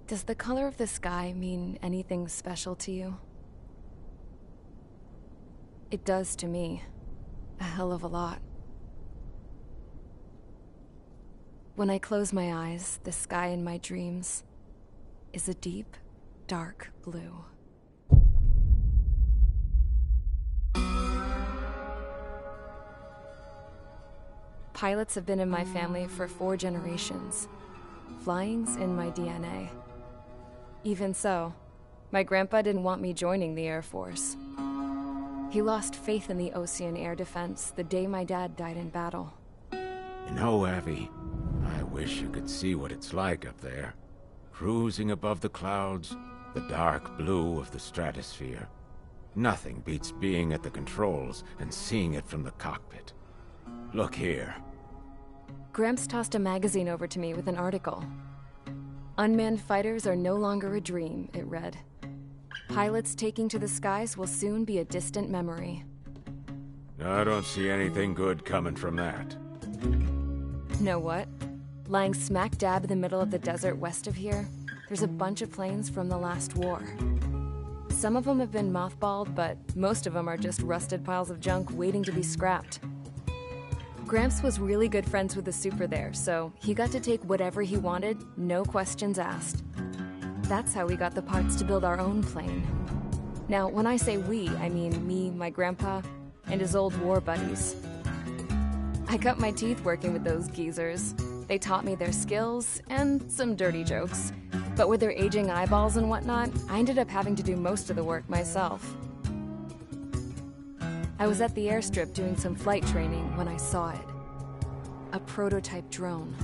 Does the color of the sky mean anything special to you? It does to me. A hell of a lot. When I close my eyes, the sky in my dreams is a deep, dark blue. Pilots have been in my family for 4 generations. Flying's in my DNA. Even so, my grandpa didn't want me joining the Air Force. He lost faith in the Ocean Air Defense the day my dad died in battle. You know, Abby, I wish you could see what it's like up there. Cruising above the clouds, the dark blue of the stratosphere. Nothing beats being at the controls and seeing it from the cockpit. Look here. Gramps tossed a magazine over to me with an article. Unmanned fighters are no longer a dream, it read. Pilots taking to the skies will soon be a distant memory. I don't see anything good coming from that. Know what? Lying smack dab in the middle of the desert west of here, there's a bunch of planes from the last war. Some of them have been mothballed, but most of them are just rusted piles of junk waiting to be scrapped. Gramps was really good friends with the super there, so he got to take whatever he wanted, no questions asked. That's how we got the parts to build our own plane. Now, when I say we, I mean me, my grandpa, and his old war buddies. I cut my teeth working with those geezers. They taught me their skills, and some dirty jokes. But with their aging eyeballs and whatnot, I ended up having to do most of the work myself. I was at the airstrip doing some flight training when I saw it. A prototype drone.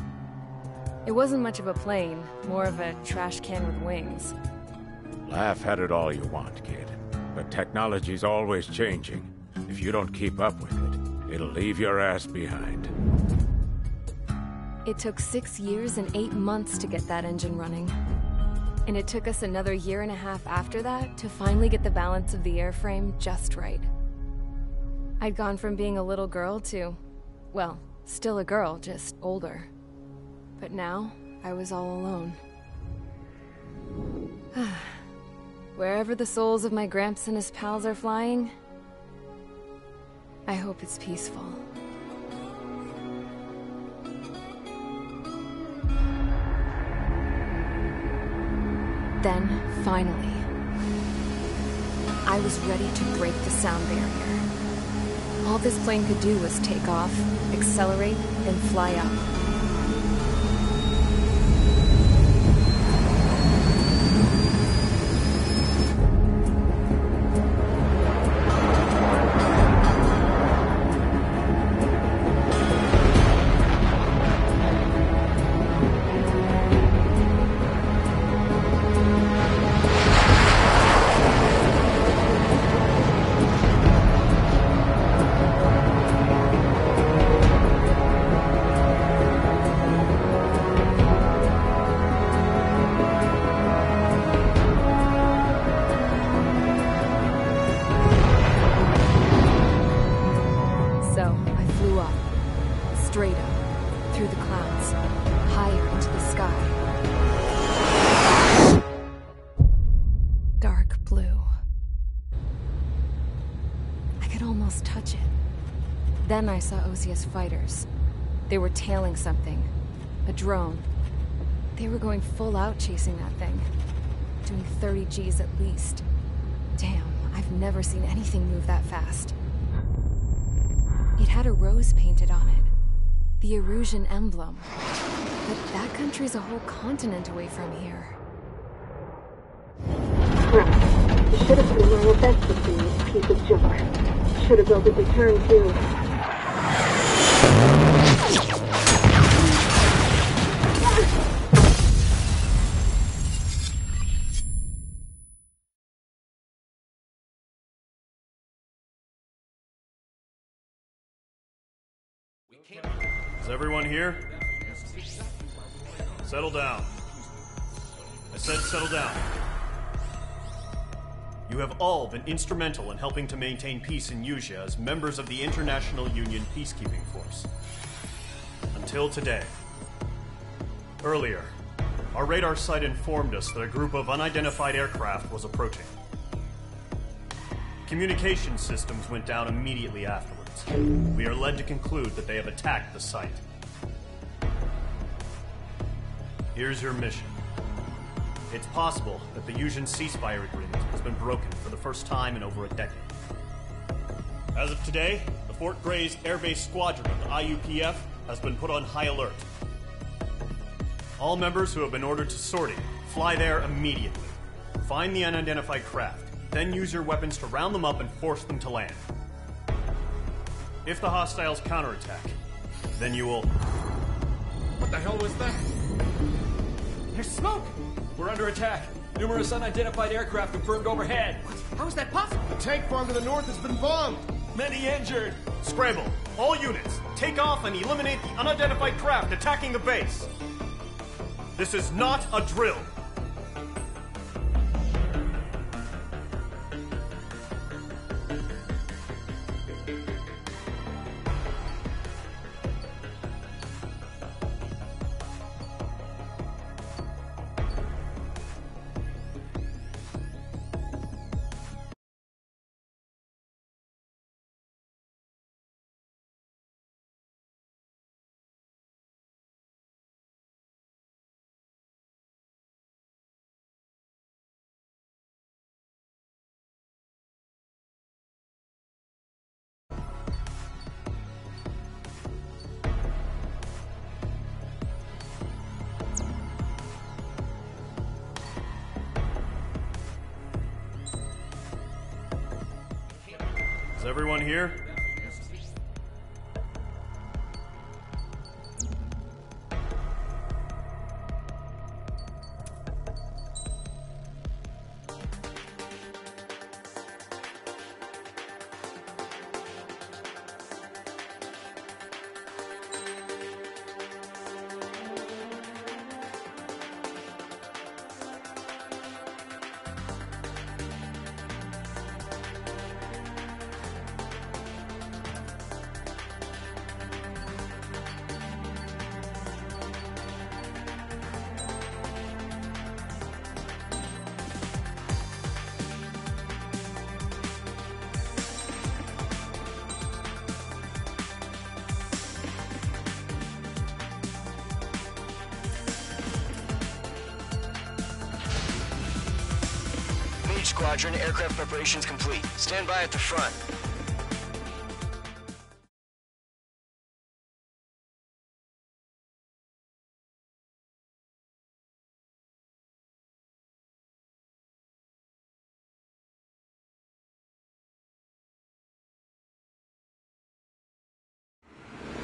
It wasn't much of a plane, more of a trash can with wings. Laugh at it all you want, kid. But technology's always changing. If you don't keep up with it, it'll leave your ass behind. It took 6 years and 8 months to get that engine running. And it took us another 1.5 years after that to finally get the balance of the airframe just right. I'd gone from being a little girl to, well, still a girl, just older. But now, I was all alone. Wherever the souls of my Gramps and his pals are flying, I hope it's peaceful. Then, finally, I was ready to break the sound barrier. All this plane could do was take off, accelerate, and fly up. Then I saw Osia's fighters. They were tailing something. A drone. They were going full out chasing that thing. Doing 30 Gs at least. Damn, I've never seen anything move that fast. It had a rose painted on it. The Erusian emblem. But that country's a whole continent away from here. Right. You should have put in my offensive thing, you piece of junk. Should have built a return too. Is everyone here? Settle down. I said settle down. You have all been instrumental in helping to maintain peace in Usea as members of the International Union Peacekeeping Force. Until today. Earlier, Our radar site informed us that a group of unidentified aircraft was approaching. Communication systems went down immediately afterwards. We are led to conclude that they have attacked the site. Here's your mission. It's possible that the Yuuzhan ceasefire agreement has been broken for the first time in over a decade. As of today, the Fort Gray's Airbase Squadron of the IUPF has been put on high alert. All members who have been ordered to Sortie, fly there immediately. Find the unidentified craft, then use your weapons to round them up and force them to land. If the hostiles counterattack, then you will... What the hell was that? There's smoke! We're under attack. Numerous unidentified aircraft confirmed overhead. What? How is that possible? The tank farm to the north has been bombed. Many injured. Scramble! All units, take off and eliminate the unidentified craft attacking the base. This is not a drill. Is everyone here? Squadron, aircraft preparations complete. Stand by at the front.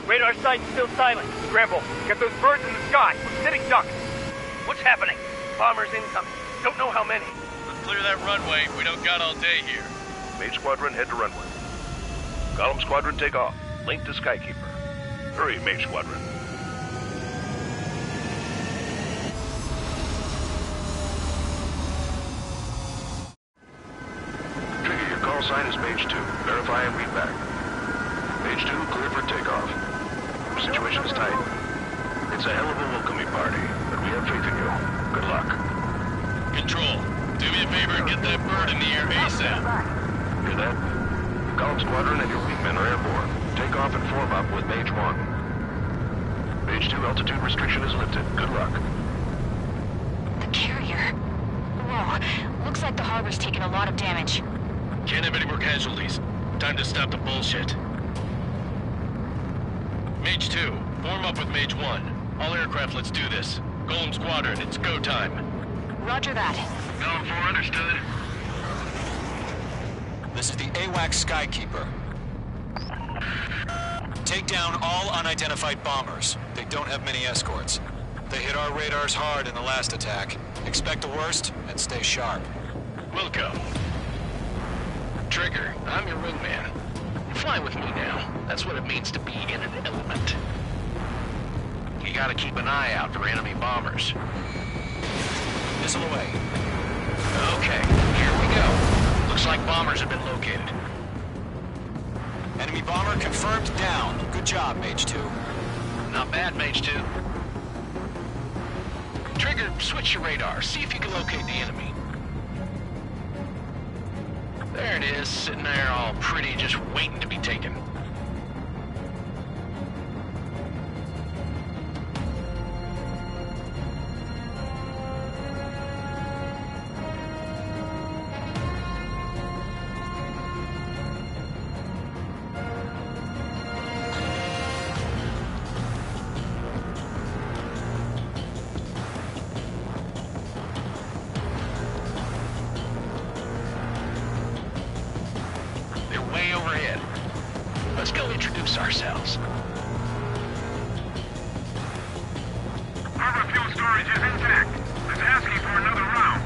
Radar site's still silent. Scramble. Get those birds in the sky. We're sitting ducks. What's happening? Bombers incoming. Don't know how many. Clear that runway. We don't got all day here. Mage Squadron, head to runway. Column Squadron, take off. Link to Skykeeper. Hurry, Mage Squadron. Trigger, your call sign is Mage 2. Verify and read back. Mage 2, clear for takeoff. Situation is tight. It's a hell of a welcoming party, but we have faith in you. Good luck. Control. Do me a favor and get that bird in the air ASAP. Hear that? Column Squadron and your wingmen are airborne. Take off and form up with Mage 1. Mage 2 altitude restriction is lifted. Good luck. The carrier. Whoa. Looks like the harbor's taken a lot of damage. Can't have any more casualties. Time to stop the bullshit. Mage 2, form up with Mage 1. All aircraft, let's do this. Column Squadron, it's go time. Roger that. Column 4, understood. This is the AWAC Skykeeper. Take down all unidentified bombers. They don't have many escorts. They hit our radars hard in the last attack. Expect the worst and stay sharp. Wilco. Trigger, I'm your wingman. Fly with me now. That's what it means to be in an element. You gotta keep an eye out for enemy bombers. Missile away. Okay, here we go. Looks like bombers have been located. Enemy bomber confirmed down. Good job, Mage 2. Not bad, Mage 2. Trigger, switch your radar. See if you can locate the enemy. There it is, sitting there all pretty, just waiting to be taken. Ourselves. Harbor fuel storage is intact. It's asking for another round.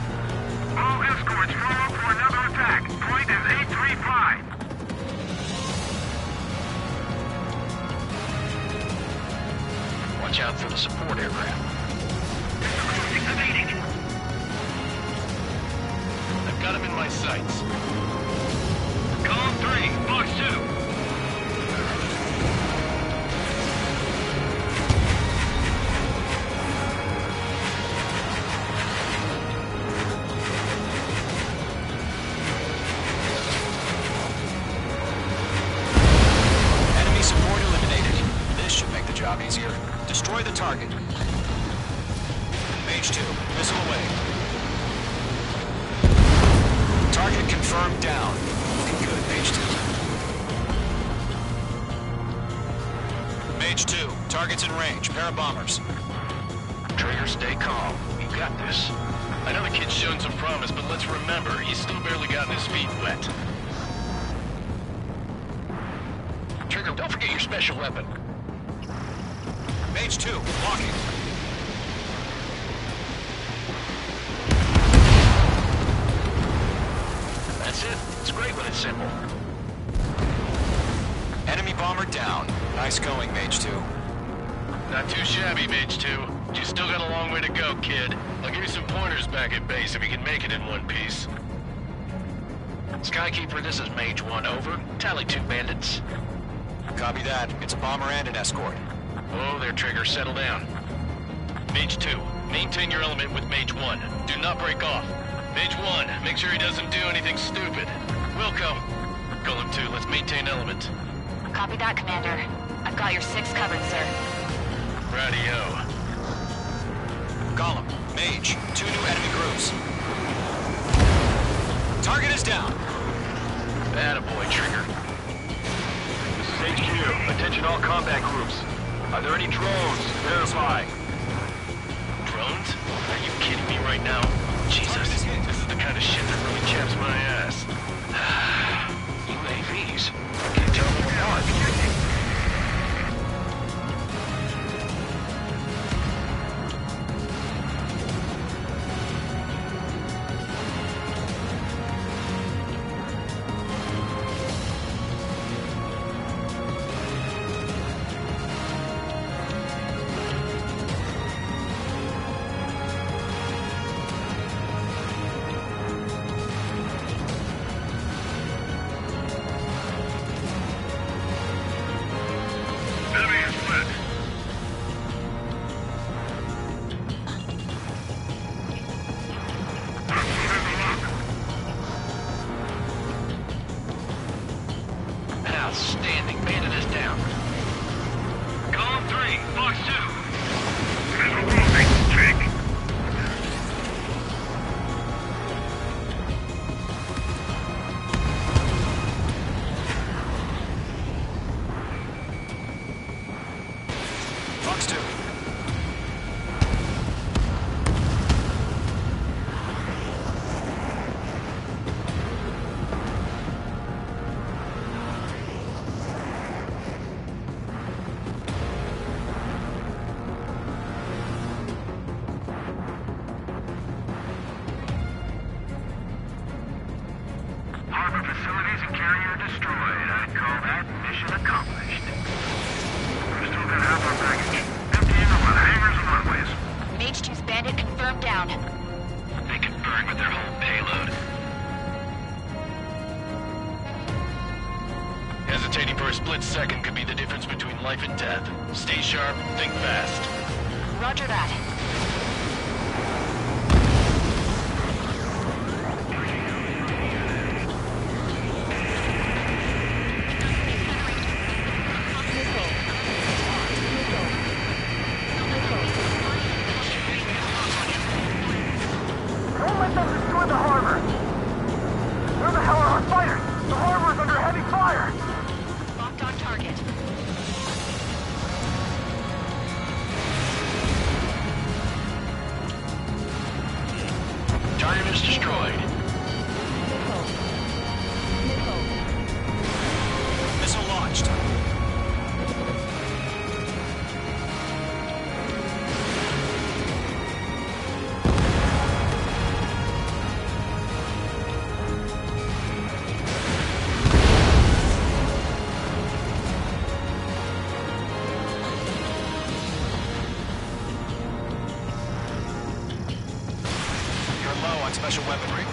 All escorts form up for another attack. Point is 835. Watch out for the support aircraft. Evading. I've got him in my sights. Column 3, Box 2. Easier. Destroy the target. Mage 2, missile away. Target confirmed down. Looking good, Mage 2. Mage 2, target's in range. Pair of bombers. Trigger, stay calm. You got this. I know the kid's shown some promise, but let's remember, he's still barely gotten his feet wet. Trigger, don't forget your special weapon. Mage 2, blocking. That's it. It's great when it's simple. Enemy bomber down. Nice going, Mage 2. Not too shabby, Mage 2. You still got a long way to go, kid. I'll give you some pointers back at base if you can make it in one piece. Skykeeper, this is Mage 1, over. Tally 2 bandits. Copy that. It's a bomber and an escort. Oh, there, Trigger. Settle down. Mage 2, maintain your element with Mage 1. Do not break off. Mage 1, make sure he doesn't do anything stupid. Wilco. Column 2, let's maintain element. Copy that, Commander. I've got your 6 covered, sir. Radio. Column, Mage, 2 new enemy groups. Target is down. Attaboy, Trigger. This is HQ. Attention all combat groups. Are there any drones? Verify. Drones? Are you kidding me right now? Jesus, this is the kind of shit that really chaps my ass. UAVs? Can't tell them apart. Outstanding. Bandit is down. Column 3, Box 2. Visual moving, Jake. Box 2. Harbor facilities and carrier destroyed. I'd call that mission accomplished. We've still got half our baggage. Emptying them on hangars and runways. Mage 2's bandit confirmed down. They can burn with their whole payload. Hesitating for a split second could be the difference between life and death. Stay sharp, think fast. Roger that. punched. Special weaponry.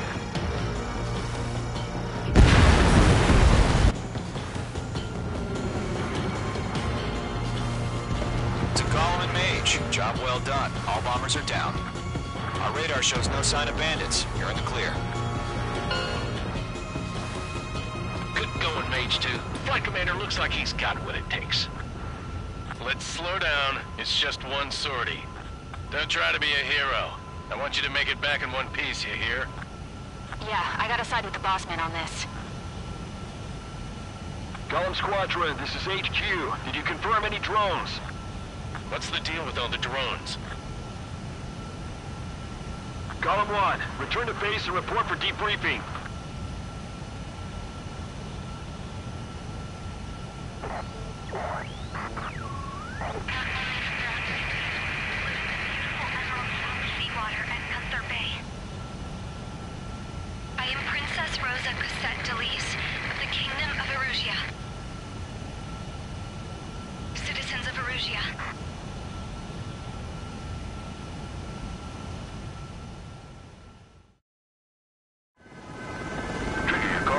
To Golem and Mage, job well done. All bombers are down. Our radar shows no sign of bandits. You're in the clear. Good going, Mage 2. Flight commander looks like he's got what it takes. Let's slow down. It's just one sortie. Don't try to be a hero. I want you to make it back in one piece, you hear? Yeah, I gotta side with the boss man on this. Golem Squadron, this is HQ. Did you confirm any drones? What's the deal with all the drones? Golem 1, return to base and report for debriefing.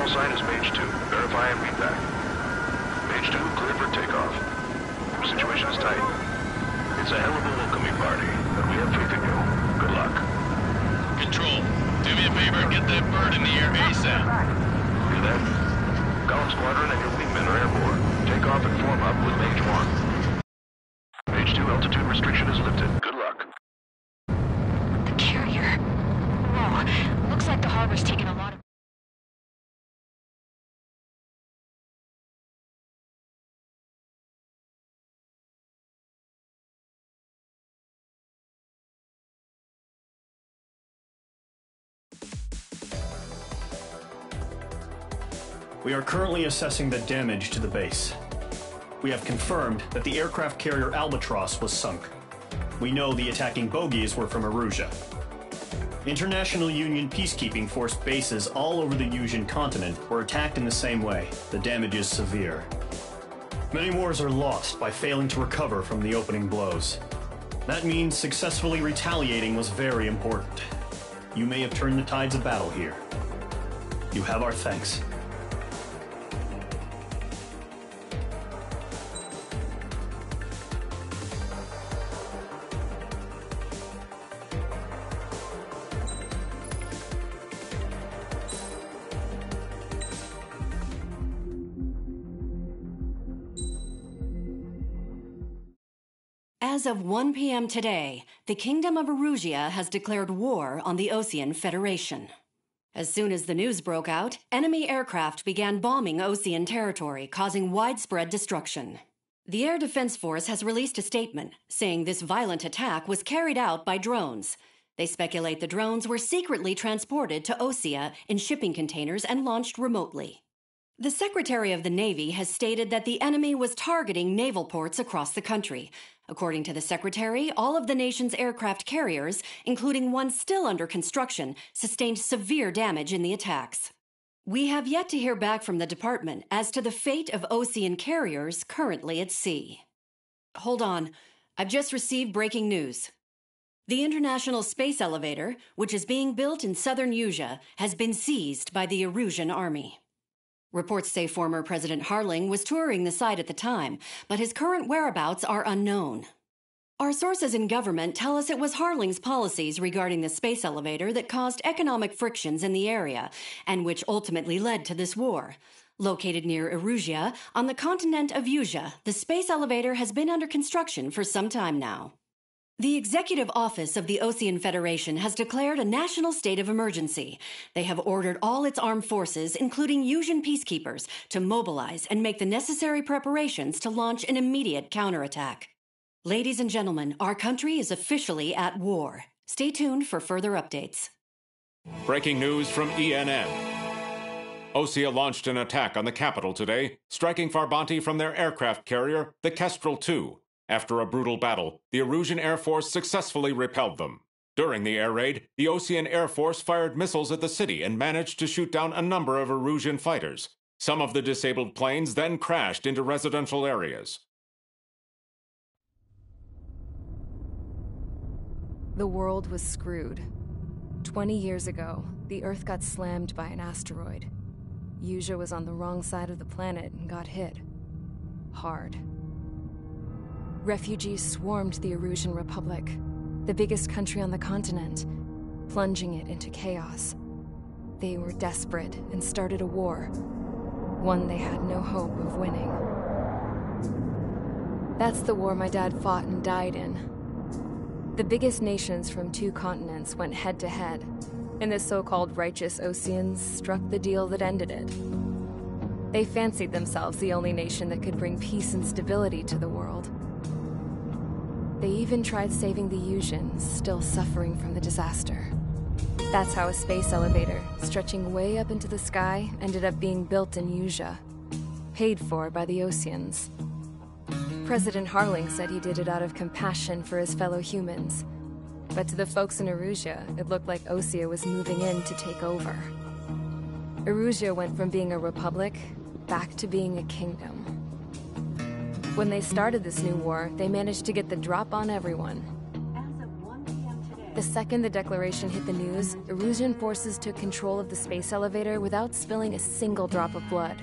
Sign is Mage 2. Verify and read back. Mage 2, clear for takeoff. Situation is tight. It's a hell of a welcoming party, but we have faith in you. Good luck. Control, do me a favor and get that bird in the air ASAP. Hear that? Golem Squadron and your wingmen are airborne. Take off and form up with Mage 1. Mage 2, altitude restriction is lifted. Good luck. The carrier. Whoa, looks like the harbor's taking a lot of... We are currently assessing the damage to the base. We have confirmed that the aircraft carrier Albatross was sunk. We know the attacking bogies were from Erusia. International Union peacekeeping force bases all over the Yusian continent were attacked in the same way. The damage is severe. Many wars are lost by failing to recover from the opening blows. That means successfully retaliating was very important. You may have turned the tides of battle here. You have our thanks. As of 1 p.m. today, the Kingdom of Erusia has declared war on the Osean Federation. As soon as the news broke out, enemy aircraft began bombing Osean territory, causing widespread destruction. The Air Defense Force has released a statement saying this violent attack was carried out by drones. They speculate the drones were secretly transported to Osea in shipping containers and launched remotely. The Secretary of the Navy has stated that the enemy was targeting naval ports across the country. According to the Secretary, all of the nation's aircraft carriers, including one still under construction, sustained severe damage in the attacks. We have yet to hear back from the department as to the fate of Osean carriers currently at sea. Hold on. I've just received breaking news. The International Space Elevator, which is being built in southern Yusia, has been seized by the Erusian army. Reports say former President Harling was touring the site at the time, but his current whereabouts are unknown. Our sources in government tell us it was Harling's policies regarding the space elevator that caused economic frictions in the area, and which ultimately led to this war. Located near Erusia, on the continent of Yusia, the space elevator has been under construction for some time now. The Executive Office of the Osean Federation has declared a national state of emergency. They have ordered all its armed forces, including Yusian peacekeepers, to mobilize and make the necessary preparations to launch an immediate counterattack. Ladies and gentlemen, our country is officially at war. Stay tuned for further updates. Breaking news from ENN. Osea launched an attack on the capital today, striking Farbanti from their aircraft carrier, the Kestrel II. After a brutal battle, the Erusian Air Force successfully repelled them. During the air raid, the Osean Air Force fired missiles at the city and managed to shoot down a number of Erusian fighters. Some of the disabled planes then crashed into residential areas. The world was screwed. 20 years ago, the Earth got slammed by an asteroid. Usea was on the wrong side of the planet and got hit. Hard. Refugees swarmed the Erusian Republic, the biggest country on the continent, plunging it into chaos. They were desperate and started a war, one they had no hope of winning. That's the war my dad fought and died in. The biggest nations from 2 continents went head-to-head, and the so-called righteous Oseans struck the deal that ended it. They fancied themselves the only nation that could bring peace and stability to the world. They even tried saving the Usians, still suffering from the disaster. That's how a space elevator, stretching way up into the sky, ended up being built in Usea, paid for by the Oseans. President Harling said he did it out of compassion for his fellow humans. But to the folks in Erusea, it looked like Osea was moving in to take over. Erusea went from being a republic back to being a kingdom. When they started this new war, they managed to get the drop on everyone. The second the declaration hit the news, Erusian forces took control of the space elevator without spilling a single drop of blood.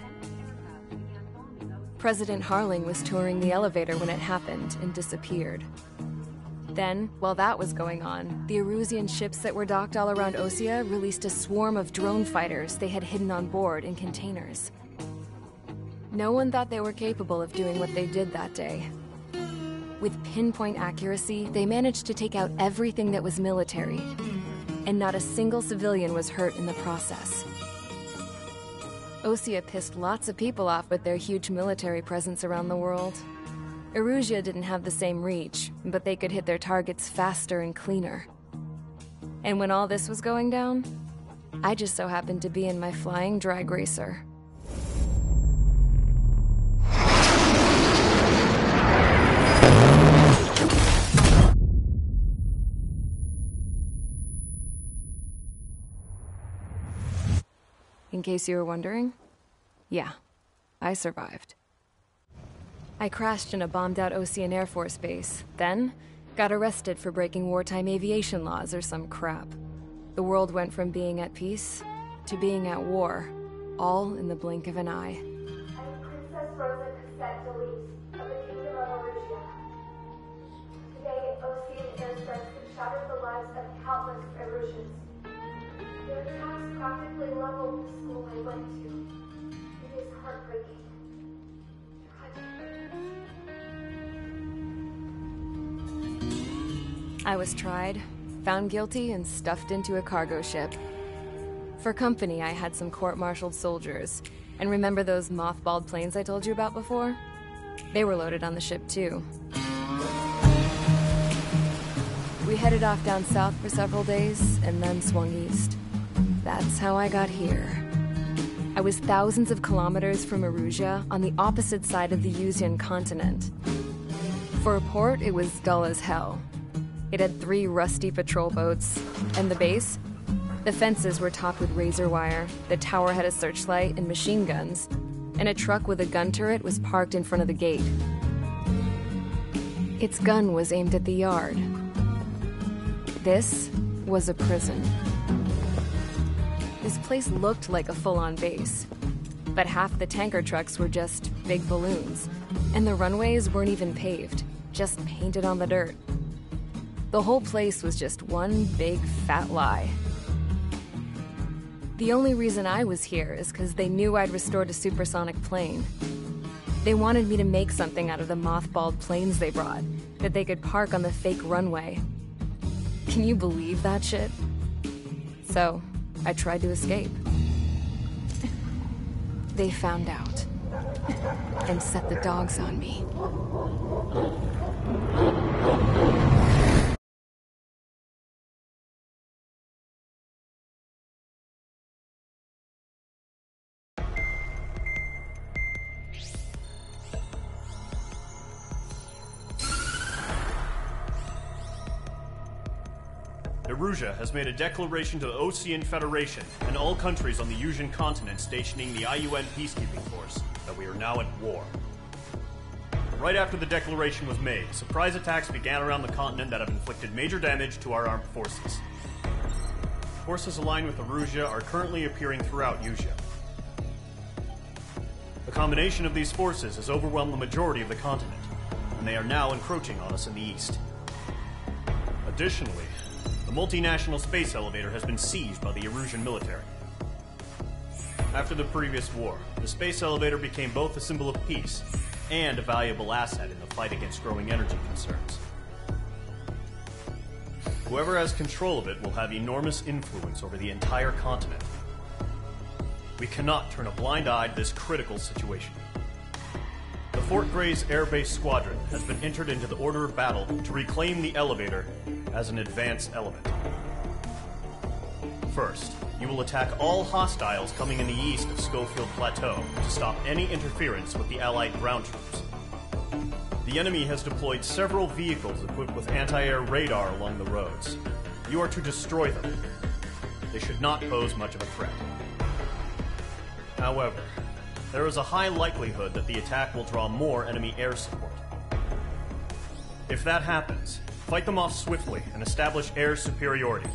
President Harling was touring the elevator when it happened and disappeared. Then, while that was going on, the Erusian ships that were docked all around Osea released a swarm of drone fighters they had hidden on board in containers. No one thought they were capable of doing what they did that day. With pinpoint accuracy, they managed to take out everything that was military, and not a single civilian was hurt in the process. Osea pissed lots of people off with their huge military presence around the world. Erusea didn't have the same reach, but they could hit their targets faster and cleaner. And when all this was going down, I just so happened to be in my flying drag racer. In case you were wondering, yeah, I survived. I crashed in a bombed-out Osean Air Force base, then got arrested for breaking wartime aviation laws or some crap. The world went from being at peace to being at war, all in the blink of an eye. I'm Princess Rosa Cassette Delise of the Kingdom of Erusea. Today, Osean airstrikes have shattered the lives of countless Erusians. Their attacks practically leveled the school I went to. It is heartbreaking. I was tried, found guilty, and stuffed into a cargo ship. For company, I had some court-martialed soldiers. And remember those mothballed planes I told you about before? They were loaded on the ship, too. We headed off down south for several days, and then swung east. That's how I got here. I was thousands of kilometers from Erusea, on the opposite side of the Usean continent. For a port, it was dull as hell. It had 3 rusty patrol boats, and the base? The fences were topped with razor wire, the tower had a searchlight and machine guns, and a truck with a gun turret was parked in front of the gate. Its gun was aimed at the yard. This was a prison. This place looked like a full-on base, but half the tanker trucks were just big balloons, and the runways weren't even paved, just painted on the dirt. The whole place was just one big fat lie. The only reason I was here is because they knew I'd restored a supersonic plane. They wanted me to make something out of the mothballed planes they brought, that they could park on the fake runway. Can you believe that shit? So, I tried to escape. They found out, and set the dogs on me. Erusia has made a declaration to the Ocean Federation and all countries on the Usian continent stationing the IUN peacekeeping force that we are now at war. Right after the declaration was made, surprise attacks began around the continent that have inflicted major damage to our armed forces. Forces aligned with Erusia are currently appearing throughout Usia. The combination of these forces has overwhelmed the majority of the continent, and they are now encroaching on us in the east. Additionally, the multinational space elevator has been seized by the Erusian military. After the previous war, the space elevator became both a symbol of peace and a valuable asset in the fight against growing energy concerns. Whoever has control of it will have enormous influence over the entire continent. We cannot turn a blind eye to this critical situation. The Fort Gray's Air Base Squadron has been entered into the order of battle to reclaim the elevator as an advance element. First, you will attack all hostiles coming in the east of Schofield Plateau to stop any interference with the Allied ground troops. The enemy has deployed several vehicles equipped with anti-air radar along the roads. You are to destroy them. They should not pose much of a threat. However, there is a high likelihood that the attack will draw more enemy air support. If that happens, fight them off swiftly and establish air superiority.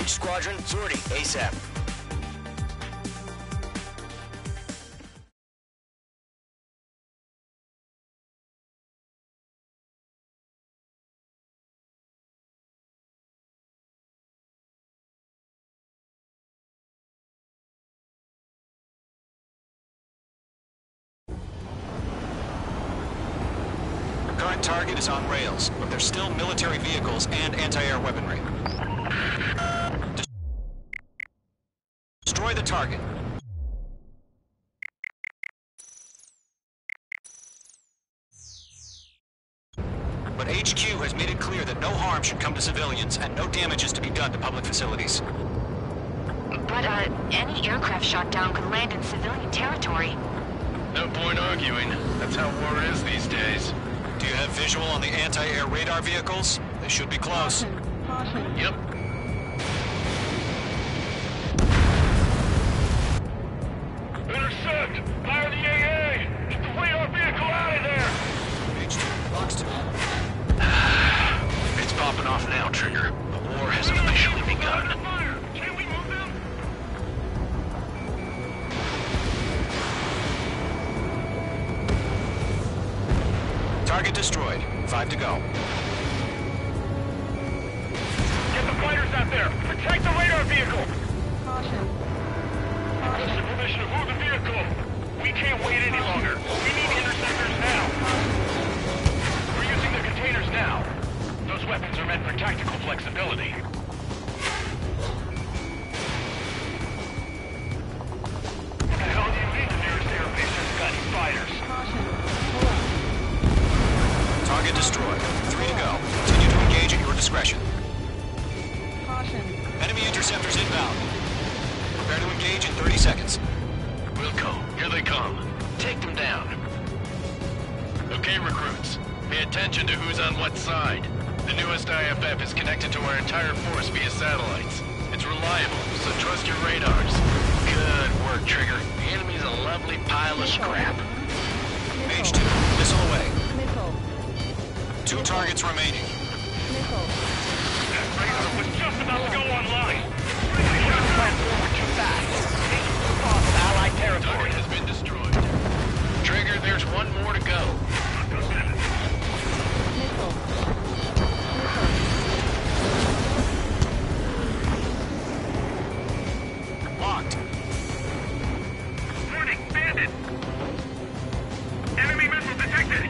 Legit Squadron, Sortie, ASAP. Current target is on rails, but there's still military vehicles and anti-air weaponry. Destroy the target. But HQ has made it clear that no harm should come to civilians and no damage is to be done to public facilities. But, any aircraft shot down could land in civilian territory. No point arguing. That's how war is these days. Do you have visual on the anti-air radar vehicles? They should be close. Yep. Intercept! Fire the AA! Get the radar vehicle out of there! H2, box 2. It's popping off now, Trigger. The war has officially begun. Can we move them? Target destroyed. 5 to go. Get the fighters out there! Protect the radar vehicle! Requesting permission to move the vehicle! We can't wait any longer! We need interceptors now! We're using the containers now! Those weapons are meant for tactical flexibility. What the hell do you mean the nearest airbase hasn't got any fighters? Target destroyed. 3 to go. Continue to engage at your discretion. Enemy interceptors inbound. Prepare to engage in 30 seconds. Wilco, here they come. Take them down. Okay, recruits. Pay attention to who's on what side. The newest IFF is connected to our entire force via satellites. It's reliable, so trust your radars. Good work, Trigger. The enemy's a lovely pile of scrap. Mage 2, missile away. 2 targets remaining. That radar was just about to go online! The shot platform were too fast! Cross Allied territory! Target has been destroyed. Trigger, there's one more to go. Locked. Warning, bandit! Enemy missile detected!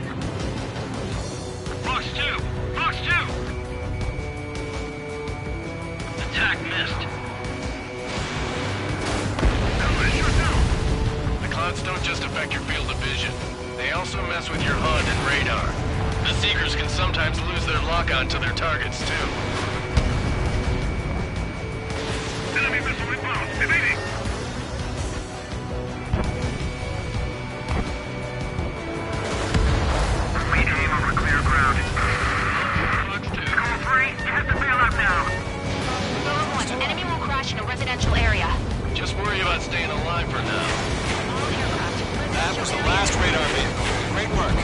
Fox 2! Fox 2! Attack missed. The clouds don't just affect your field of vision. They also mess with your HUD and radar. The Seekers can sometimes lose their lock-on to their targets, too. Enemy missile inbound! Evading! Aim over clear ground. Call 3, you have to bail out now. Silver 1, enemy will crash in a residential area. Just worry about staying alive for now. That was the last radar vehicle. Great work.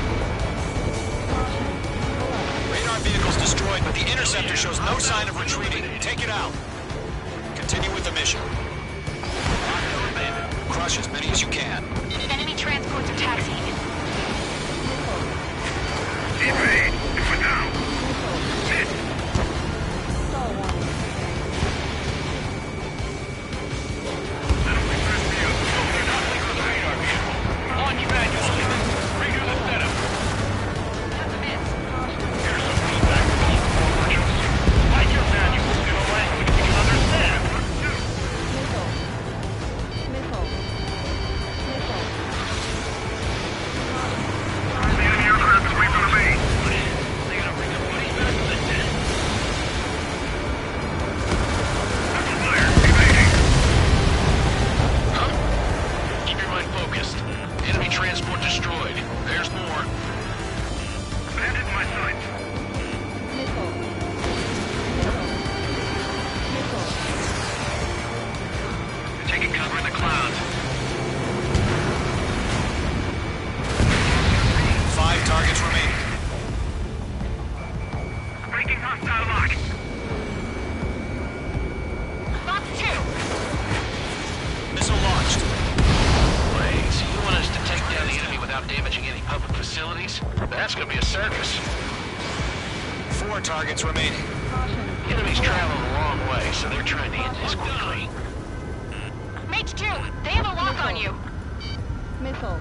Radar vehicle's destroyed, but the interceptor shows no sign of retreating. Take it out. Continue with the mission. Crush as many as you can. Enemy transports are taxiing. Evade! For now! Hit! Enemy first view. They're not leaving the radar vehicle. Launch manually. Redo the setup. Here's some feedback from all the merchants. Write your manuals in a language we can understand. The enemy aircraft is away from the base. They gonna bring the buddies back to the tent? That's fire. Evading. Huh? Keep your mind focused. Enemy transport destroyed. There's more. Bandit in my sights. Taking cover in the clouds. 5 targets remaining. Breaking hostile lock. That's gonna be a circus. 4 targets remaining. Enemies traveling a long way, so they're trying to end this quickly. Mage 2, they have a lock on you. Missile.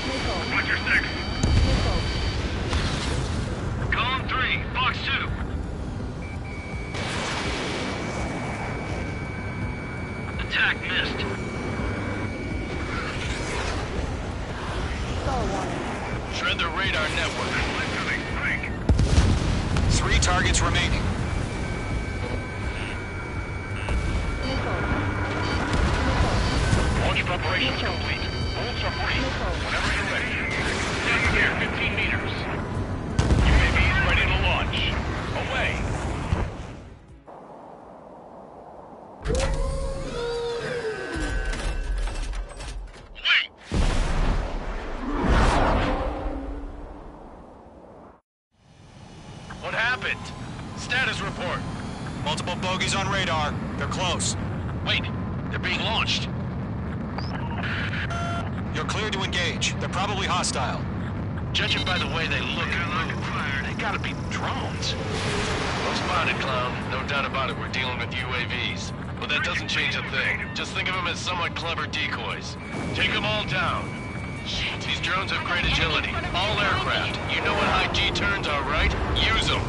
Missile. Watch your 6. Missile. Column 3, Fox 2. Attack missed. Shred the radar network. Incoming, break. 3 targets remaining. Launch preparations complete. Bolts are free. Whenever you're ready. Down here, 15 meters. UAV is ready to launch. Away. What happened? Status report. Multiple bogies on radar. They're close. Wait, they're being launched. You're cleared to engage. They're probably hostile. Judging by the way they look and move, they gotta be drones. Well spotted, clown. No doubt about it, we're dealing with UAVs. But that doesn't change a thing. Just think of them as somewhat clever decoys. Take them all down. These drones have great agility. All aircraft. You know what high G turns are, right? Use them.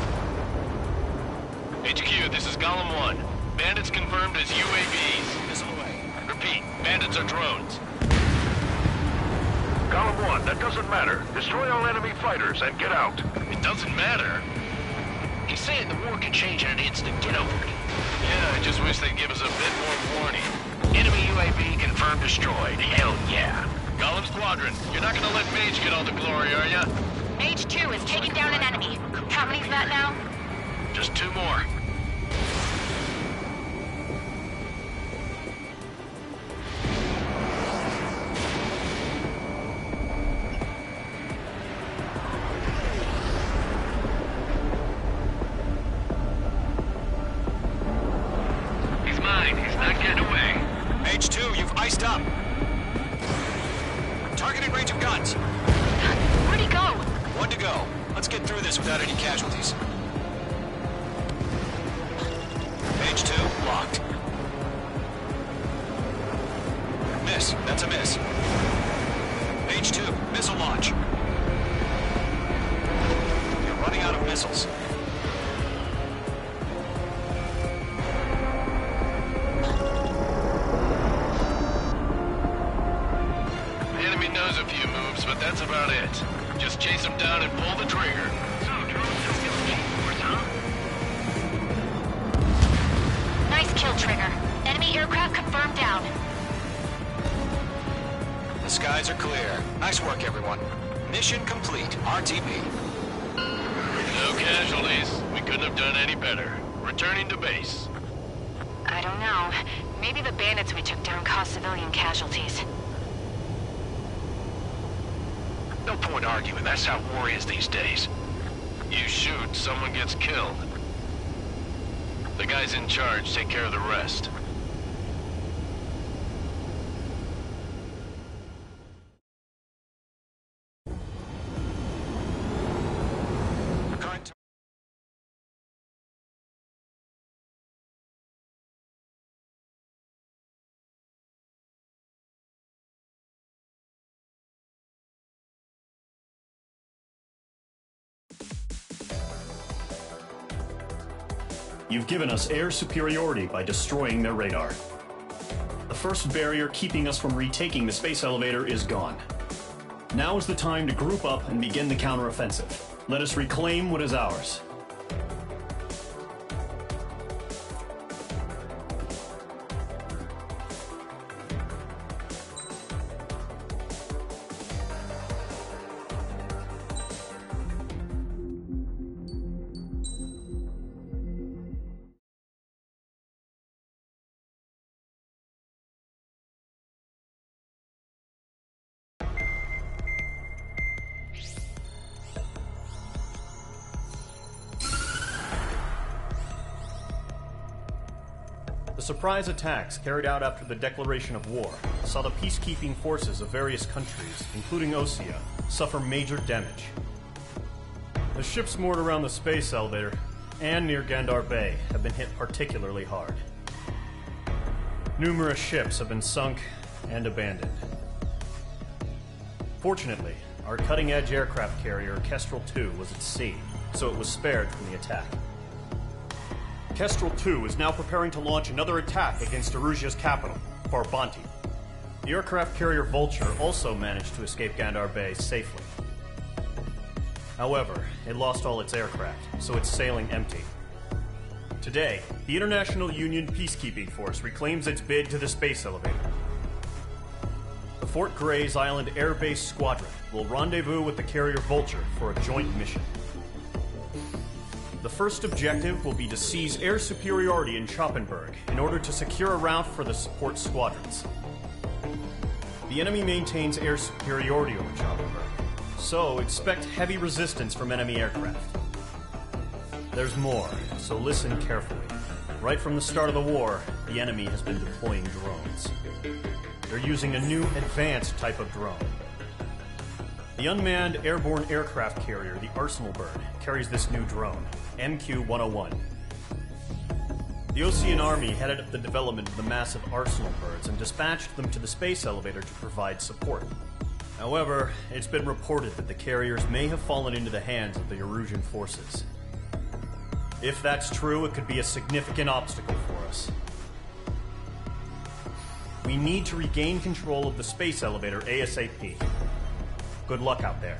HQ, this is Column 1. Bandits confirmed as UAVs. Missile away. Repeat, bandits are drones. Column 1, that doesn't matter. Destroy all enemy fighters and get out. It doesn't matter. He's saying the war can change in an instant. Get over it. Yeah, I just wish they'd give us a bit more warning. Enemy UAV confirmed destroyed. Hell yeah. Column Squadron, you're not gonna let Mage get all the glory, are ya? Mage 2 is taking down an enemy. How many's that now? Just 2 more. He's mine. He's not getting away. Mage 2, you've iced up. Targeting range of guns. Where'd he go? 1 to go. Let's get through this without any casualties. Mage 2, locked. Miss. That's a miss. Mage 2, missile launch. You're running out of missiles. The enemy knows a few moves, but that's about it. Just chase them down and pull the trigger. So, drones don't give a G-force, huh? Nice kill, Trigger. Enemy aircraft confirmed down. The skies are clear. Nice work, everyone. Mission complete. RTB. No casualties. We couldn't have done any better. Returning to base. I don't know. Maybe the bandits we took down caused civilian casualties. No point arguing. That's how war is these days. You shoot, someone gets killed. The guys in charge take care of the rest. Current You've given us air superiority by destroying their radar. The first barrier keeping us from retaking the space elevator is gone. Now is the time to group up and begin the counteroffensive. Let us reclaim what is ours. surprise attacks carried out after the declaration of war saw the peacekeeping forces of various countries, including Osea, suffer major damage. The ships moored around the space elevator and near Gandar Bay have been hit particularly hard. Numerous ships have been sunk and abandoned. Fortunately, our cutting-edge aircraft carrier Kestrel 2 was at sea, so it was spared from the attack. Kestrel 2 is now preparing to launch another attack against Erusia's capital, Farbanti. The aircraft carrier Vulture also managed to escape Gandar Bay safely. However, it lost all its aircraft, so it's sailing empty. Today, the International Union Peacekeeping Force reclaims its bid to the space elevator. The Fort Grays Island Air Base Squadron will rendezvous with the carrier Vulture for a joint mission. The first objective will be to seize air superiority in Schoppenberg in order to secure a route for the support squadrons. The enemy maintains air superiority over Schoppenberg, so expect heavy resistance from enemy aircraft. There's more, so listen carefully. Right from the start of the war, the enemy has been deploying drones. They're using a new advanced type of drone. The unmanned airborne aircraft carrier, the Arsenal Bird, carries this new drone, MQ-101. The Osean Army headed up the development of the massive Arsenal Birds and dispatched them to the space elevator to provide support. However, it's been reported that the carriers may have fallen into the hands of the Erusian forces. If that's true, it could be a significant obstacle for us. We need to regain control of the space elevator ASAP. Good luck out there.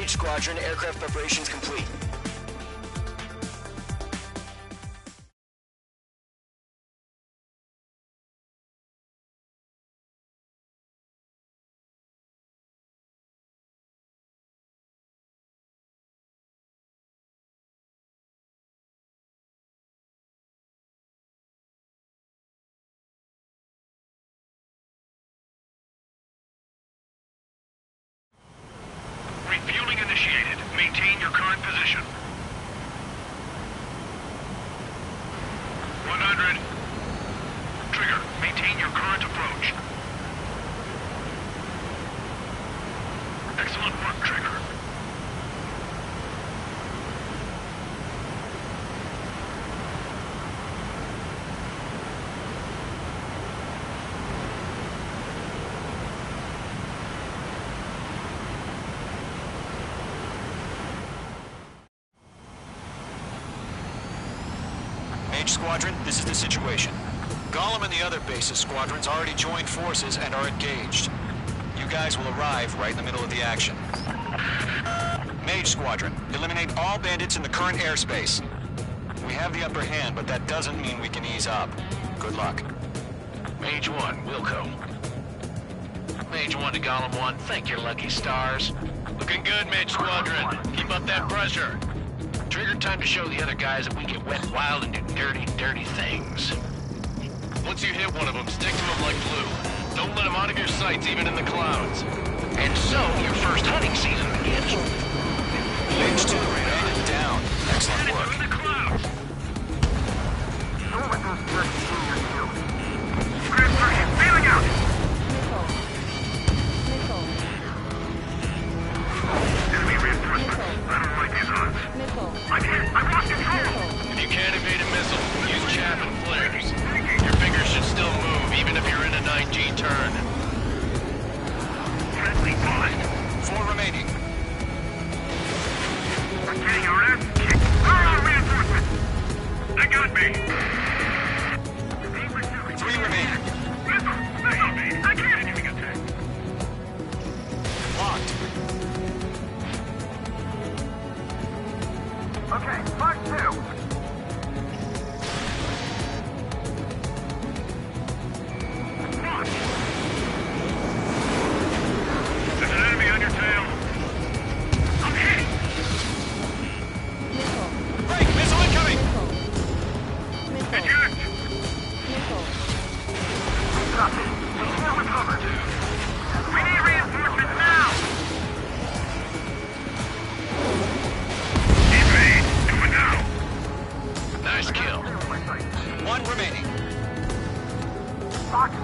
Legit Squadron, aircraft preparations complete. Refueling initiated. Maintain your current position. 100. Trigger, maintain your current approach. Excellent work, Trigger. Mage Squadron, this is the situation. Golem and the other bases squadrons already joined forces and are engaged. You guys will arrive right in the middle of the action. Mage Squadron, eliminate all bandits in the current airspace. We have the upper hand, but that doesn't mean we can ease up. Good luck. Mage 1, Wilco. Mage 1 to Golem 1, thank your lucky stars. Looking good, Mage Squadron. Keep up that pressure. Trigger time to show the other guys that we get wet, wild, and do dirty, dirty things. Once you hit one of them, stick to them like glue. Don't let them out of your sights, even in the clouds. And so, your first hunting season begins. Mage 2, rated down. Excellent work. In the clouds. Feeling out. Enemy reinforcements. I don't like these odds. I can't. I've lost control. If you can't evade a missile, use chaff and flares. Your fingers should still move, even if you're in a 9G turn. Friendly blind. 4 remaining. I'm getting our ass kicked. Where are reinforcements? They got me. 3 remaining. I can't enemy attack. Locked. Okay, Mark 2. There's an enemy on your tail. I'm hit. Break! Missile incoming! Eject! Drop it. We're still recovered. We need reinforcements now! Evade! Do it now! Nice kill. 1 remaining. Fox 2.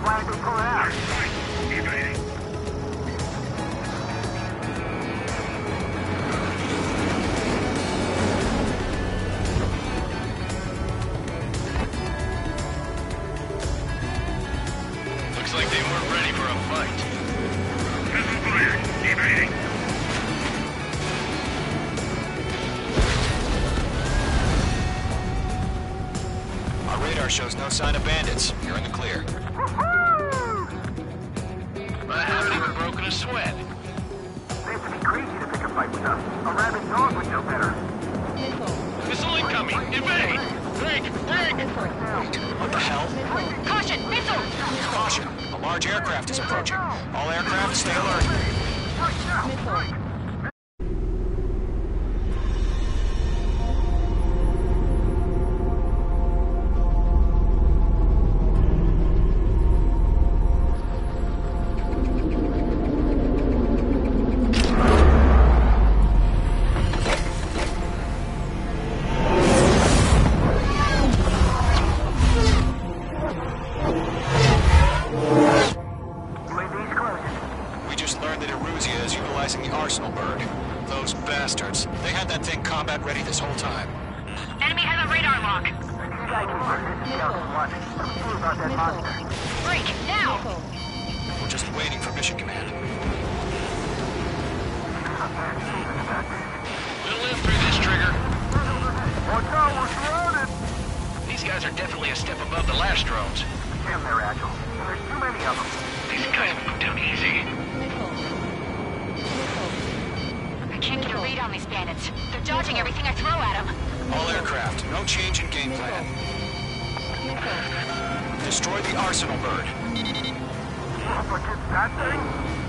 Why did they pull it out? Evading. Looks like they weren't ready for a fight. Missile fired. Evading. Our radar shows no sign of bandits. You're in the clear. I haven't even broken a sweat. They have to be crazy to pick a fight with us. A rabid dog would know better. Missile incoming! Evade! Break! Break! What the hell? Caution! Missile! Caution! A large aircraft is approaching. All aircraft, stay alert. We just learned that Eruzia is utilizing the Arsenal bird. Those bastards. They had that thing combat ready this whole time. Enemy has a radar lock. Break! Now! We're just waiting for mission command. We'll live through this, Trigger. Watch out, we're surrounded! These guys are definitely a step above the last drones. Damn, they're agile. There's too many of them. These guys move down easy. I can't get a read on these bandits. They're dodging everything I throw at them. All aircraft, no change in game plan. Destroy the Arsenal bird. But it's that thing?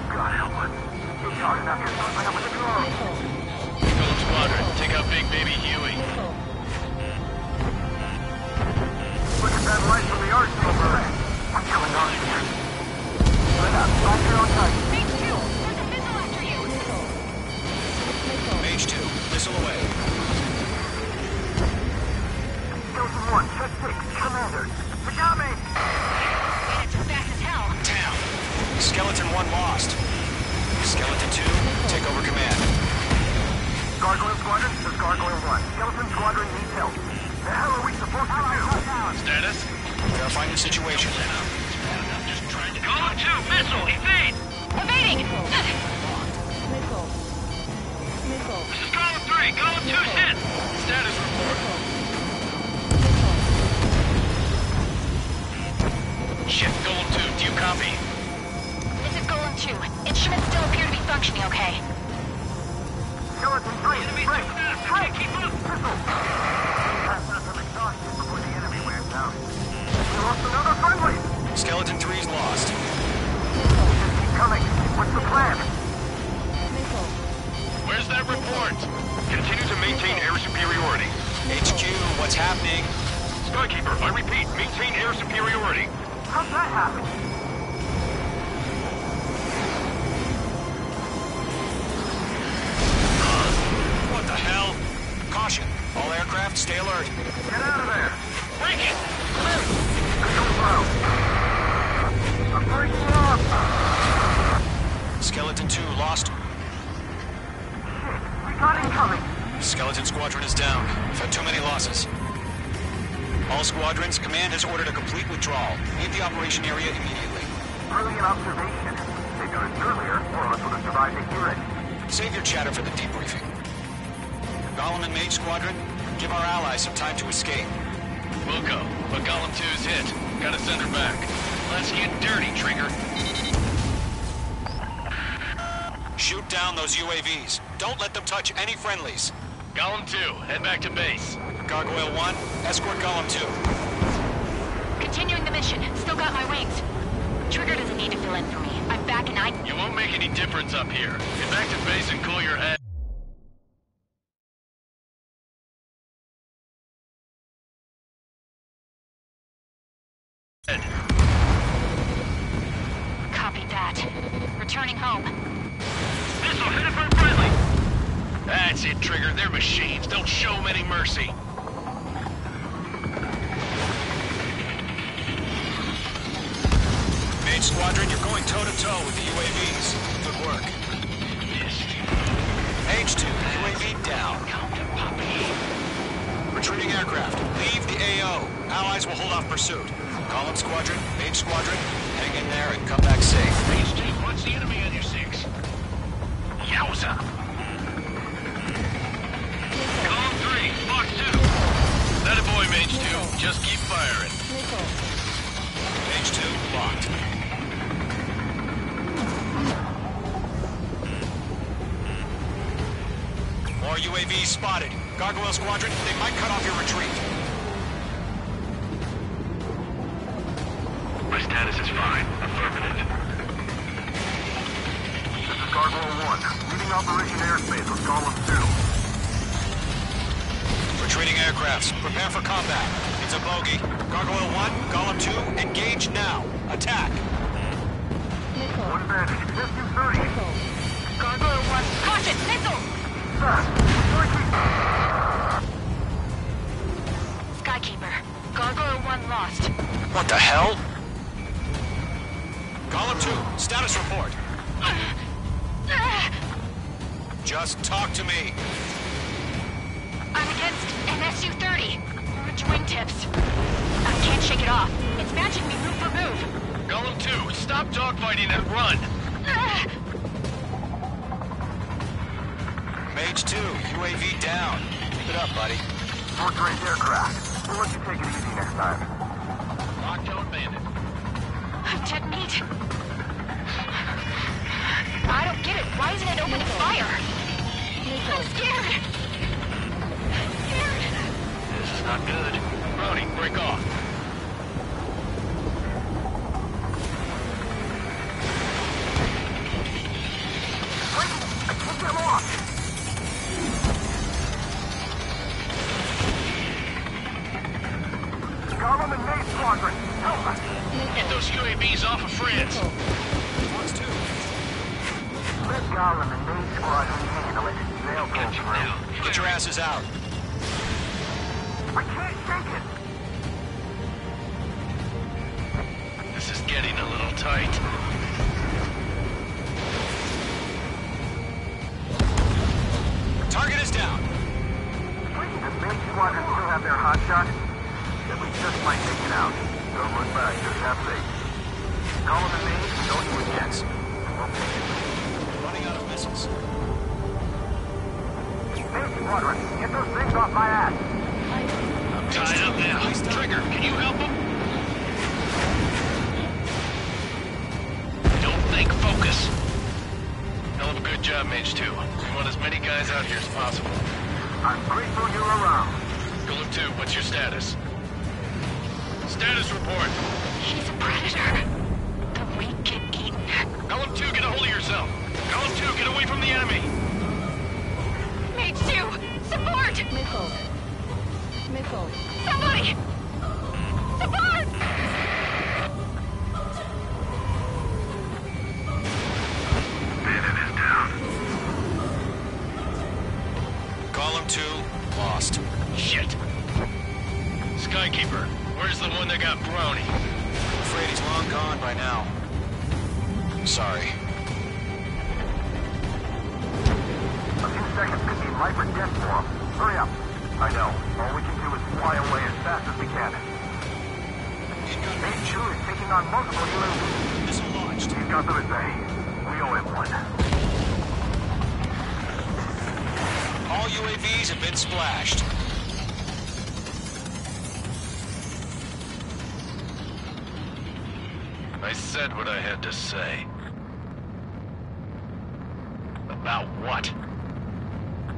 God help us. It's hard enough to find out with the drone. Golem Squadron, take out Big Baby Huey. Look at that light from the Arsenal bird. What's going on here? Let up. Back here on tight. Mage 2! There's a missile after you! Mage 2, missile away. Skeleton 1, check 6, Commander. We got me! Bandits are fast as hell. Down. Skeleton 1 lost. Skeleton 2, take over command. Gargoyle Squadron, this is Gargoyle 1. Skeleton Squadron needs help. The hell are we supposed to do? Status? Verify the situation. Golem 2, missile, evade! Evading! This is Golem 3, Golem 2's hit! Status functioning okay. Skeleton 3, break! Can't keep up! Missile! Pass out some exhaustion before the enemy wears out. We lost another friendly! Skeleton 3's lost. Just keep coming. What's the plan? Missile. Where's that report? Continue to maintain air superiority. HQ, what's happening? Skykeeper, I repeat, maintain air superiority. How's that happen? What the hell? Caution. All aircraft, stay alert. Get out of there! Break it! Missile throw! I'm breaking off! Skeleton 2 lost. Shit, we got incoming! Skeleton Squadron is down. We've had too many losses. All squadrons, command has ordered a complete withdrawal. Leave the operation area immediately. Brilliant observation. They did it earlier, more of us would have survived to hear it. Save your chatter for the debriefing. Golem and Mage Squadron, give our allies some time to escape. Wilco, but Golem 2's hit. Gotta send her back. Let's get dirty, Trigger. Shoot down those UAVs. Don't let them touch any friendlies. Golem 2, head back to base. Gargoyle 1, escort Golem 2. Continuing the mission. Still got my wings. Trigger doesn't need to fill in for me. I'm back and You won't make any difference up here. Get back to base and cool your head. Copy that. Returning home. Missile headed for friendly. That's it, Trigger. They're machines. Don't show them any mercy. Mage Squadron, you're going toe-to-toe with the UAVs. Good work. H2, UAV down. Retreating aircraft, leave the AO. Allies will hold off pursuit. Golem Squadron, Mage Squadron, hang in there and come back safe. H2, watch the enemy on your 6. Yowza. Golem 3, Fox 2. That a boy, Mage 2. Just keep firing. Mage 2, locked. More UAVs spotted. Gargoyle Squadron, they might cut off your retreat. My status is fine. Affirmative. This is Gargoyle 1, leaving Operation Airspace with Golem 2. Retreating aircrafts, prepare for combat. It's a bogey. Gargoyle 1, Golem 2, engage now. Attack. One advantage, SU-30. Gargoyle 1, caution! Missile! Skykeeper, Gargoyle 1 lost. What the hell? Golem 2, status report. Just talk to me. I'm against an SU-30. Large wingtips. I can't shake it off. It's matching me move for move. Golem 2, stop dogfighting and run. Mage 2, UAV down. Keep it up, buddy. Short-range aircraft. We'll let you take it easy next time. Lockdown bandit. Dead meat. I don't get it. Why isn't it opening fire? I'm scared. This is not good. Brody, break off. Wait! I can't get lost! Golem and Mage Squadron, help us! Get those UAVs off of France. Fox 2. Let Golem and Mage Squadron handle it. They'll go through. Get your asses out. I can't shake it! This is getting a little tight. Target is down. Does Mage Squadron still have their hot shot? Then we just might take it out. Don't look back, just have faith. Golem and Mage, we don't do it yet. We'll take it. Running out of missiles. Mage Squadron, get those things off my ass! I'm tied up now. Trigger, can you help him? Don't think, focus. Hell of a Good job, Mage 2. We want as many guys out here as possible. I'm grateful you're around. Golem 2, what's your status? Status report. He's a predator. The weak get eaten. Golem 2, get a hold of yourself. Golem 2, get away from the enemy. Mage 2, support! Missile. Somebody! Support! Bandit is down. Column 2, lost. Shit. Skykeeper, where's the one that got brownie? I'm afraid he's long gone by now. Sorry. A few seconds could mean life or death for him. Hurry up. I know. All we can do is fly away as fast as we can. Mage 2 is taking on multiple UAVs. Missile launched. He's got them at bay. We owe him one. All UAVs have been splashed. I said what I had to say. About what?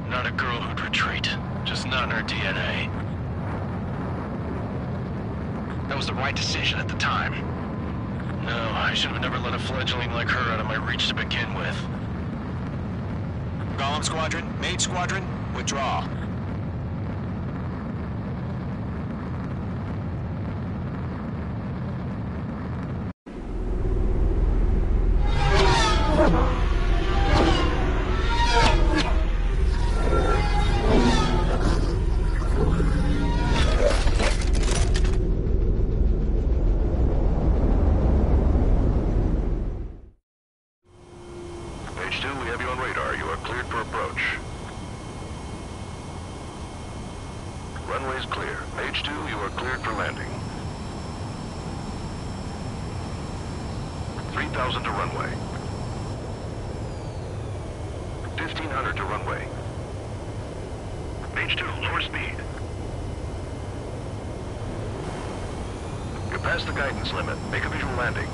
Not a girl who'd retreat. Just not in her DNA. That was the right decision at the time. No, I should have never let a fledgling like her out of my reach to begin with. Golem Squadron, Mage Squadron, withdraw. Mage 2, we have you on radar. You are cleared for approach. Runway's clear. Mage 2, you are cleared for landing. 3,000 to runway. 1,500 to runway. Mage 2, lower speed. You're past the guidance limit. Make a visual landing.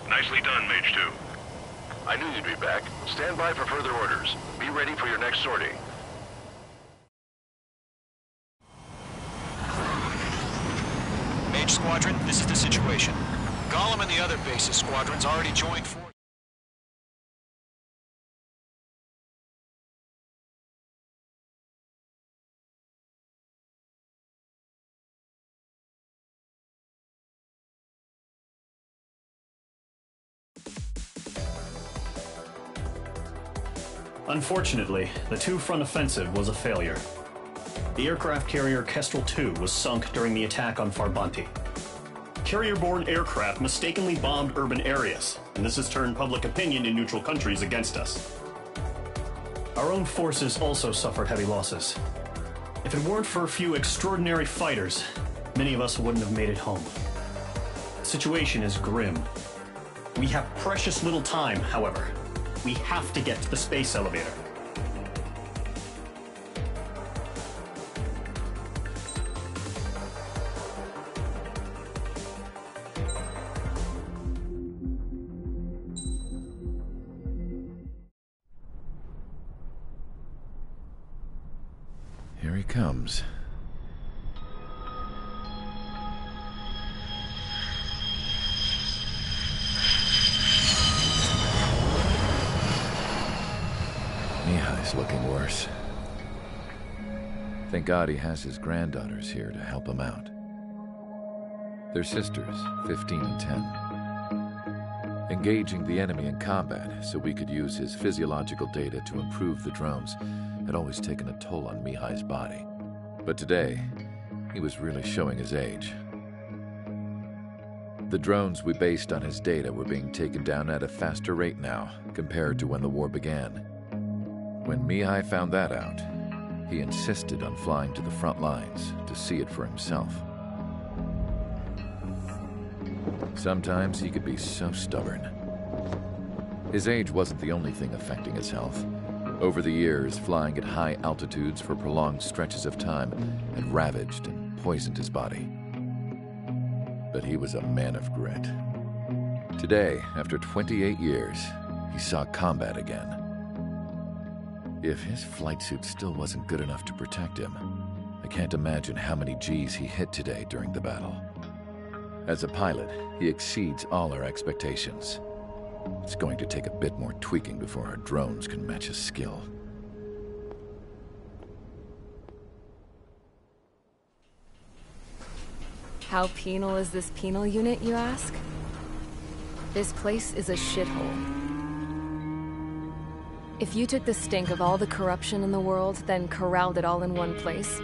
Nicely done, Mage 2. I knew you'd be back. Stand by for further orders. Be ready for your next sortie. Mage Squadron, this is the situation. Golem and the other bases squadrons already joined forces. Unfortunately, the two-front offensive was a failure. The aircraft carrier Kestrel 2 was sunk during the attack on Farbanti. Carrier-borne aircraft mistakenly bombed urban areas, and this has turned public opinion in neutral countries against us. Our own forces also suffered heavy losses. If it weren't for a few extraordinary fighters, many of us wouldn't have made it home. The situation is grim. We have precious little time, however. We have to get to the space elevator. Here he comes. Mihai's looking worse. Thank God he has his granddaughters here to help him out. They're sisters, 15 and 10. Engaging the enemy in combat so we could use his physiological data to improve the drones had always taken a toll on Mihai's body. But today, he was really showing his age. The drones we based on his data were being taken down at a faster rate now compared to when the war began. When Mihai found that out, he insisted on flying to the front lines to see it for himself. Sometimes he could be so stubborn. His age wasn't the only thing affecting his health. Over the years, flying at high altitudes for prolonged stretches of time had ravaged and poisoned his body. But he was a man of grit. Today, after 28 years, he saw combat again. If his flight suit still wasn't good enough to protect him, I can't imagine how many G's he hit today during the battle. As a pilot, he exceeds all our expectations. It's going to take a bit more tweaking before our drones can match his skill. How penal is this penal unit, you ask? This place is a shithole. If you took the stink of all the corruption in the world, then corralled it all in one place,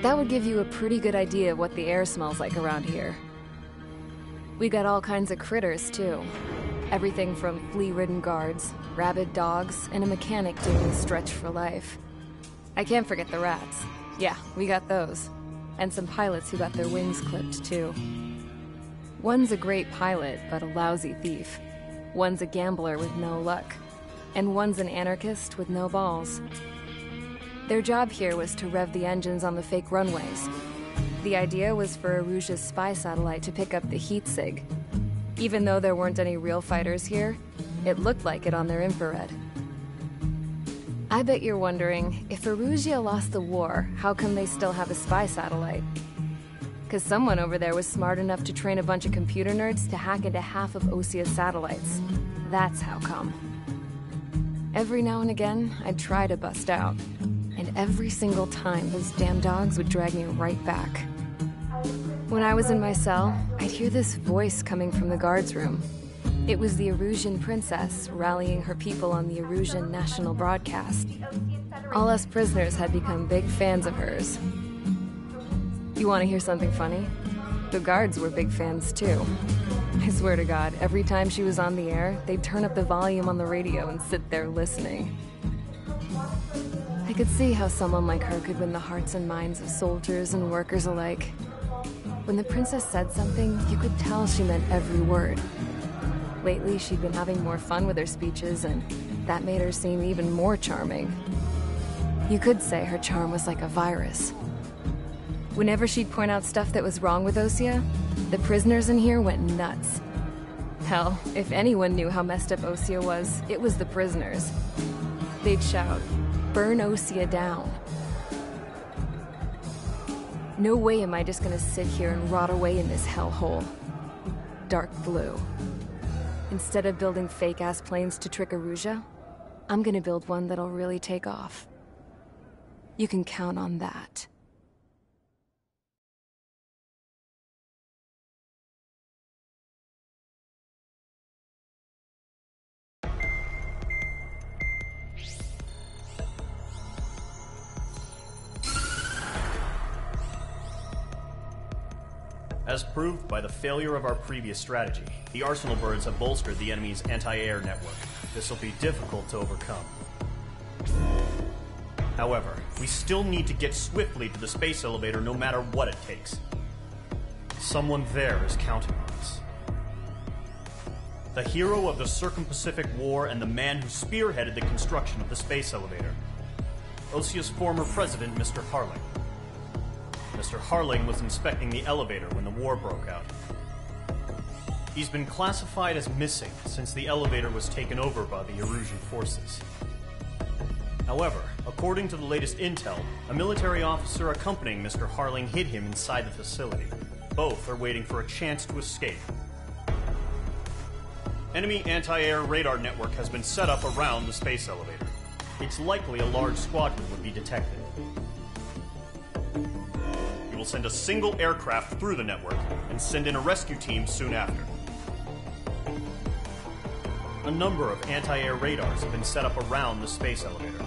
that would give you a pretty good idea of what the air smells like around here. We got all kinds of critters, too. Everything from flea-ridden guards, rabid dogs, and a mechanic doing a stretch for life. I can't forget the rats. Yeah, we got those. And some pilots who got their wings clipped, too. One's a great pilot, but a lousy thief. One's a gambler with no luck. And one's an anarchist with no balls. Their job here was to rev the engines on the fake runways. The idea was for Erusia's spy satellite to pick up the heat sig. Even though there weren't any real fighters here, it looked like it on their infrared. I bet you're wondering, if Erusia lost the war, how come they still have a spy satellite? Because someone over there was smart enough to train a bunch of computer nerds to hack into half of Osia's satellites. That's how come. Every now and again, I'd try to bust out. And every single time, those damn dogs would drag me right back. When I was in my cell, I'd hear this voice coming from the guards room. It was the Erusian princess rallying her people on the Erusian national broadcast. All us prisoners had become big fans of hers. You want to hear something funny? The guards were big fans too. I swear to God, every time she was on the air, they'd turn up the volume on the radio and sit there listening. I could see how someone like her could win the hearts and minds of soldiers and workers alike. When the princess said something, you could tell she meant every word. Lately, she'd been having more fun with her speeches, and that made her seem even more charming. You could say her charm was like a virus. Whenever she'd point out stuff that was wrong with Osia, the prisoners in here went nuts. Hell, if anyone knew how messed up Osia was, it was the prisoners. They'd shout, "Burn Osia down." No way am I just gonna sit here and rot away in this hellhole. Dark blue. Instead of building fake-ass planes to trick Erusia, I'm gonna build one that'll really take off. You can count on that. As proved by the failure of our previous strategy, the Arsenal birds have bolstered the enemy's anti-air network. This will be difficult to overcome. However, we still need to get swiftly to the space elevator no matter what it takes. Someone there is counting on us. The hero of the Circum-Pacific War and the man who spearheaded the construction of the space elevator. Osia's former president, Mr. Harling. Mr. Harling was inspecting the elevator when the war broke out. He's been classified as missing since the elevator was taken over by the Erusian forces. However, according to the latest intel, a military officer accompanying Mr. Harling hid him inside the facility. Both are waiting for a chance to escape. Enemy anti-air radar network has been set up around the space elevator. It's likely a large squadron would be detected. We will send a single aircraft through the network and send in a rescue team soon after. A number of anti-air radars have been set up around the space elevator.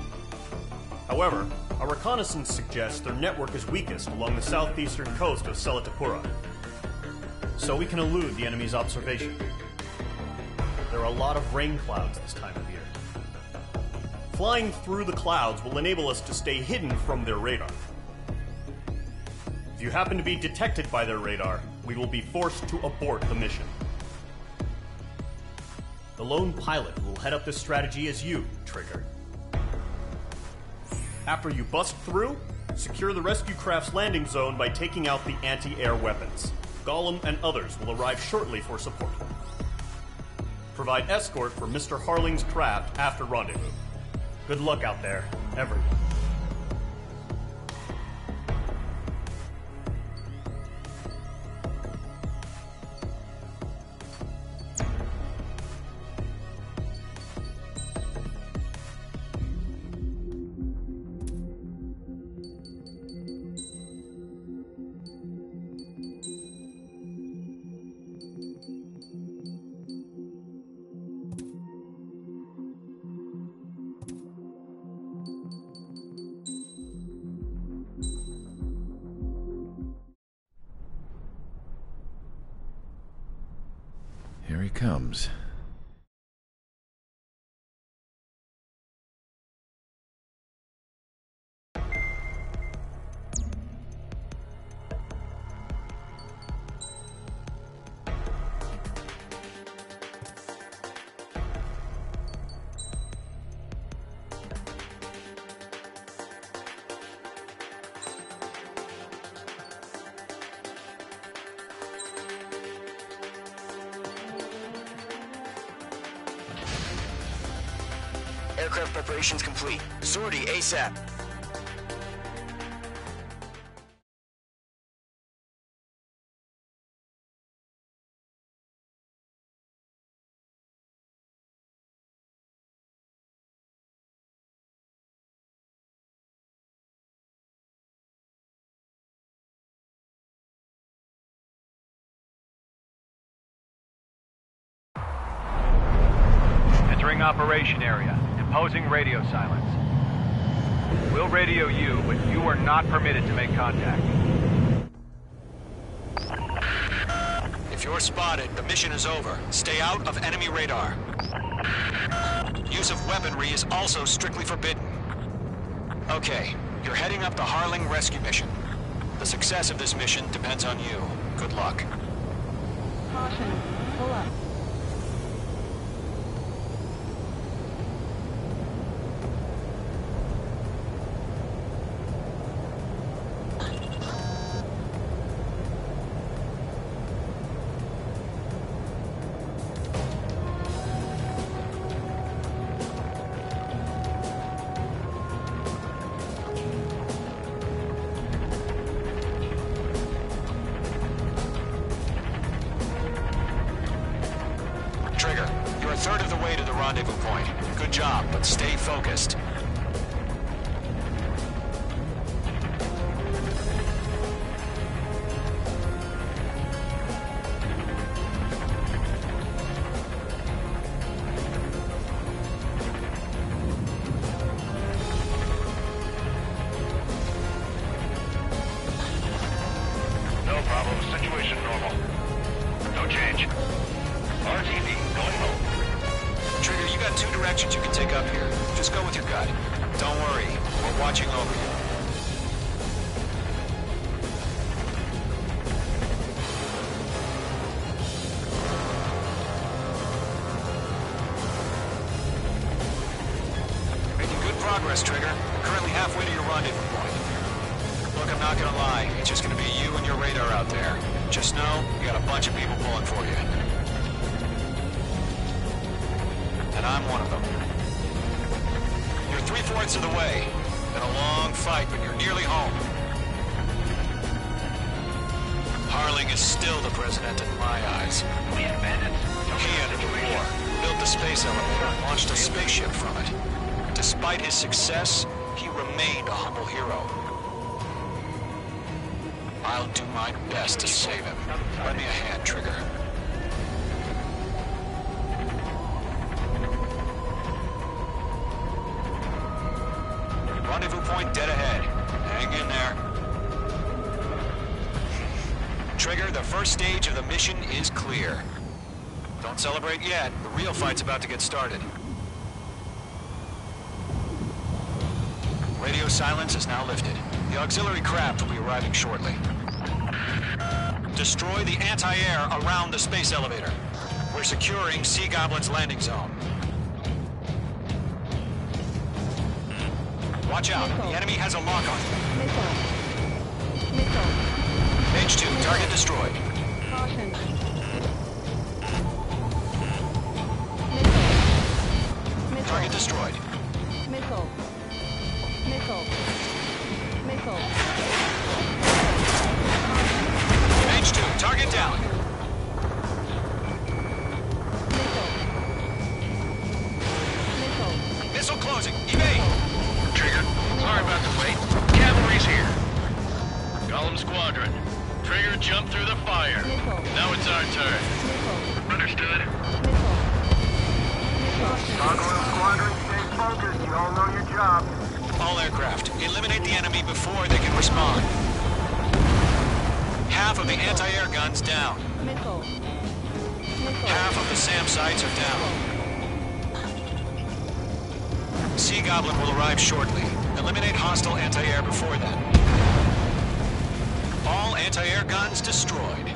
However, our reconnaissance suggests their network is weakest along the southeastern coast of Selatapura, so we can elude the enemy's observation. There are a lot of rain clouds this time of year. Flying through the clouds will enable us to stay hidden from their radar. If you happen to be detected by their radar, we will be forced to abort the mission. The lone pilot who will head up this strategy is you, Trigger. After you bust through, secure the rescue craft's landing zone by taking out the anti-air weapons. Gollum and others will arrive shortly for support. Provide escort for Mr. Harling's craft after rendezvous. Good luck out there, everyone. Here he comes. Aircraft preparations complete. Sortie ASAP. Entering operation area. Imposing radio silence. We'll radio you, but you are not permitted to make contact. If you're spotted, the mission is over. Stay out of enemy radar. Use of weaponry is also strictly forbidden. Okay, you're heading up the Harling rescue mission. The success of this mission depends on you. Good luck. Caution. Pull up. Third of the way to the rendezvous point. Good job, but stay focused. No problem. Situation normal. No change. RTV going home. Trigger, you got two directions you can take up here. Just go with your gut. Don't worry, we're watching over you. Making good progress, Trigger. Currently halfway to your rendezvous point. Look, I'm not gonna lie. It's just gonna be you and your radar out there. Just know, you got a bunch of people pulling for you. And I'm one of them. You're 3/4 of the way. Been a long fight, but you're nearly home. Harling is still the president in my eyes. We had bandits. He ended the war, built the space elevator, and launched a spaceship from it. Despite his success, he remained a humble hero. I'll do my best to save him. Lend me a hand, Trigger. Rendezvous point dead ahead. Hang in there. Trigger, the first stage of the mission is clear. Don't celebrate yet. The real fight's about to get started. Radio silence is now lifted. The auxiliary craft will be arriving shortly. Destroy the anti-air around the space elevator. We're securing Sea Goblin's landing zone. Watch out. The enemy has a lock on you. Missile. Mage 2, target destroyed. Caution. Missile. Target destroyed. Missile. Missile. Missile. Mage 2, target down. Missile closing. Evade. Trigger, sorry about the wait. Cavalry's here. Golem Squadron. Trigger jumped through the fire. Now it's our turn. Understood. Golem Squadron, stay focused. You all know your job. All aircraft, eliminate the enemy before they can respond. Half of the anti-air guns down. Missile. Half of the SAM sites are down. Sea Goblin will arrive shortly. Eliminate hostile anti-air before then. All anti-air guns destroyed.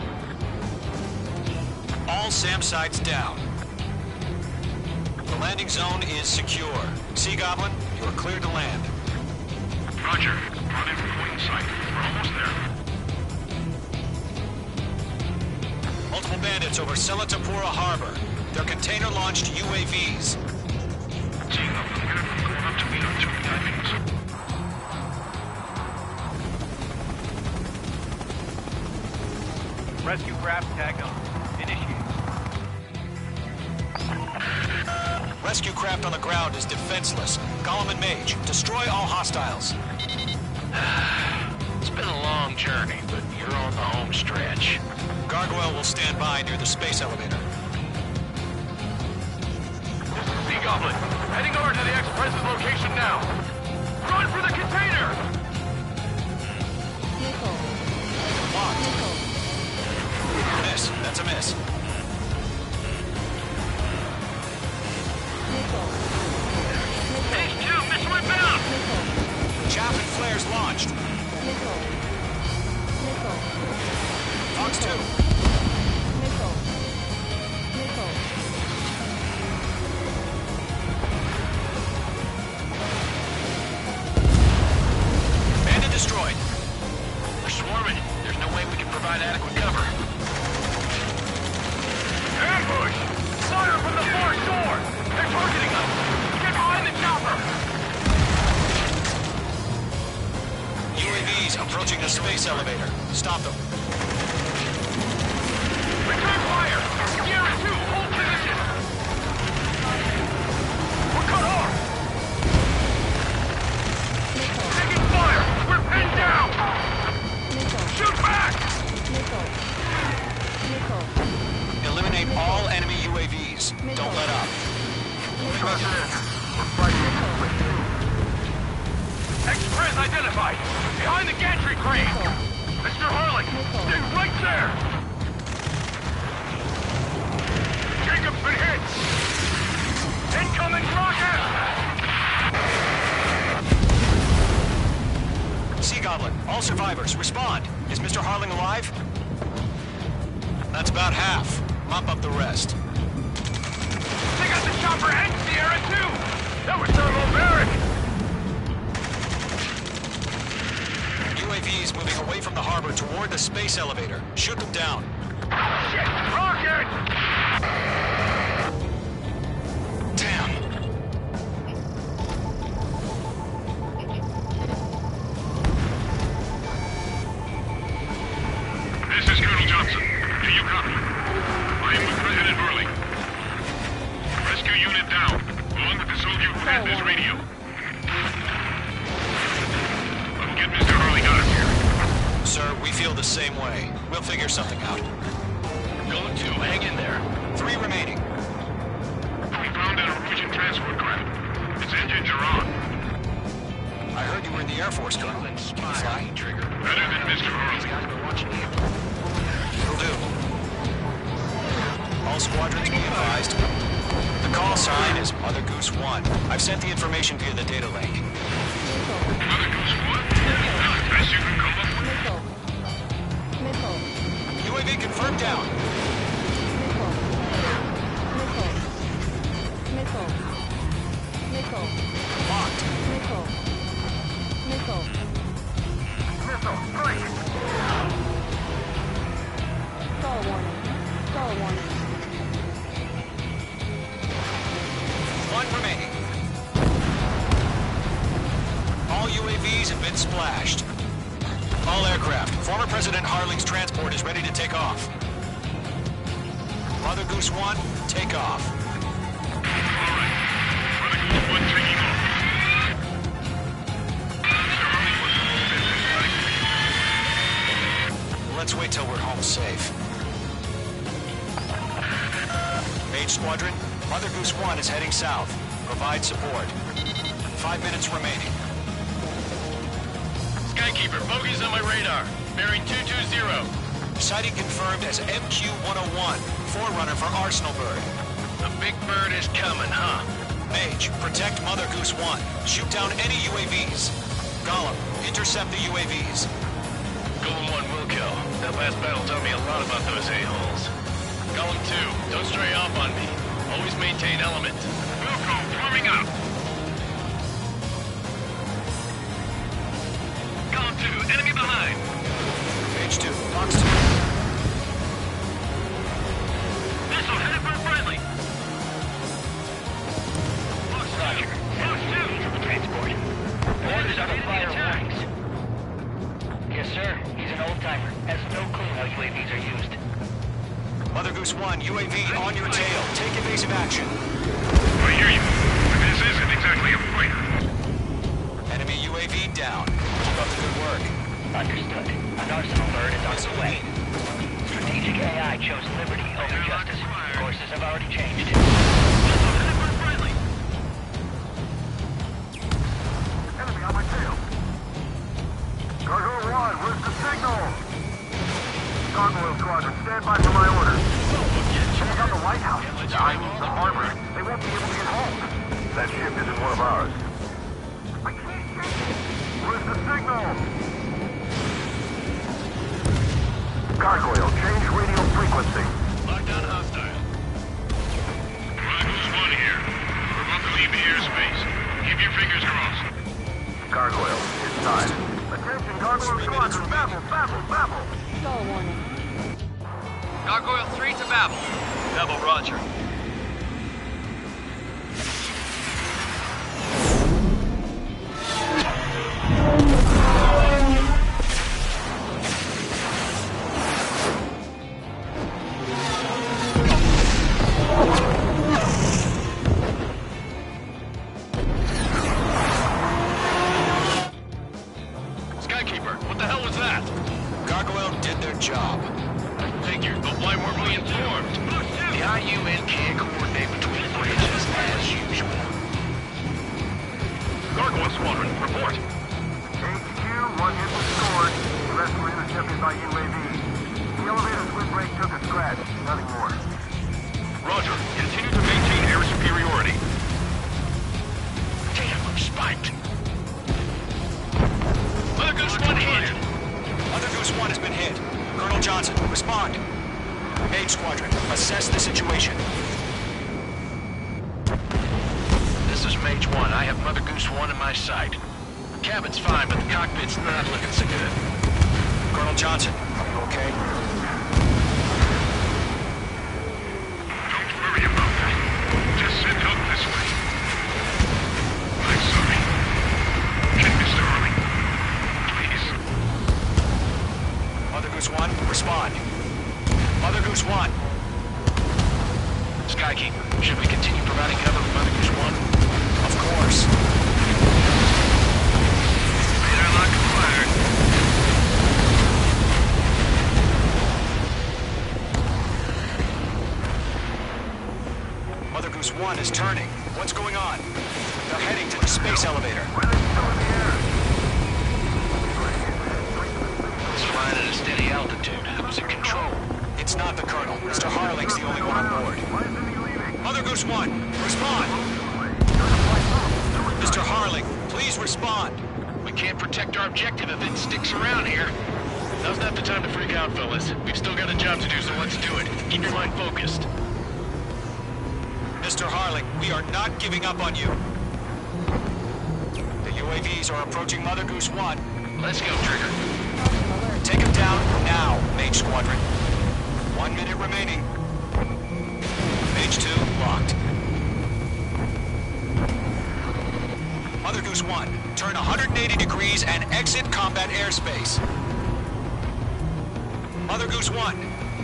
All SAM sites down. The landing zone is secure. Sea Goblin, you are cleared to land. Roger. Run in from point sight. We're almost there. Multiple bandits over Selatapura Harbor. They're container-launched UAVs. Seeing up the minute from going up to meet our 2 timings. Rescue craft tag on. Initiate. Rescue craft on the ground is defenseless. Golem and Mage, destroy all hostiles. It's been a long journey, but you're on the home stretch. Gargoyle will stand by near the space elevator. Sea Goblin, heading over to the Express's location now. Run for the container! Locked. Miss. That's a miss. Phase 2, missile inbound! Chaff and flares launched. Fox 2. Bandit destroyed. We're swarming. There's no way we can provide adequate cover. Ambush! Fire from the far shore! They're targeting us! Get behind the chopper! UAVs approaching the space elevator. Stop them. Return fire! Sierra 2, hold position! We're cut off! Taking fire! We're pinned down! Shoot back! Eliminate all enemy UAVs. Don't let up. We're fighting with 2. Express identified! Behind the gantry crane! Mr. Harling, stay right there! Jacob's been hit! Incoming rocket! Sea Goblin, all survivors, respond. Is Mr. Harling alive? That's about half. Mop up the rest. They got the chopper and Sierra 2! That was thermobaric! UAVs moving away from the harbor toward the space elevator. Shoot them down. Shit! Rocket! Damn. This is Colonel Johnson. Do you copy? I am with President Harling. Rescue unit down, along with the soldier who had this radio. I'll get Mr. Harling out of here. Sir, we feel the same way. We'll figure something out. Going to. Hang in there. 3 remaining. We found an Norwegian transport craft. Its engines are on. I heard you were in the Air Force, Colonel. Can you fly? Trigger. Better than Mr. Harling. Will do. All squadrons be advised. The call sign is Mother Goose 1. I've sent the information via the data link. UAV confirmed down. Missile. Locked. Missile. Missile, strike! Stall warning. One remaining. All UAVs have been splashed. All aircraft. Former President Harling's transport is ready to take off. Mother Goose 1, take off. Let's wait till we're home safe. Mage Squadron, Mother Goose 1 is heading south. Provide support. 5 minutes remaining. Skykeeper, bogey's on my radar. Bearing 220. Sighting confirmed as MQ-101, forerunner for Arsenal Bird. The big bird is coming, huh? Mage, protect Mother Goose 1. Shoot down any UAVs. Gollum, intercept the UAVs. Golem 1 will kill. That last battle taught me a lot about those a-holes. Golem 2, don't stray off on me. Always maintain element. Wilco, forming up. Golem 2, enemy behind. Mage 2, box 2. Missile headed for friendly. Box Roger. Box 2. Transport. Orders on the fire warnings. Yes, sir. He's an old-timer. Has no clue how UAVs are used. Mother Goose 1, UAV on your tail. Take evasive action. I hear you. But this isn't exactly a fighter. Enemy UAV down. Keep up the good work. Understood. An Arsenal bird is on its way. Strategic AI chose liberty over justice. Courses have already changed. Enemy on my tail. Cargo 1, where's the signal? Gargoyle Squadron, stand by for my orders. Check out the White House. I mean the harbor. They won't be able to get home. That ship isn't one of ours. I can't get it. Where's the signal? Gargoyle, change radio frequency. Lockdown hostile. Rivals 1 here. We're about to leave the airspace. Keep your fingers crossed. Gargoyle, it's time. Attention, Gargoyle Squadron, babble. Stall warning. Gargoyle 3 to Babel. Babel, roger. Skykeeper, what the hell was that? Gargoyle did their job. Figured, but why weren't we informed? The IUN can't coordinate between branches as usual. Gargoyle Squadron, report. HQ, 1 hit was scored. The rest were intercepted by UAV. The elevator's windbreak took a scratch. Nothing more. Roger. Continue to maintain air superiority. Damn, I'm spiked. Mother Goose 1 hit. Mother Goose 1 has been hit. Colonel Johnson, respond. Mage Squadron, assess the situation. This is Mage 1. I have Mother Goose 1 in my sight. Cabin's fine, but the cockpit's not looking so good. Colonel Johnson, are you okay? Don't worry about that. Just send help this way. I'm sorry. Get Mr. Harling. Please. Mother Goose 1, respond. Mother Goose 1. Skykeeper, should we continue providing cover for Mother Goose 1? Of course. Radar lock acquired. Mother Goose 1 is turning. What's going on? They're heading to the space elevator. It's flying at a steady altitude. Who's in control? It's not the Colonel. Mr. Harling's the only one on board. Mother Goose 1, respond! Mr. Harling, please respond. We can't protect our objective if it sticks around here. Now's not the time to freak out, fellas. We've still got a job to do, so let's do it. Keep your mind focused. Mr. Harling, we are not giving up on you. The UAVs are approaching Mother Goose 1. Let's go, Trigger. Take him down now, Mage Squadron. 1 minute remaining. Mage 2 locked. Mother Goose 1, turn 180 degrees and exit combat airspace. Mother Goose 1,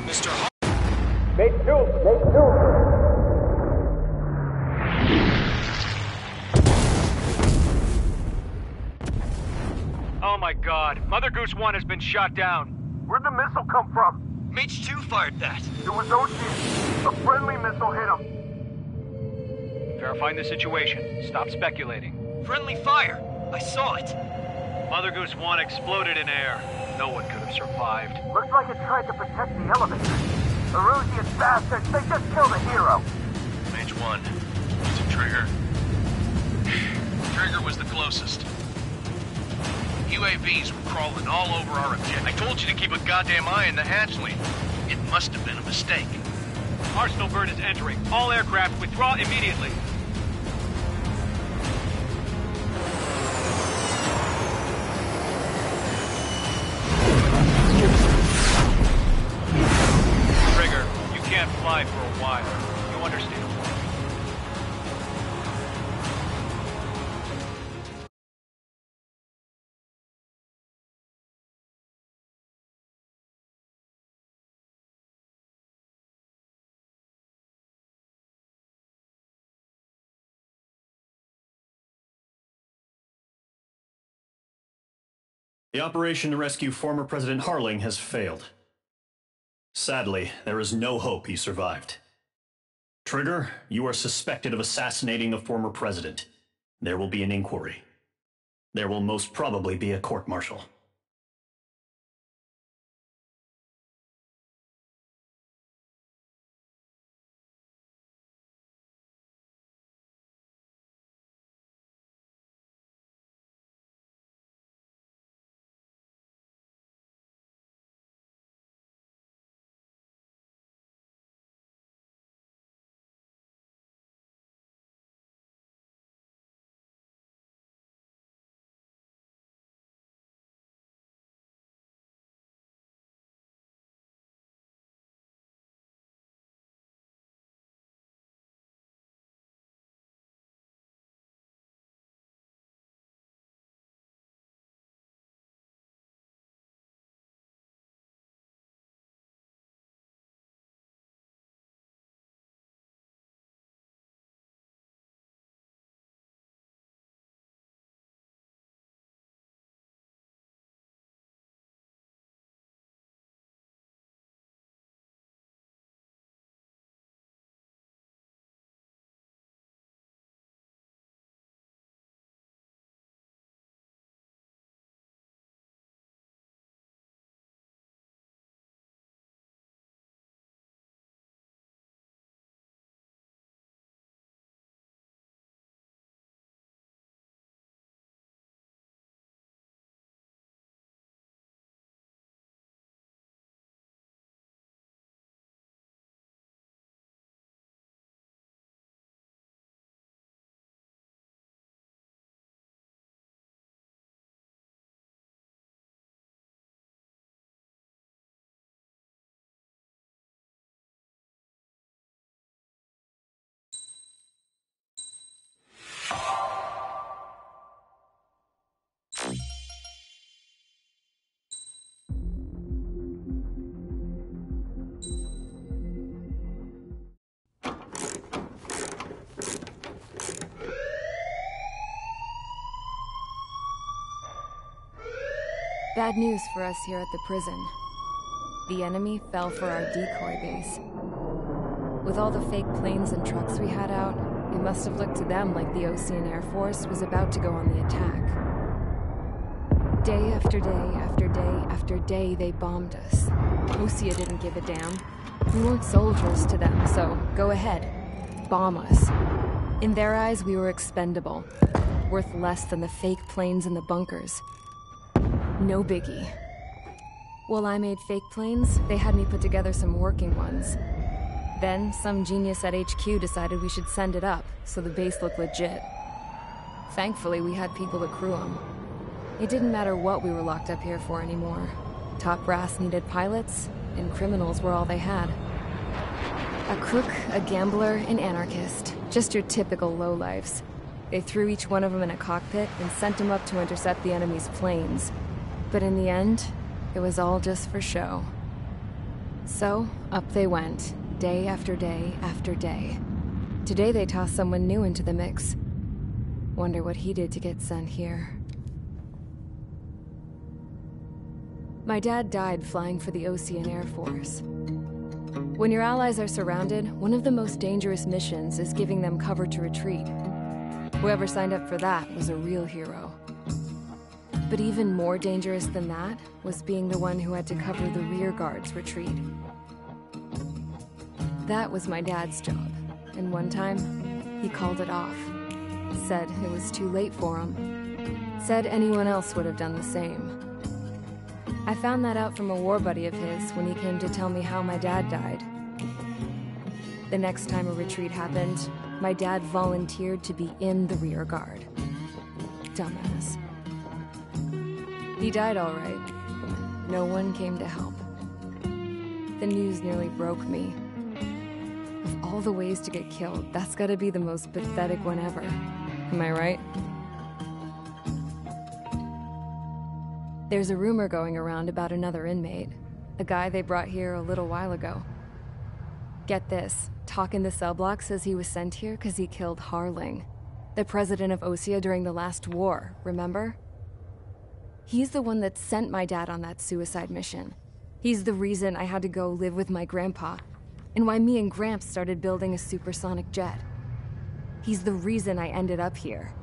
Mr. Mage 2, Mage 2. Oh my god, Mother Goose 1 has been shot down. Where'd the missile come from? Mage 2 fired that. It was Ocean. A friendly missile hit him. Verifying the situation. Stop speculating. Friendly fire! I saw it! Mother Goose 1 exploded in air. No one could have survived. Looks like it tried to protect the elevator. Erusian bastards, they just killed a hero. Mage 1. Is it Trigger? Trigger was the closest. UAVs were crawling all over our objective. I told you to keep a goddamn eye in the hatchling. It must have been a mistake. Arsenal bird is entering. All aircraft withdraw immediately. Trigger, you can't fly for a while. You understand? The operation to rescue former President Harling has failed. Sadly, there is no hope he survived. Trigger, you are suspected of assassinating the former president. There will be an inquiry. There will most probably be a court-martial. Bad news for us here at the prison. The enemy fell for our decoy base. With all the fake planes and trucks we had out, it must have looked to them like the Ocean Air Force was about to go on the attack. Day after day after day after day, they bombed us. Osia didn't give a damn. We weren't soldiers to them, so go ahead. Bomb us. In their eyes, we were expendable. Worth less than the fake planes in the bunkers. No biggie. While I made fake planes, they had me put together some working ones. Then, some genius at HQ decided we should send it up, so the base looked legit. Thankfully, we had people to crew them. It didn't matter what we were locked up here for anymore. Top brass needed pilots, and criminals were all they had. A crook, a gambler, an anarchist. Just your typical lowlifes. They threw each one of them in a cockpit and sent them up to intercept the enemy's planes. But in the end, it was all just for show. So, up they went, day after day after day. Today they tossed someone new into the mix. Wonder what he did to get sent here. My dad died flying for the Ocean Air Force. When your allies are surrounded, one of the most dangerous missions is giving them cover to retreat. Whoever signed up for that was a real hero. But even more dangerous than that was being the one who had to cover the rear guard's retreat. That was my dad's job, and one time, he called it off. Said it was too late for him. Said anyone else would have done the same. I found that out from a war buddy of his when he came to tell me how my dad died. The next time a retreat happened, my dad volunteered to be in the rear guard. Dumbass. He died all right. No one came to help. The news nearly broke me. Of all the ways to get killed, that's gotta be the most pathetic one ever. Am I right? There's a rumor going around about another inmate. A guy they brought here a little while ago. Get this, Talk in the cell block says he was sent here because he killed Harling, the president of Osea during the last war, remember? He's the one that sent my dad on that suicide mission. He's the reason I had to go live with my grandpa, and why me and Gramps started building a supersonic jet. He's the reason I ended up here.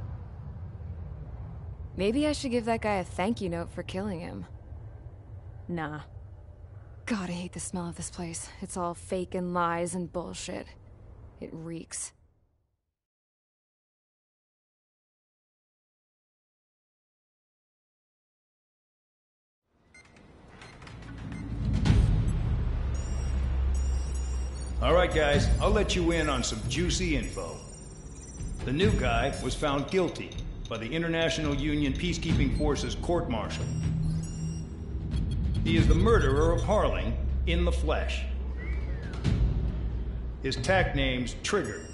Maybe I should give that guy a thank you note for killing him. Nah. God, I hate the smell of this place. It's all fake and lies and bullshit. It reeks. All right, guys, I'll let you in on some juicy info. The new guy was found guilty by the International Union Peacekeeping Forces court-martial. He is the murderer of Harling in the flesh. His TAC name's Trigger.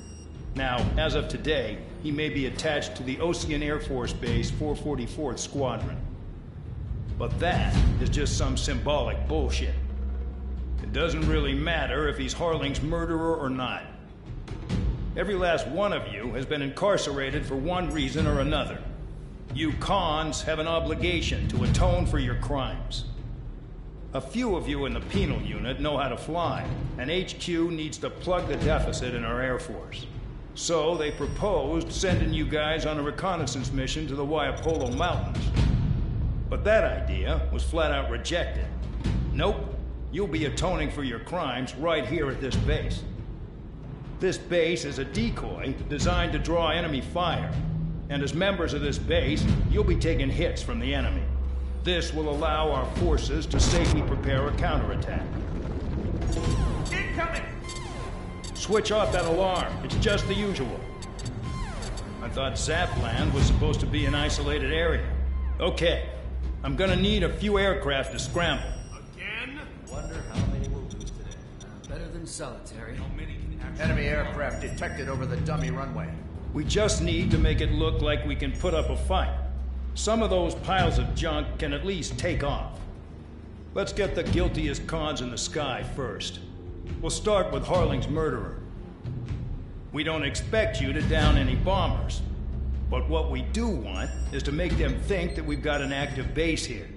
Now, as of today, he may be attached to the Ocean Air Force Base 444th Squadron. But that is just some symbolic bullshit. It doesn't really matter if he's Harling's murderer or not. Every last one of you has been incarcerated for one reason or another. You cons have an obligation to atone for your crimes. A few of you in the Penal Unit know how to fly, and HQ needs to plug the deficit in our Air Force. So they proposed sending you guys on a reconnaissance mission to the Waiapolo Mountains. But that idea was flat out rejected. Nope, you'll be atoning for your crimes right here at this base. This base is a decoy designed to draw enemy fire. And as members of this base, you'll be taking hits from the enemy. This will allow our forces to safely prepare a counterattack. Incoming! Switch off that alarm. It's just the usual. I thought Zapland was supposed to be an isolated area. Okay, I'm gonna need a few aircraft to scramble. Again? Wonder how many we'll lose today. Better than solitary. Enemy aircraft detected over the dummy runway. We just need to make it look like we can put up a fight. Some of those piles of junk can at least take off. Let's get the guiltiest cons in the sky first. We'll start with Harling's murderer. We don't expect you to down any bombers. But what we do want is to make them think that we've got an active base here.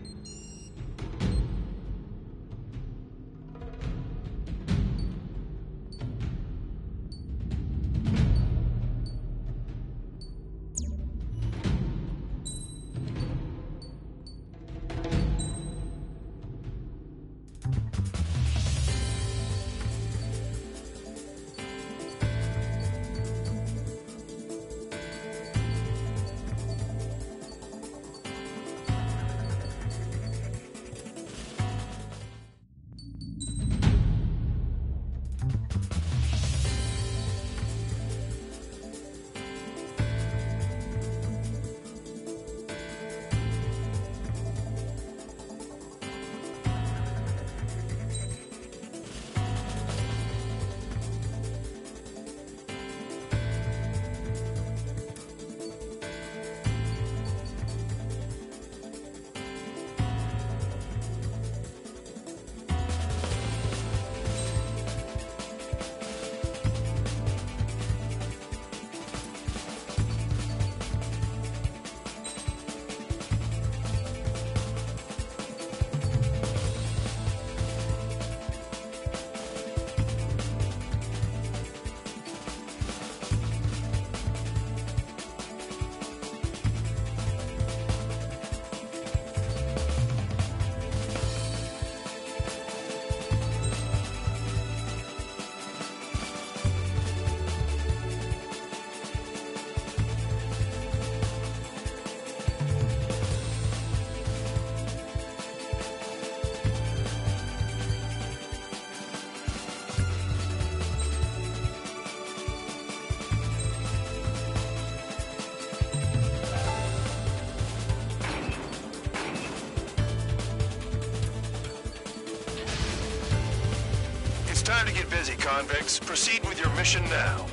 time to get busy, convicts. Proceed with your mission now.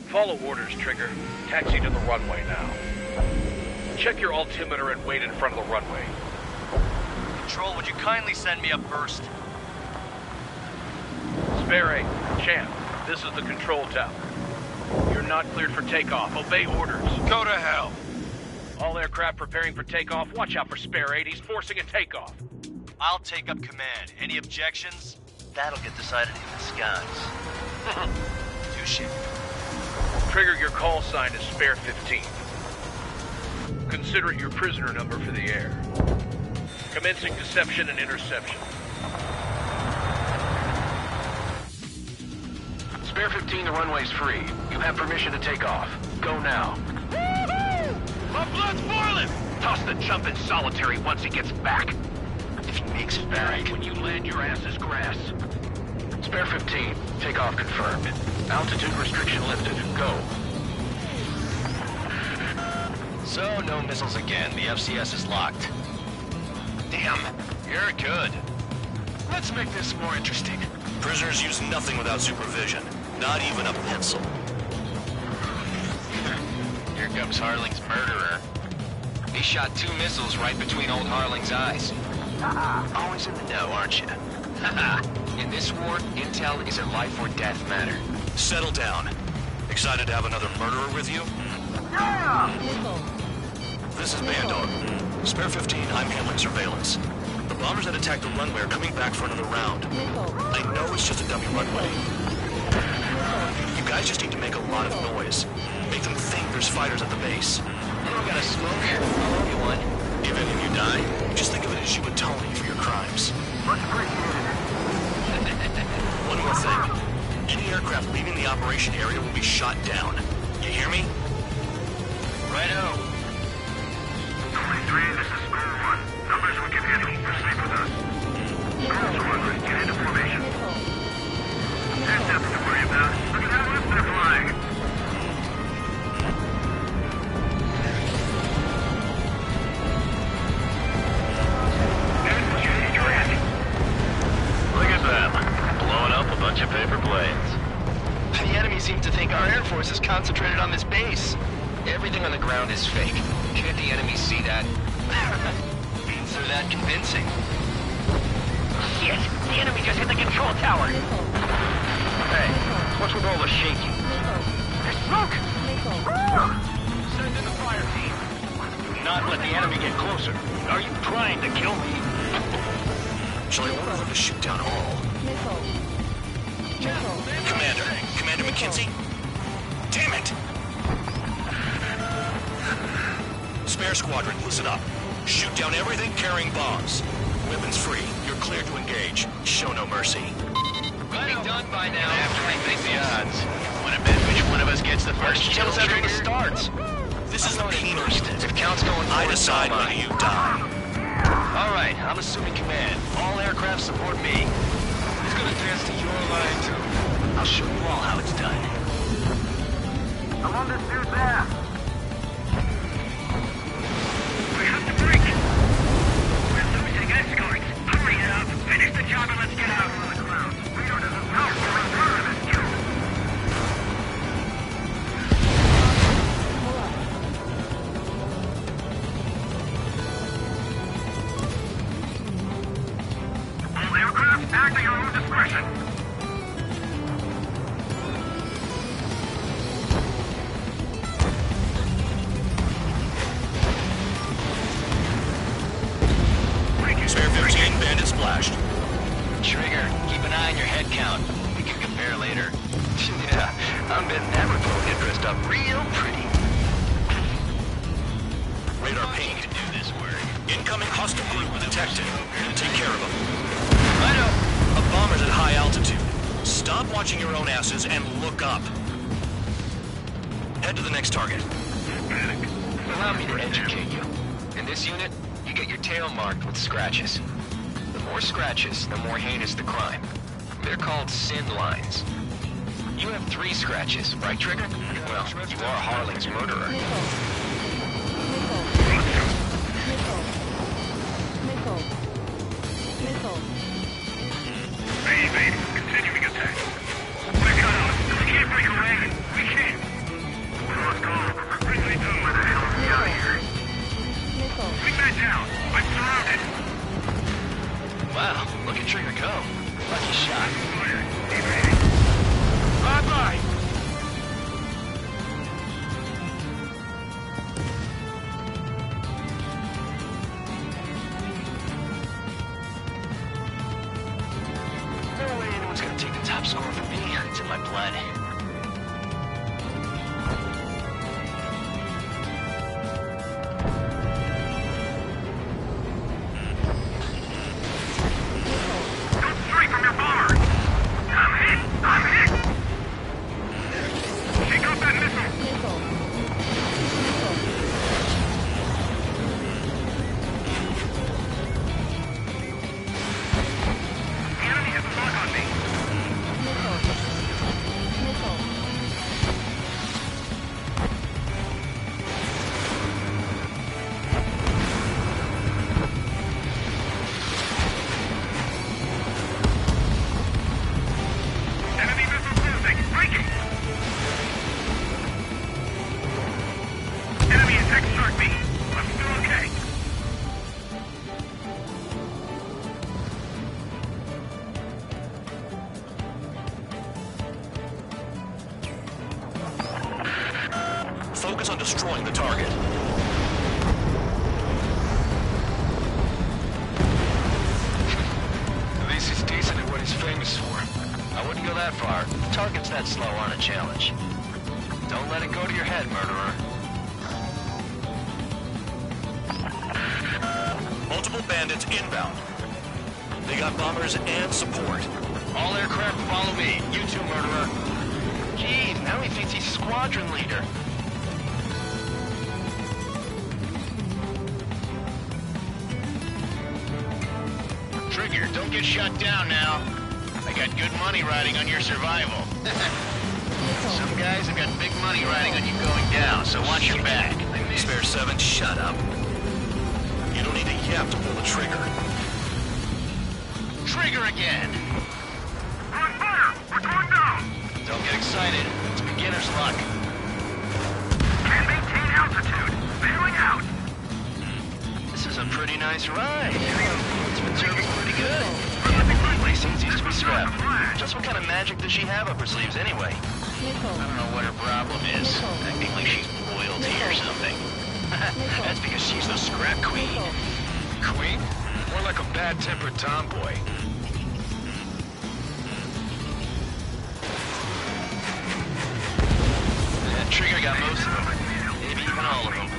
Follow orders, Trigger. Taxi to the runway now. Check your altimeter and wait in front of the runway. Control, would you kindly send me up first? Spare 8, Champ, this is the control tower. You're not cleared for takeoff. Obey orders. Go to hell. All aircraft preparing for takeoff. Watch out for Spare 8. He's forcing a takeoff. I'll take up command. Any objections? That'll get decided in the skies. Touche. Trigger, your call sign is Spare 15. Consider it your prisoner number for the air. Commencing deception and interception. Spare 15, the runway's free. You have permission to take off. Go now. My blood's boiling! Toss the chump in solitary once he gets back. If he makes it back, when you land, your ass is grass. Spare 15, takeoff confirmed. Altitude restriction lifted. Go. So, no missiles again. The FCS is locked. Damn, you're good. Let's make this more interesting. Prisoners use nothing without supervision. Not even a pencil. Here comes Harling's murderer. He shot 2 missiles right between old Harling's eyes. Always in the know, aren't you? In this war, intel is a life or death matter. Settle down. Excited to have another murderer with you? This is Bandog. Spare 15, I'm handling surveillance. The bombers that attacked the runway are coming back for another round. I know it's just a dummy runway. You guys just need to make a lot of noise. Make them think there's fighters at the base. You don't gotta smoke. I'll owe you one. If any of you die, just think of it as you atoning for your crimes. Much appreciated. One more thing. Any aircraft leaving the operation area will be shot down. You hear me? Righto. 23, this is Squad 1. Numbers we can handle. Proceed with us. Squad Squadron, get into formation. There's nothing to worry about. Look at how lift they're flying. Look at them. Blowing up a bunch of paper planes. The enemy seems to think our Air Force is concentrated on this base. Everything on the ground is fake. Can't the enemy see that? Means they're that convincing. Shit! The enemy just hit the control tower! Hey, what's with all the shaking? There's smoke! Send in the fire team. Do not let the enemy get closer. Are you trying to kill me? Shall I order them to shoot down all? Commander McKenzie? Damn it! Spare Squadron, listen up. Shoot down everything carrying bombs. Weapons free. You're cleared to engage. Show no mercy. Be done by now. After we think the odds. Want to bet which one of us gets the first kill after it starts? This is the penal unit. If count's going forward, I decide whether you die. All right, I'm assuming command. All aircraft support me. Who's gonna dance to your line too? I'll show you all how it's done. I'm on this dude's ass. We have to break! We're losing escorts! Hurry it up! Finish the job and let's get out! On the ground. Radar doesn't help. We're in front of this kill. All aircraft, act at your own discretion. Spare 15, bandit splashed. Trigger, keep an eye on your head count. We can compare later. Yeah, I'm betting that would blow interest up real pretty. Radar ping. To do this work. Incoming hostile group detected. Take care of them. Righto. A bomber's at high altitude. Stop watching your own asses and look up. Head to the next target. Allow me to educate you. In this unit, you get your tail marked with scratches. The more scratches, the more heinous the crime. They're called sin lines. You have 3 scratches, right, Trigger? Well, you are Harling's murderer. Evade. Continuing attack. We're cut off. We can't break away. We can't. Let's go. Bring me to where the hell is he out of here? Bring that down. I'm surrounded. Wow, look at Trigger go. Lucky shot. Evading. Bye-bye. No way anyone's gonna take the top score from me. It's in my blood. Focus on destroying the target. At least he's decent at what he's famous for. I wouldn't go that far. The targets that slow aren't a challenge. Don't let it go to your head, murderer. Multiple bandits inbound. They got bombers and support. All aircraft follow me. You too, murderer. Jeez, now he thinks he's squadron leader. Trigger, don't get shut down now. I got good money riding on your survival. Some guys have got big money riding on you going down, so watch your back. Spare 7, shut up. You don't need a yap to pull the trigger. Trigger again! We're on fire! We're going down! Don't get excited. It's beginner's luck. Can't maintain altitude. Bailing out! This is a pretty nice ride. It's been serviced pretty good. Lately seems used to be scrapped. Just what kind of magic does she have up her sleeves anyway? I don't know what her problem is. Acting like she's royalty or something. That's because she's the scrap queen. Queen? More like a bad-tempered tomboy. Trigger got most of them. Maybe even all of them.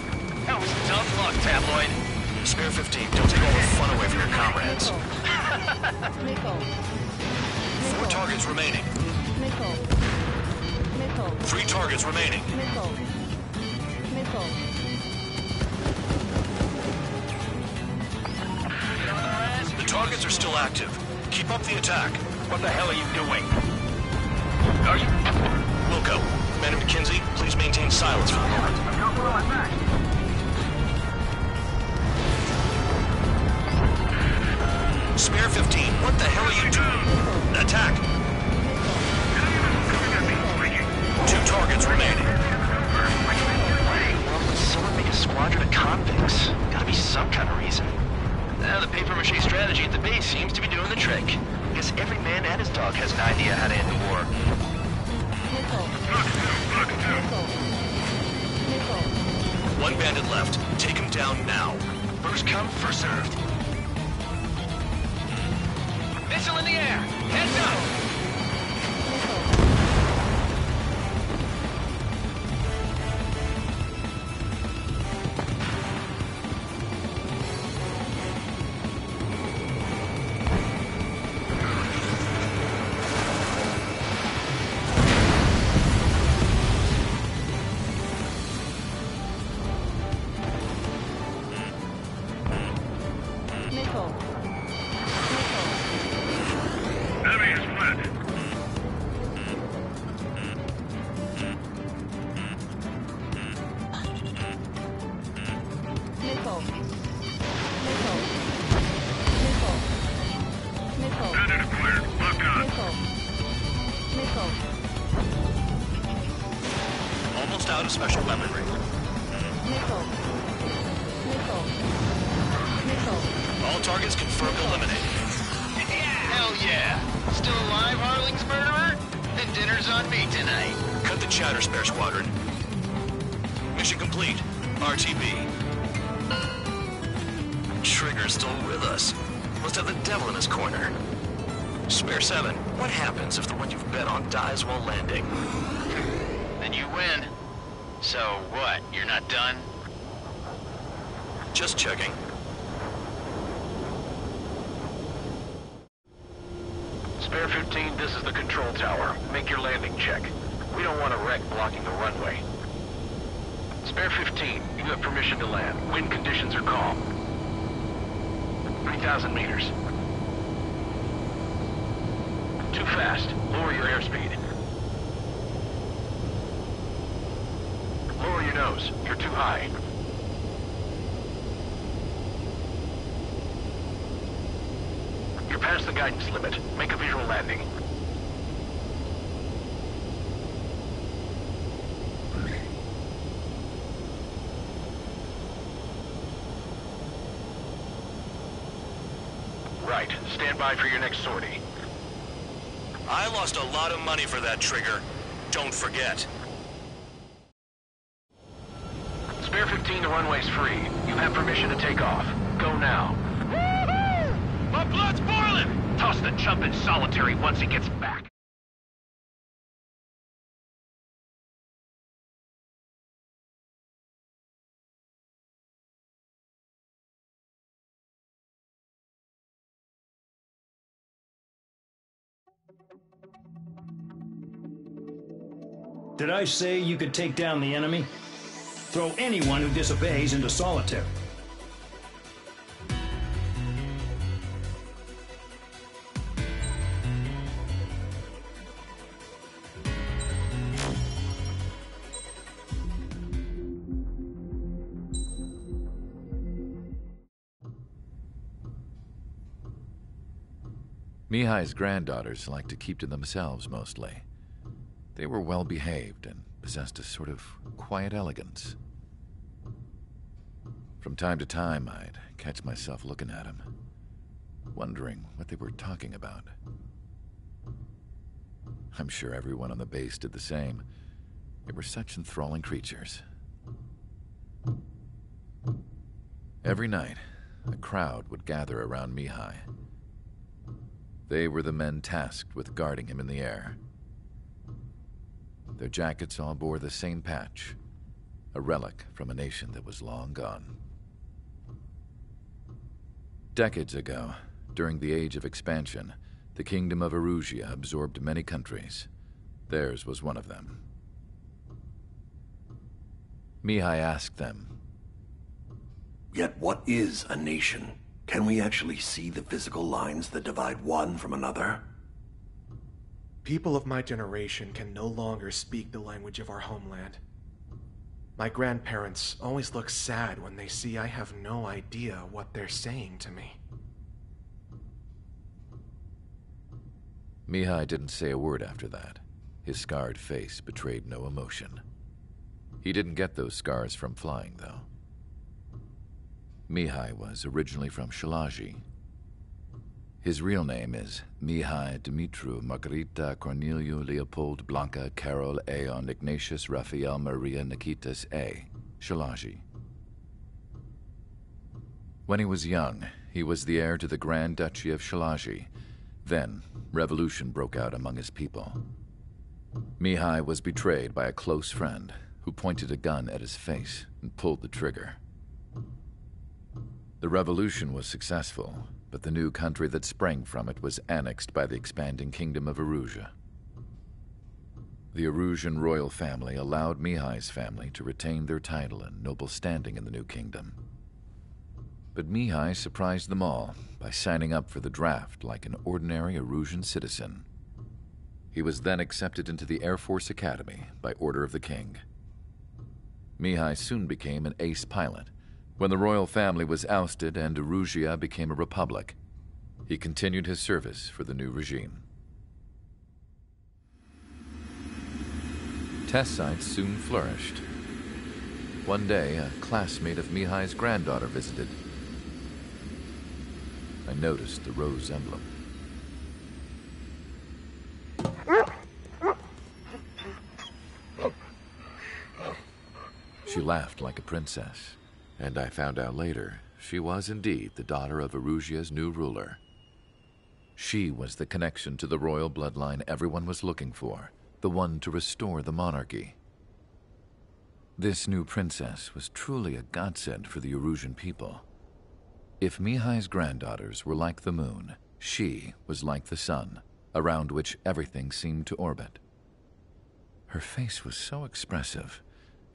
That was dumb luck, Tabloid. Spare 15, don't take all the fun away from your comrades. 4 targets remaining. 3 targets remaining. The targets are still active. Keep up the attack. What the hell are you doing? Are you... Wilco, Man and McKenzie, please maintain silence for the moment. Spare 15, what the hell are you doing? Attack! 2 targets remaining. Well, would someone make a squadron of convicts? Gotta be some kind of reason. The paper-mache strategy at the base seems to be doing the trick. Guess every man and his dog has an idea how to end the war. 1 bandit left. Take him down now. First come, first served. Missile in the air! Heads up! Unit acquired. Lock on. Almost out of special weaponry. All targets confirmed eliminated. Hell yeah! Still alive, Harling's murderer? Then dinner's on me tonight. Cut the chatter, Spare Squadron. Mission complete. RTB. Trigger's still with us. Must have the devil in his corner. Spare 7, what happens if the one you've bet on dies while landing? Then you win. So what, you're not done? Just checking. Spare 15, this is the control tower. Make your landing check. We don't want a wreck blocking the runway. Spare 15, you have permission to land. Wind conditions are calm. 3,000 meters. Too fast. Lower your airspeed. Lower your nose. You're too high. You're past the guidance limit. Make a visual landing. Right. Stand by for your next sortie. I lost a lot of money for that trigger. Don't forget. Spare 15, the runway's free. You have permission to take off. Go now. Woohoo! My blood's boiling! Toss the chump in solitary once he gets back. Did I say you could take down the enemy? Throw anyone who disobeys into solitary. Mihai's granddaughters liked to keep to themselves mostly. They were well behaved and possessed a sort of quiet elegance. From time to time, I'd catch myself looking at them, wondering what they were talking about. I'm sure everyone on the base did the same. They were such enthralling creatures. Every night, a crowd would gather around Mihai. They were the men tasked with guarding him in the air. Their jackets all bore the same patch, a relic from a nation that was long gone. Decades ago, during the Age of Expansion, the Kingdom of Erusia absorbed many countries. Theirs was one of them. Mihai asked them, "Yet what is a nation? Can we actually see the physical lines that divide one from another?" People of my generation can no longer speak the language of our homeland. My grandparents always look sad when they see I have no idea what they're saying to me. Mihai didn't say a word after that. His scarred face betrayed no emotion. He didn't get those scars from flying, though. Mihai was originally from Shalaji. His real name is Mihai Dumitru Margarita Corneliu Leopold Blanca Carol Aeon Ignatius Raphael Maria Nikitas A. Shalaji. When he was young, he was the heir to the Grand Duchy of Shalaji. Then, revolution broke out among his people. Mihai was betrayed by a close friend who pointed a gun at his face and pulled the trigger. The revolution was successful, but the new country that sprang from it was annexed by the expanding Kingdom of Erusia. The Erusian royal family allowed Mihai's family to retain their title and noble standing in the new kingdom. But Mihai surprised them all by signing up for the draft like an ordinary Erusian citizen. He was then accepted into the Air Force Academy by order of the king. Mihai soon became an ace pilot, When the royal family was ousted and Erusia became a republic, he continued his service for the new regime. Test sites soon flourished. One day, a classmate of Mihai's granddaughter visited. I noticed the rose emblem. She laughed like a princess, and I found out later she was indeed the daughter of Erusia's new ruler. She was the connection to the royal bloodline everyone was looking for, the one to restore the monarchy. This new princess was truly a godsend for the Erusian people. If Mihai's granddaughters were like the moon, she was like the sun, around which everything seemed to orbit. Her face was so expressive.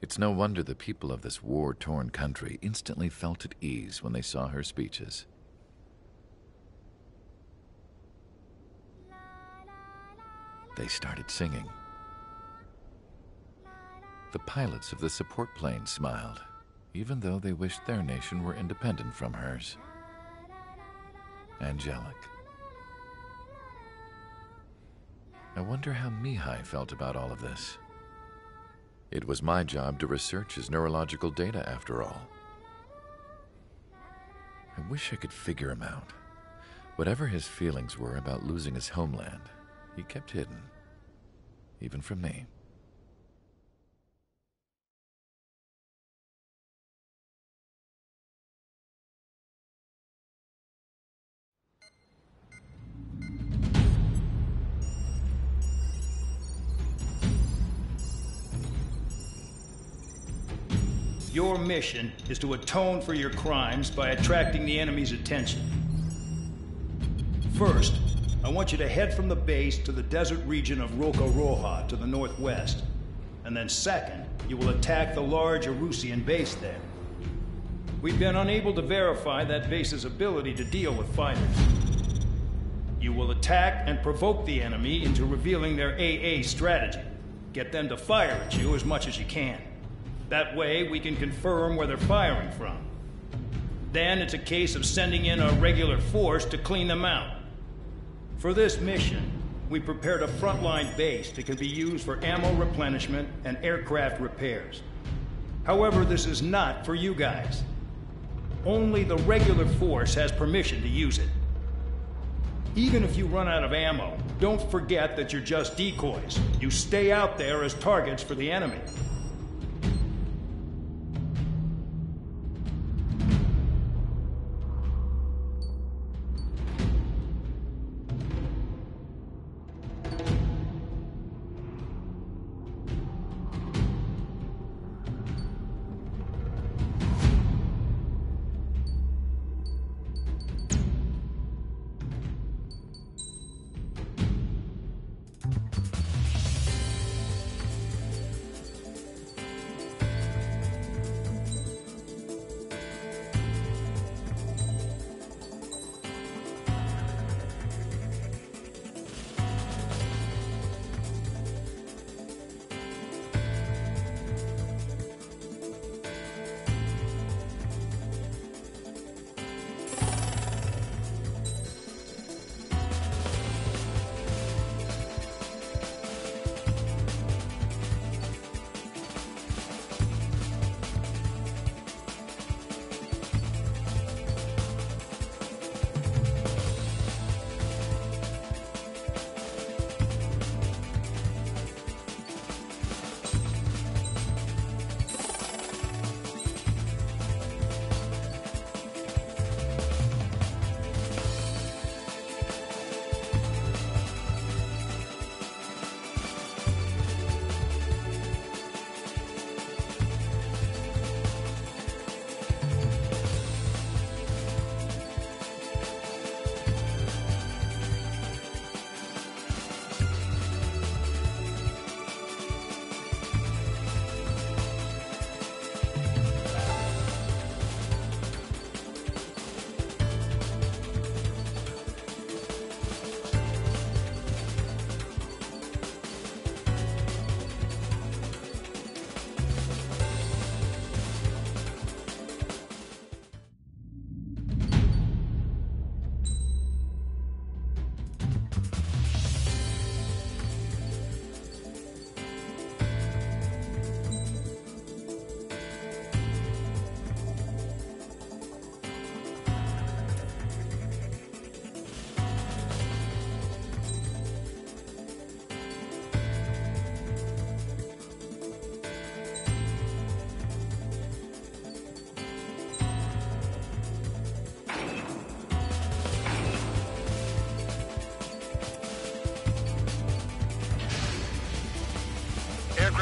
It's no wonder the people of this war-torn country instantly felt at ease when they saw her speeches. They started singing. The pilots of the support plane smiled, even though they wished their nation were independent from hers. Angelic. I wonder how Mihai felt about all of this. It was my job to research his neurological data, after all. I wish I could figure him out. Whatever his feelings were about losing his homeland, he kept hidden, even from me. Your mission is to atone for your crimes by attracting the enemy's attention. First, I want you to head from the base to the desert region of Roca-Roja to the northwest. And then second, you will attack the large Erusian base there. We've been unable to verify that base's ability to deal with fighters. You will attack and provoke the enemy into revealing their AA strategy. Get them to fire at you as much as you can. That way, we can confirm where they're firing from. Then it's a case of sending in a regular force to clean them out. For this mission, we prepared a frontline base that can be used for ammo replenishment and aircraft repairs. However, this is not for you guys. Only the regular force has permission to use it. Even if you run out of ammo, don't forget that you're just decoys. You stay out there as targets for the enemy.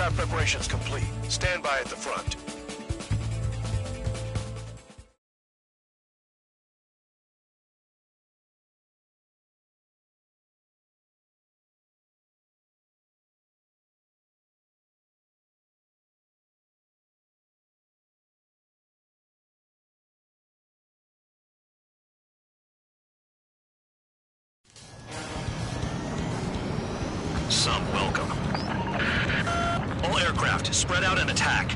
Aircraft preparations complete. Stand by at the front. Some welcome. All aircraft, spread out and attack.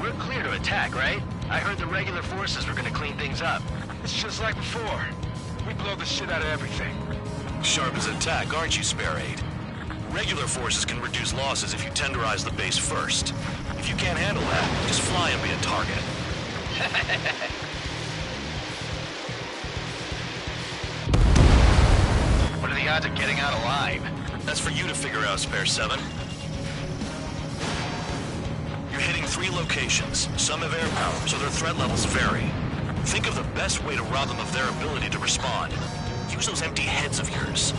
We're clear to attack, right? I heard the regular forces were gonna clean things up. It's just like before. We blow the shit out of everything. Sharp as attack, aren't you, Spare Aid? Regular forces can reduce losses if you tenderize the base first. If you can't handle that, just fly and be a target. What are the odds of getting out alive? That's for you to figure out, Spare 7. You're hitting 3 locations. Some have air power, so their threat levels vary. Think of the best way to rob them of their ability to respond. Use those empty heads of yours.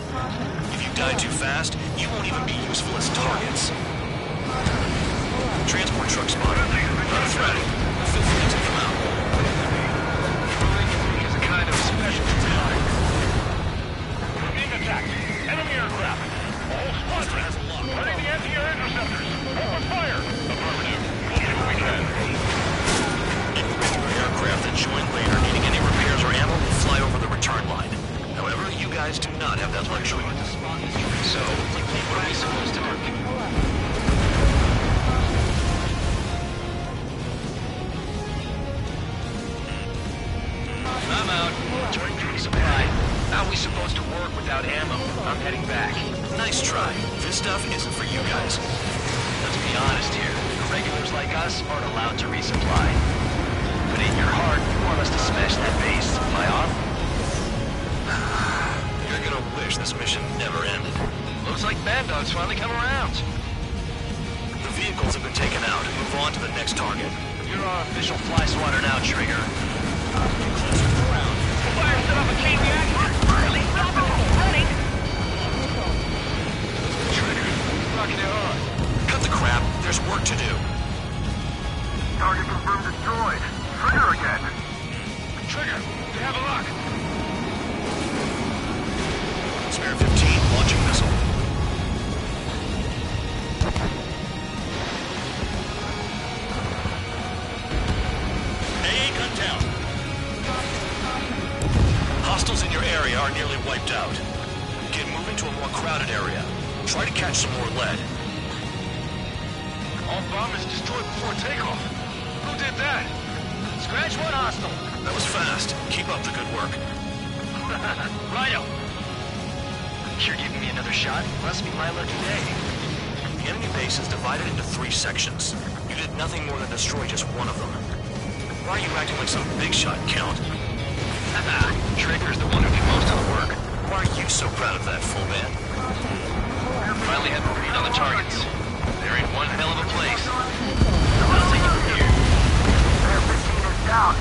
If you die too fast, you won't even be useful as targets. Transport truck spotted. Not a threat. Feel free to take them out. Is a kind of special time. We're being attacked. Enemy aircraft. All squadrons. Ready the anti-air interceptors. Open fire. Affirmative. We'll do what we can. Aircraft that join later needing any repairs or ammo will fly over the return line. However, you guys do not have that luxury. So, what are we supposed to do? I'm out. Turn resupply. How are we supposed to work without ammo? I'm heading back. Nice try. This stuff isn't for you guys. Let's be honest here. Regulars like us aren't allowed to resupply. But in your heart, you want us to smash that base. Am I off? You're gonna wish this mission never ended. Looks like Bad Dog's finally come around. The vehicles have been taken out. Move on to the next target. You're our official fly swatter now, Trigger. Get closer to the ground. Fire set up a chain reaction. Harling, stop it! Running! Trigger, rocking it on. Cut the crap. There's work to do. Target confirmed destroyed. Trigger again. Trigger, you have a lock. Spare 15, launching missile. AA gun down. Hostiles in your area are nearly wiped out. Get moving to a more crowded area. Try to catch some more lead. All bombers destroyed before takeoff. Who did that? Scratch one hostile. That was fast. Keep up the good work. Righto. You're giving me another shot? Must be my lucky day. The enemy base is divided into 3 sections. You did nothing more than destroy just one of them. Why are you acting like some big shot, Count? Trigger's the one who did most of the work. Why are you so proud of that, full man? Finally have a read on the targets. They're in one hell of a place. I'll take it from here. Air 15 is down.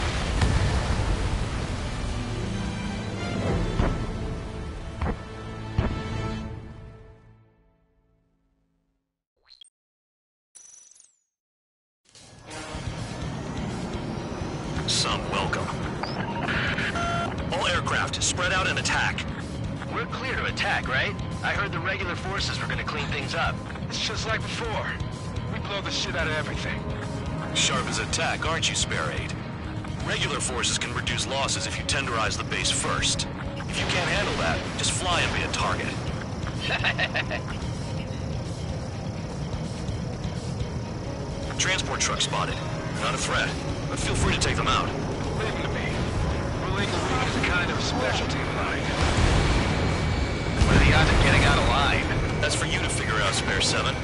Some welcome. All aircraft, spread out and attack. We're clear to attack, right? I heard the regular forces were gonna clean things up. It's just like before. We blow the shit out of everything. Sharp as attack, aren't you, Spare Aid? Regular forces can reduce losses if you tenderize the base first. If you can't handle that, just fly and be a target. Transport truck spotted. Not a threat, but feel free to take them out. Leave them to me. Relinquishing is a kind of specialty of mine. What are the odds of getting out alive? That's for you to figure out, Spare 7. We're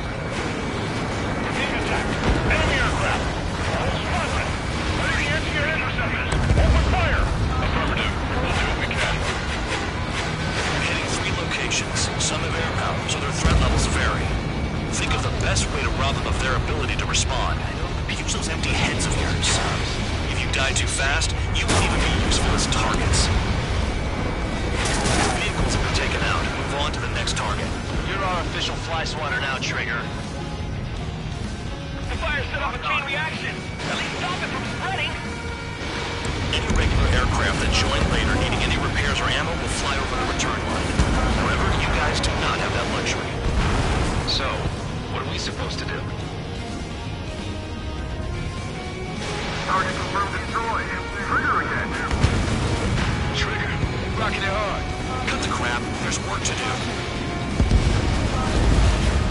being attacked. Enemy aircraft. All squadron. Ready the anti-air interceptors. Open fire. Affirmative. We'll do what we can. You're hitting 3 locations. Some have air power, so their threat levels vary. Think of the best way to rob them of their ability to respond. Use those empty heads of yours. If you die too fast, you won't even be useful as targets. Vehicles have been taken out. Move on to the next target. You're our official fly swatter now, Trigger. fire set off a chain reaction. At least stop it from spreading. Any regular aircraft that join later needing any repairs or ammo will fly over the return line. However, you guys do not have that luxury. So, what are we supposed to do? Target confirmed destroyed. Trigger again. Trigger. Rocking it hard. Cut the crap. There's work to do.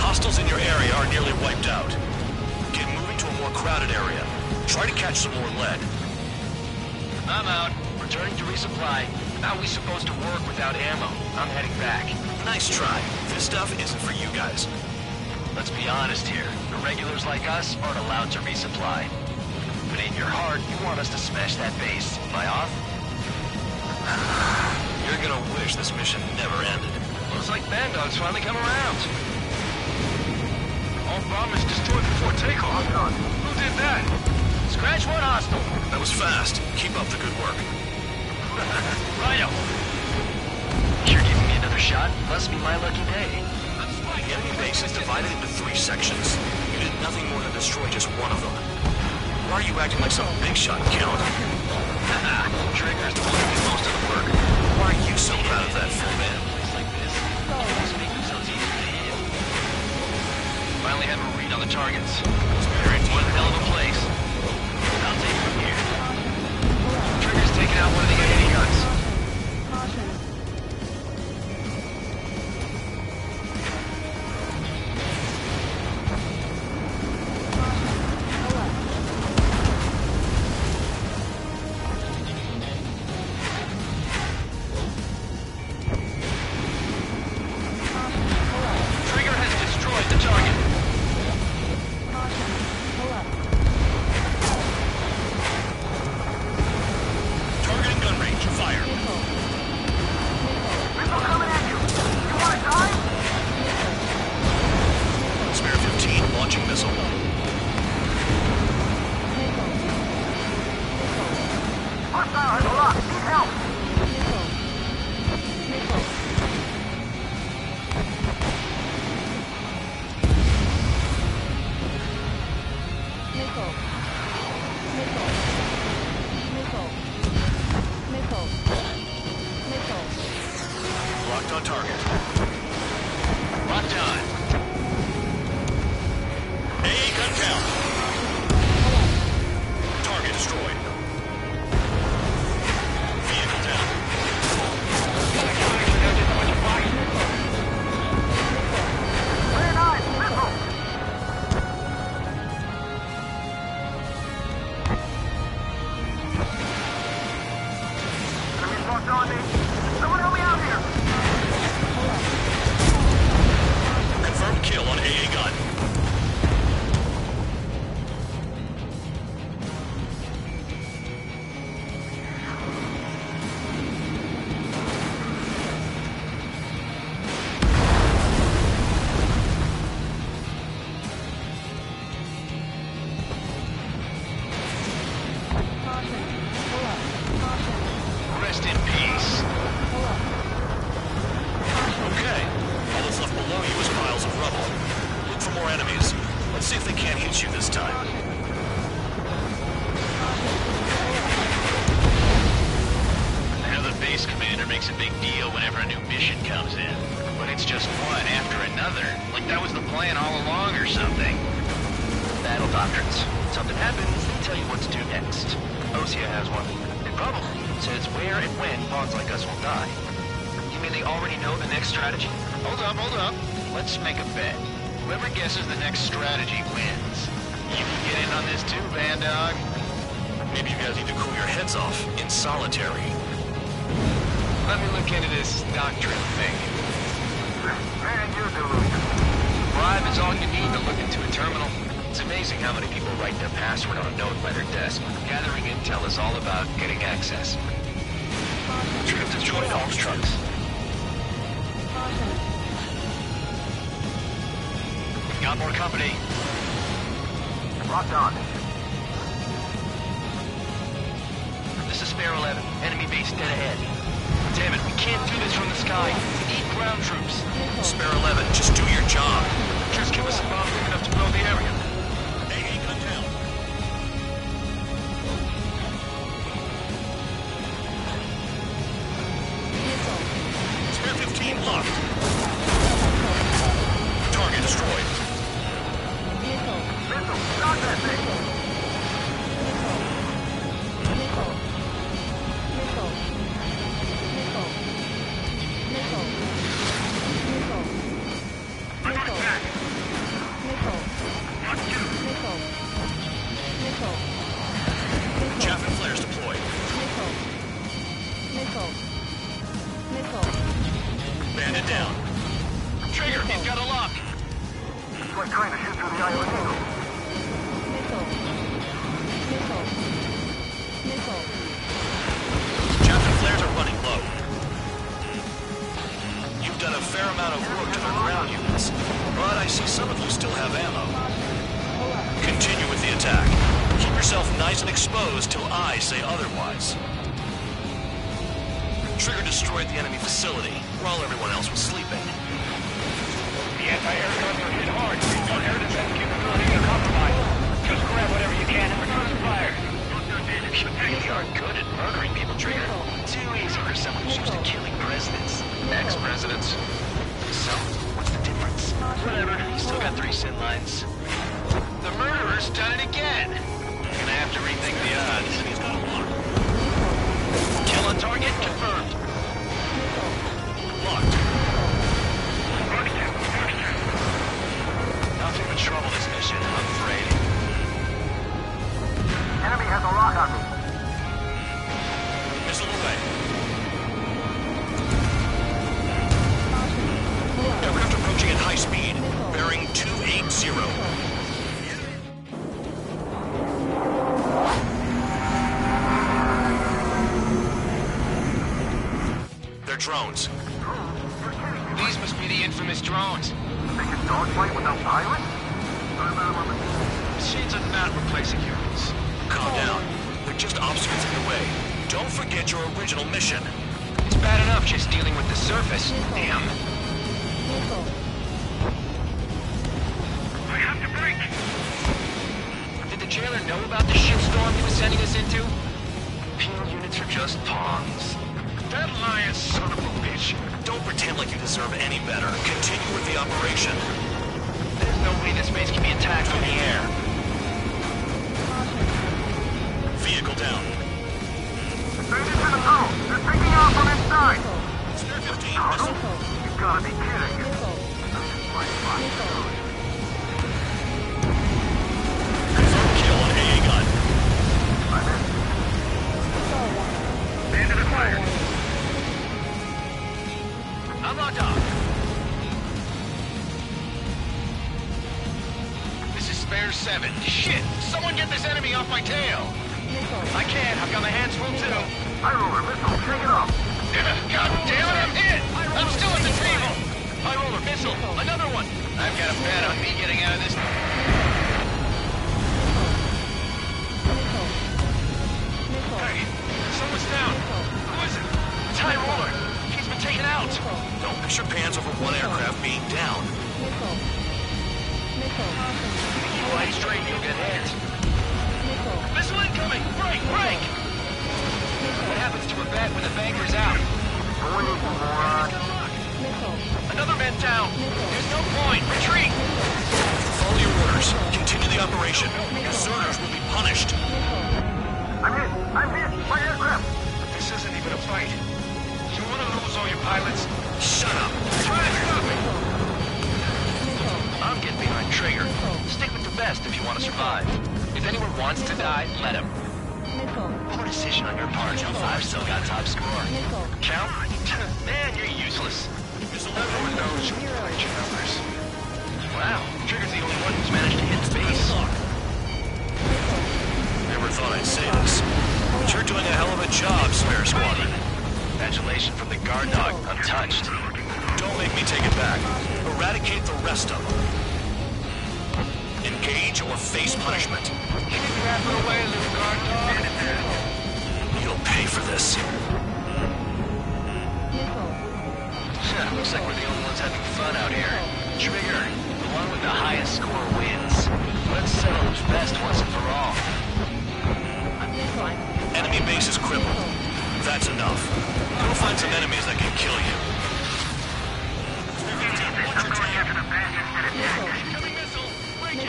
Hostiles in your area are nearly wiped out. Get moving to a more crowded area. Try to catch some more lead. I'm out. Returning to resupply. How are we supposed to work without ammo? I'm heading back. Nice try. This stuff isn't for you guys. Let's be honest here. The regulars like us aren't allowed to resupply. But in your heart, you want us to smash that base. Am I off? You're gonna wish this mission never ended. Looks like Bandog's finally come around. All bomb is destroyed before takeoff. Who did that? Scratch one hostile. That was fast. Keep up the good work. Righto. You're giving me another shot? Must be my lucky day. The enemy base is divided into 3 sections. You did nothing more than destroy just one of them. Why are you acting like some big shot, Count? Trigger's the one who did most of the work. Why are you so proud of that full man? Like this, almost make themselves easy to hit. Finally have a read on the targets. One hell of a place. I'll take it from here. Trigger's taking out one of the AA guns. Locked on target. Locked on. AA gun count. Target destroyed. Vehicle down. Very nice. Missile. Enemies locked on me. Someone help me out here. Confirmed kill on AA gun. Rest in peace. Okay. All that's left below you is piles of rubble. Look for more enemies. Let's see if they can't hit you this time. I know the base commander makes a big deal whenever a new mission comes in. But it's just one after another. Like that was the plan all along or something. Battle doctrines. Something happens, they tell you what to do next. Osea has one. It probably says where and when pawns like us will die. You mean they already know the next strategy? Hold up. Let's make a bet. Whoever guesses the next strategy wins. You can get in on this too, Bandog. Maybe you guys need to cool your heads off in solitary. Let me look into this doctrine thing. Man, you're delusional. Bribe is all you need to look into a terminal. It's amazing how many people write their password on a note by their desk. Gathering intel is all about getting access. Trip to join Homes trucks. Got more company. Locked on. This is Spare 11. Enemy base dead ahead. Damn it, we can't do this from the sky. We need ground troops. Spare 11, just do your job. Just give us a bomb big enough to blow the area. AA gun Locked. Target destroyed. Missile. Stop that thing! Missile. Missile. Missile. Missile. Missile. Missile. Missile. Missile. Missile. Chaff and flares deployed. Missile. Missile. Missile. Bandit down. Trigger, he's got a lock. It's like trying to shoot through the eye of an eagle. Missile. Missile. Missile. Chaff and flares are running low. You've done a fair amount of work to the ground units, but I see some of you still have ammo. Continue with the attack. Keep yourself nice and exposed till I say otherwise. Trigger destroyed the enemy facility while everyone else was sleeping. The anti-aircraft are hit hard. Our air defense capability is compromised. Just grab whatever you can and return fire. You really are good at murdering people, Trigger. Too easy for someone who's used to killing presidents. Ex-presidents. So, what's the difference? Whatever, you still got 3 sin lines. The murderer's done it again. Gonna have to rethink the odds. He's got a lock. Kill on target confirmed. Locked. Nothing but trouble this mission, I'm afraid. Enemy has a lock on me. Missile away. Aircraft approaching at high speed. Bearing 280. They're drones. These must be the infamous drones. They can dogfight without pilots? Machines are not replacing humans. Calm down. They're just obstacles in the way. Don't forget your original mission. It's bad enough just dealing with the surface. Damn. I have to break. Did the jailer know about the shitstorm he was sending us into? Penal units are just pawns. That lying son of a bitch. Don't pretend like you deserve any better. Continue with the operation. There's no way this base can be attacked from the air. Vehicle down. Bandits in the tunnel. They're taking off from inside. Spare 15. Tunnel? You gotta be kidding. Confirm kill on AA gun. I'm in. Bandit acquired. I'm locked off. This is Spare 7. Shit! Someone get this enemy off my tail! I can't. I've got my hands full too. High roller missile. Take it off. God damn it, I'm hit! I'm still at the table! High roller missile. Another one. I've got a bet on me getting out of this. Hey, someone's down. Who is it? It's High roller. He's been taken out. Don't piss your pants over one aircraft being down. You lie straight, you'll get hit. Missile incoming! Break! Break! What happens to a bat when the banker's out? Another man down! There's no point! Retreat! Follow your orders. Continue the operation. Deserters will be punished. I'm hit! I'm hit! My aircraft! This isn't even a fight. You want to lose all your pilots? Shut up! Try to stop it! I'm getting behind Trigger. Stick with the best if you want to survive. If anyone wants to die, let him. Poor decision on your part. I've still got top score. Count? Man, you're useless. Everyone knows you played your numbers. Wow, Trigger's the only one who's managed to hit the base. Never thought I'd say this, but you're doing a hell of a job, Spare Squadron. Congratulations from the guard dog, untouched. Don't make me take it back. Eradicate the rest of them. Engage or face punishment. Wrap it away, little guard dog. You'll pay for this. Looks like we're the only ones having fun out here. Trigger, the one with the highest score wins. Let's settle who's best once and for all. Enemy base is crippled. That's enough. Go find some enemies that can kill you. Incoming missile! Breaking!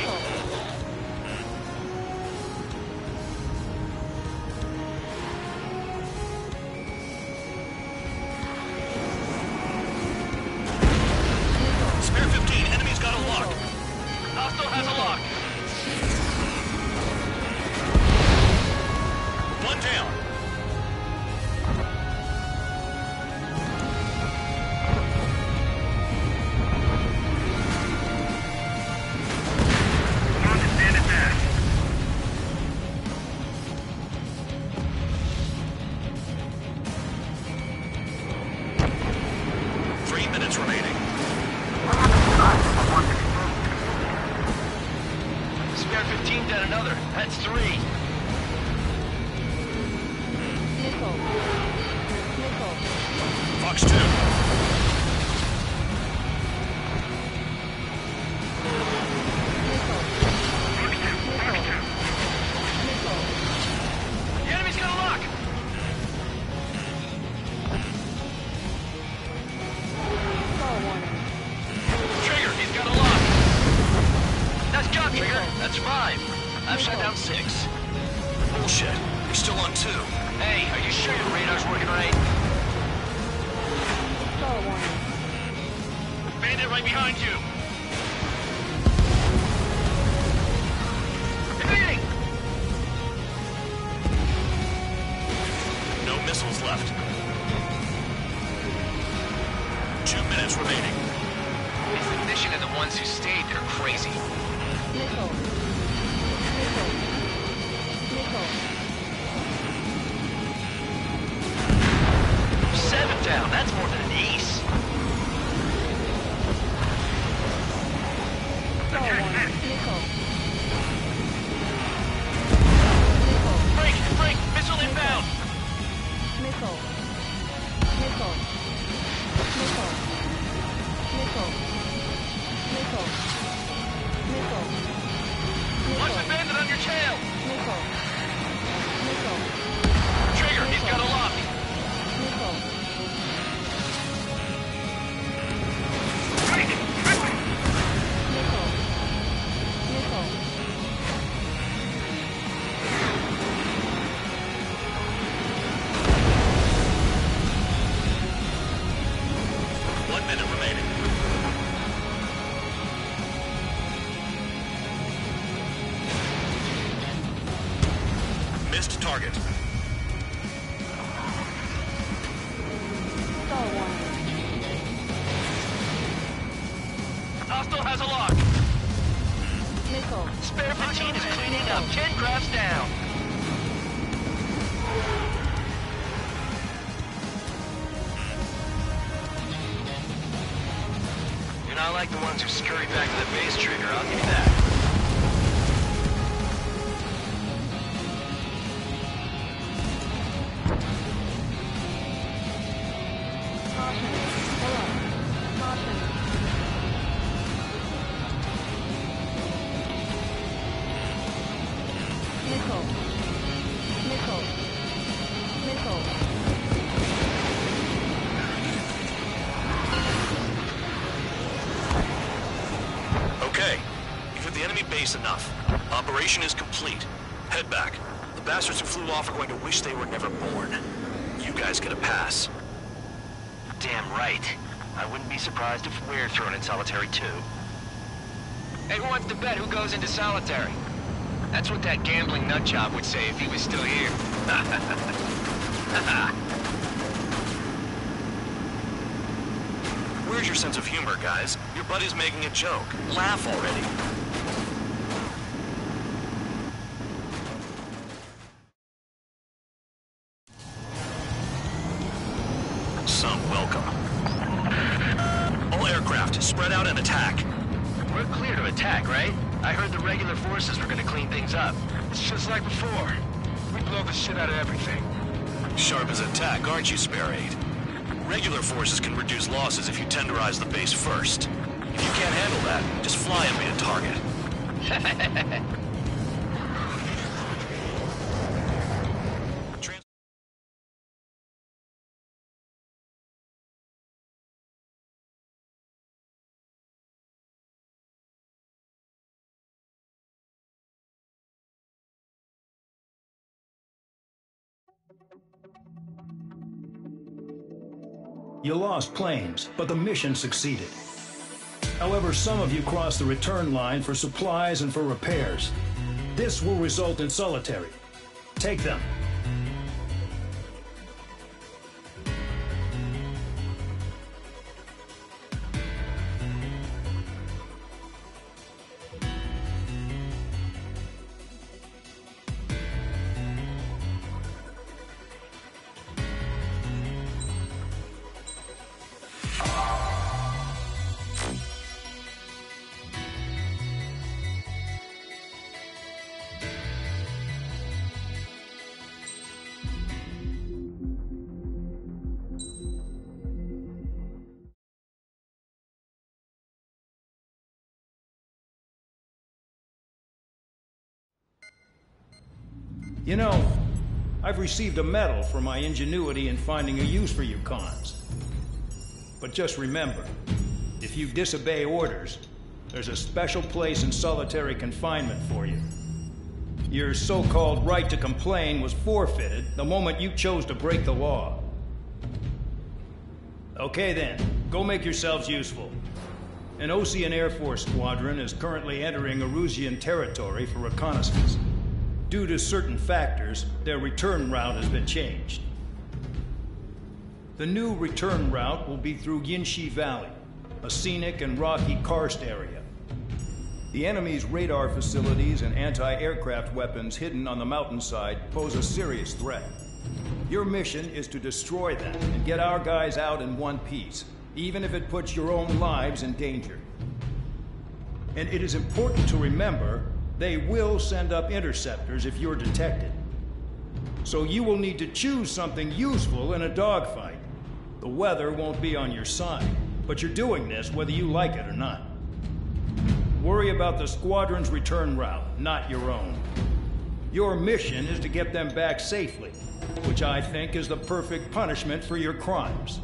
Spare 15, enemy's got a lock. Hostile has a lock. One down. Stand it back. 3 minutes remaining. Spare 15 down another. That's 3. Missile. Missile. Fox 2. The enemy's got a lock. Trigger, he's got a lock. Nice job, Trigger. That's 5. I've shot down 6. Bullshit. You're still on 2. Hey, are you sure your radar's working right? Bandit right behind you. Evading! No missiles left. 2 minutes remaining. It's the mission and the ones who stayed that are crazy. Missile. Missile. Missile. 7 down. That's more than an ace. Missile. Break! Missile inbound! Missile. Missile. Missile. Missile. Missile. Missile. Watch the bandit on your tail! Missile. Missile. Trigger, he's got a lock. Missile. Missile. Missile. One minute remaining. Missed target. Hostile has a lock. Missile. Spare 15 is cleaning up. 10 crafts down. You're not like the ones who scurry back to the base, Trigger. I'll give you that. Caution. Pull up. Caution. Missile. Missile. Missile. Okay. You've hit the enemy base enough. Operation is complete. Head back. The bastards who flew off are going to wish they were never born. You guys get a pass. Damn right. I wouldn't be surprised if we're thrown in solitary too. Hey, who wants to bet who goes into solitary? That's what that gambling nutjob would say if he was still here. Where's your sense of humor, guys? Your buddy's making a joke. Laugh already. Some welcome. All aircraft, spread out and attack. We're clear to attack, right? I heard the regular forces were gonna clean things up. It's just like before. We blow the shit out of everything. Sharp as a tack, aren't you, Spare 8? Regular forces can reduce losses if you tenderize the base first. If you can't handle that, just fly and be a target. You lost planes, but the mission succeeded. However, some of you crossed the return line for supplies and for repairs. This will result in solitary. Take them. You know, I've received a medal for my ingenuity in finding a use for you cons. But just remember, if you disobey orders, there's a special place in solitary confinement for you. Your so-called right to complain was forfeited the moment you chose to break the law. Okay then, go make yourselves useful. An Ocean Air Force squadron is currently entering Erusian territory for reconnaissance. Due to certain factors, their return route has been changed. The new return route will be through Yinshi Valley, a scenic and rocky karst area. The enemy's radar facilities and anti-aircraft weapons hidden on the mountainside pose a serious threat. Your mission is to destroy them and get our guys out in one piece, even if it puts your own lives in danger. And it is important to remember they will send up interceptors if you're detected. So you will need to choose something useful in a dogfight. The weather won't be on your side, but you're doing this whether you like it or not. Worry about the squadron's return route, not your own. Your mission is to get them back safely, which I think is the perfect punishment for your crimes.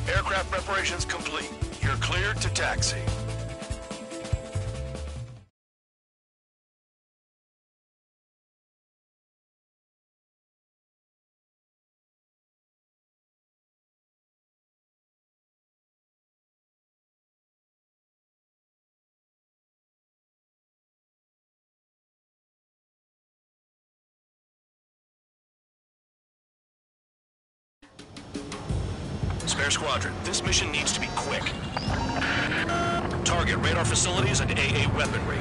Aircraft preparations complete. You're cleared to taxi. Spare Squadron, this mission needs to be quick. Target radar facilities and AA weaponry.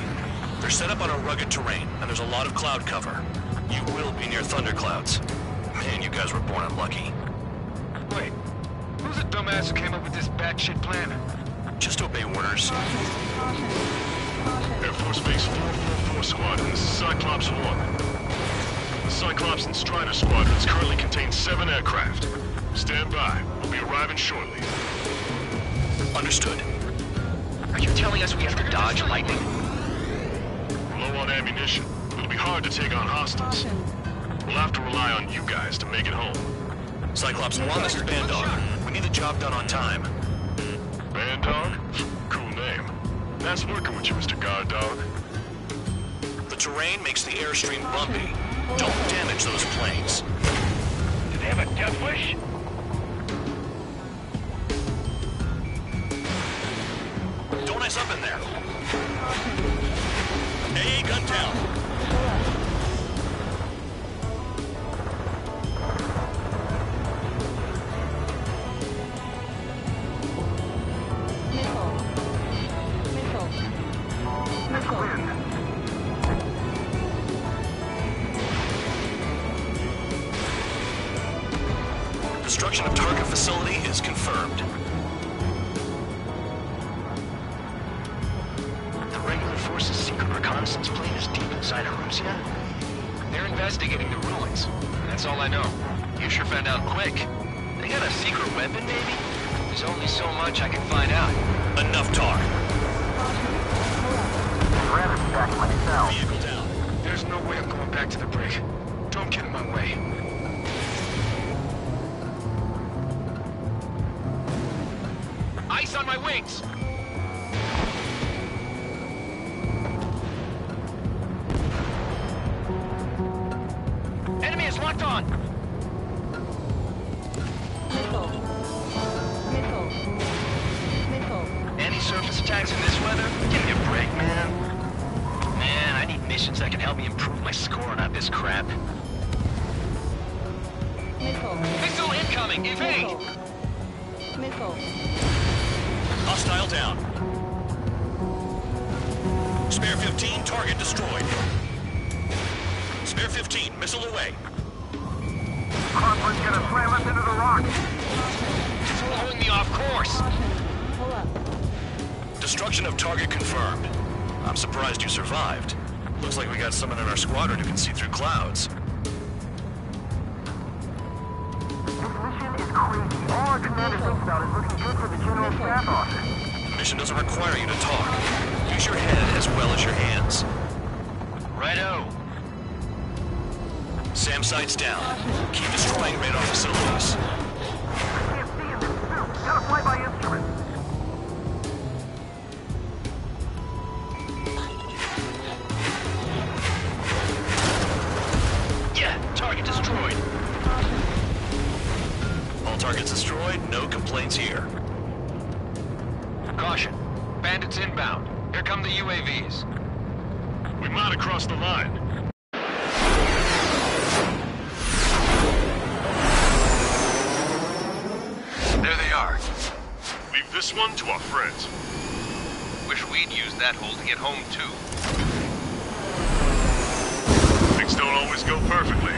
They're set up on a rugged terrain, and there's a lot of cloud cover. You will be near thunderclouds. Man, you guys were born unlucky. Wait, who's the dumbass who came up with this batshit plan? Just obey orders. Air Force Base 444 Squadron, this is Cyclops 1. The Cyclops and Strider squadrons currently contain 7 aircraft. Stand by. We'll be arriving shortly. Understood. Are you telling us we have to dodge lightning? We're low on ammunition. It'll be hard to take on hostiles. We'll have to rely on you guys to make it home. Cyclops 1, this is Bandog. We need the job done on time. Bandog? Cool name. Nice working with you, Mr. Guard Dog. The terrain makes the airstream bumpy. Don't damage those planes. Do they have a death wish? Don't ice up in there. AA gun down. Destruction of target facility is confirmed. The regular force's secret reconnaissance plane is deep inside Arussia? They're investigating the ruins. That's all I know. You sure found out quick. They got a secret weapon, maybe? There's only so much I can find out. Enough talk. Vehicle down. There's no way I'm going back to the brig. Don't get in my way. Ice on my wings! Enemy is locked on! Any surface attacks in this weather? Give me a break, man. Man, I need missions that can help me improve my score, not this crap. Missile incoming! Evade! Missile. Hostile down. Spare 15, target destroyed. Spare 15, missile away. Conference gonna slam us into the rock. It's blowing me off course. Pull up. Destruction of target confirmed. I'm surprised you survived. Looks like we got someone in our squadron who can see through clouds. All our commander thinks about is looking good for the General Staff Office. Mission doesn't require you to talk. Use your head as well as your hands. Righto. SAM sights down. Keep destroying radar facilities. I can't see in this suit. Gotta fly by instrument. Yeah, target destroyed. All targets destroyed, no complaints here. Caution. Bandits inbound. Here come the UAVs. We might have crossed the line. There they are. Leave this one to our friends. Wish we'd used that hole to get home, too. Things don't always go perfectly.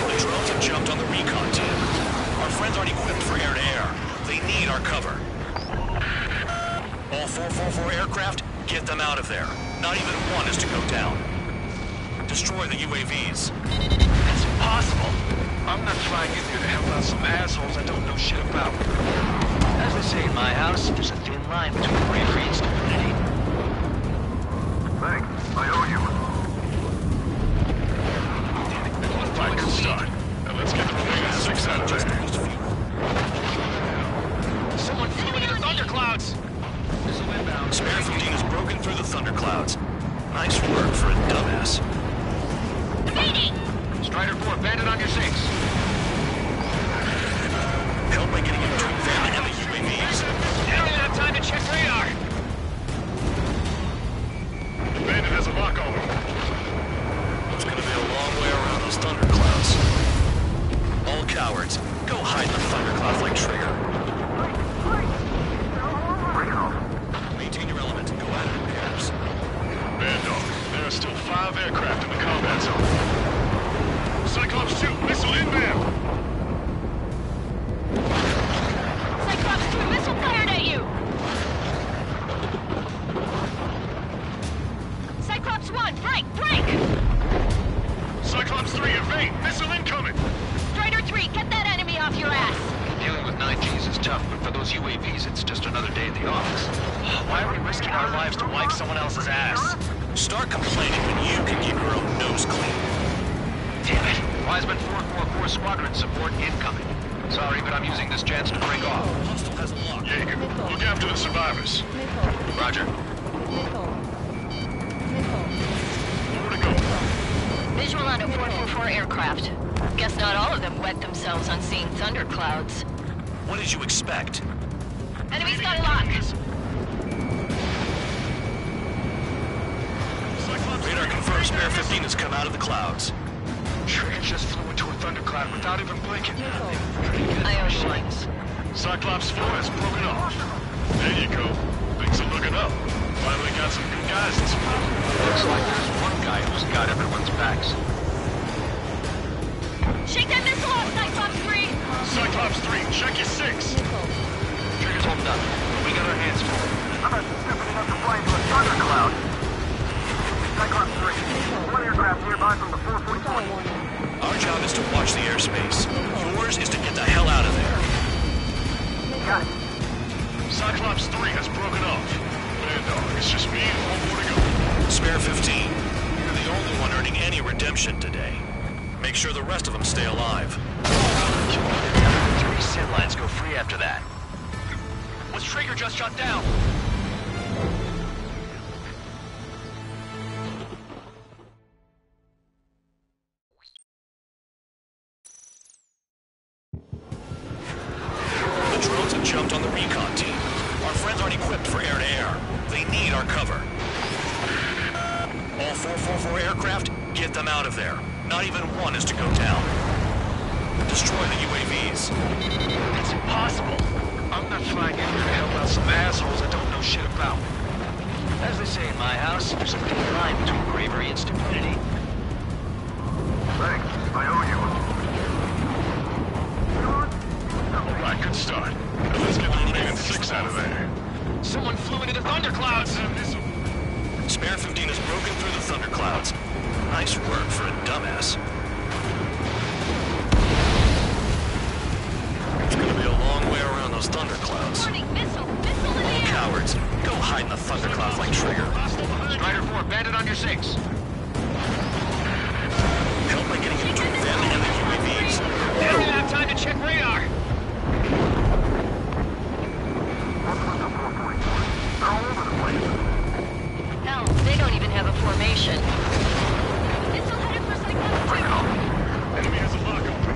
The drones have jumped on the recon team. Our friends aren't equipped for air-to-air. They need our cover. All 444 aircraft, get them out of there. Not even one is to go down. Destroy the UAVs. That's impossible. I'm not flying in here to help out some assholes I don't know shit about. As they say in my house, there's a thin line between bravery and stupidity. Thanks. I owe you. Fine, good start. Now let's get the remaining 6 out of there. Someone flew into the thunderclouds! Missile inbound. Spare 15 has broken through the thunderclouds. Nice work for a dumbass. Evading! Strider 4, bandit on your 6. Help by getting in between them and the UAVs. They don't even have time to check radar! The bandit has a lock on him. It's gonna be a long way around those thunderclouds. All cowards, go hide in the thunderclouds like those UAVs, it's just another day at the office. Why are we risking our lives to wipe someone else's ass? Start complaining when you can keep your own nose clean. Damn it. Wiseman 444 Squadron support incoming. Sorry, but I'm using this chance to break off. Hostile has locked. Jaeger, look after the survivors. Roger. Where to go? Visual on a 444 aircraft. Guess not all of them wet themselves on seeing thunderclouds. What did you expect? Enemy skylock! Radar confirms Spare 15 has come out of the clouds. Trigger just flew into a thundercloud without even blinking. IO shines. Cyclops 4 has broken off. There you go. Things are looking up. Finally got some good guys in support. Looks like there's one guy who's got everyone's backs. Shake that missile off, Cyclops 3! Cyclops 3, check your 6. Trigger's holding up. We got our hands full. I'm not stupid enough to fly into a thundercloud. Cyclops 3, one aircraft nearby from the 444. Our job is to watch the airspace. Yours is to get the hell out of there. Got it. Cyclops 3 has broken off. Man, dog, it's just me and one more to go. Spare 15, you're the only one earning any redemption today. Make sure the rest of them stay alive. 3 sin lines go free after that. Was Trigger just shot down? The drones have jumped on the recon team. Our friends aren't equipped for air-to-air. They need our cover. All 444 aircraft, get them out of there. Not even one is to go down. Destroy the UAVs. It's impossible. I'm not flying in here to help out some assholes I don't know shit about. As they say in my house, there's a thin line between bravery and stupidity. Thanks. I owe you. Alright, good start. Now let's get the remaining 6 out of there. Someone flew into the thunderclouds! Spare 15 has broken through the thunderclouds. Nice work for a dumbass. It's gonna be a long way around those thunderclouds. All cowards, go hide in the thunderclouds like Trigger. Strider 4, bandit on your 6. Help by getting in between them and the UAVs. They don't even have time to check radar! They're all over the place. Hell, they don't even have a formation. Missile headed for Cyclops 2. Enemy has a lock on me.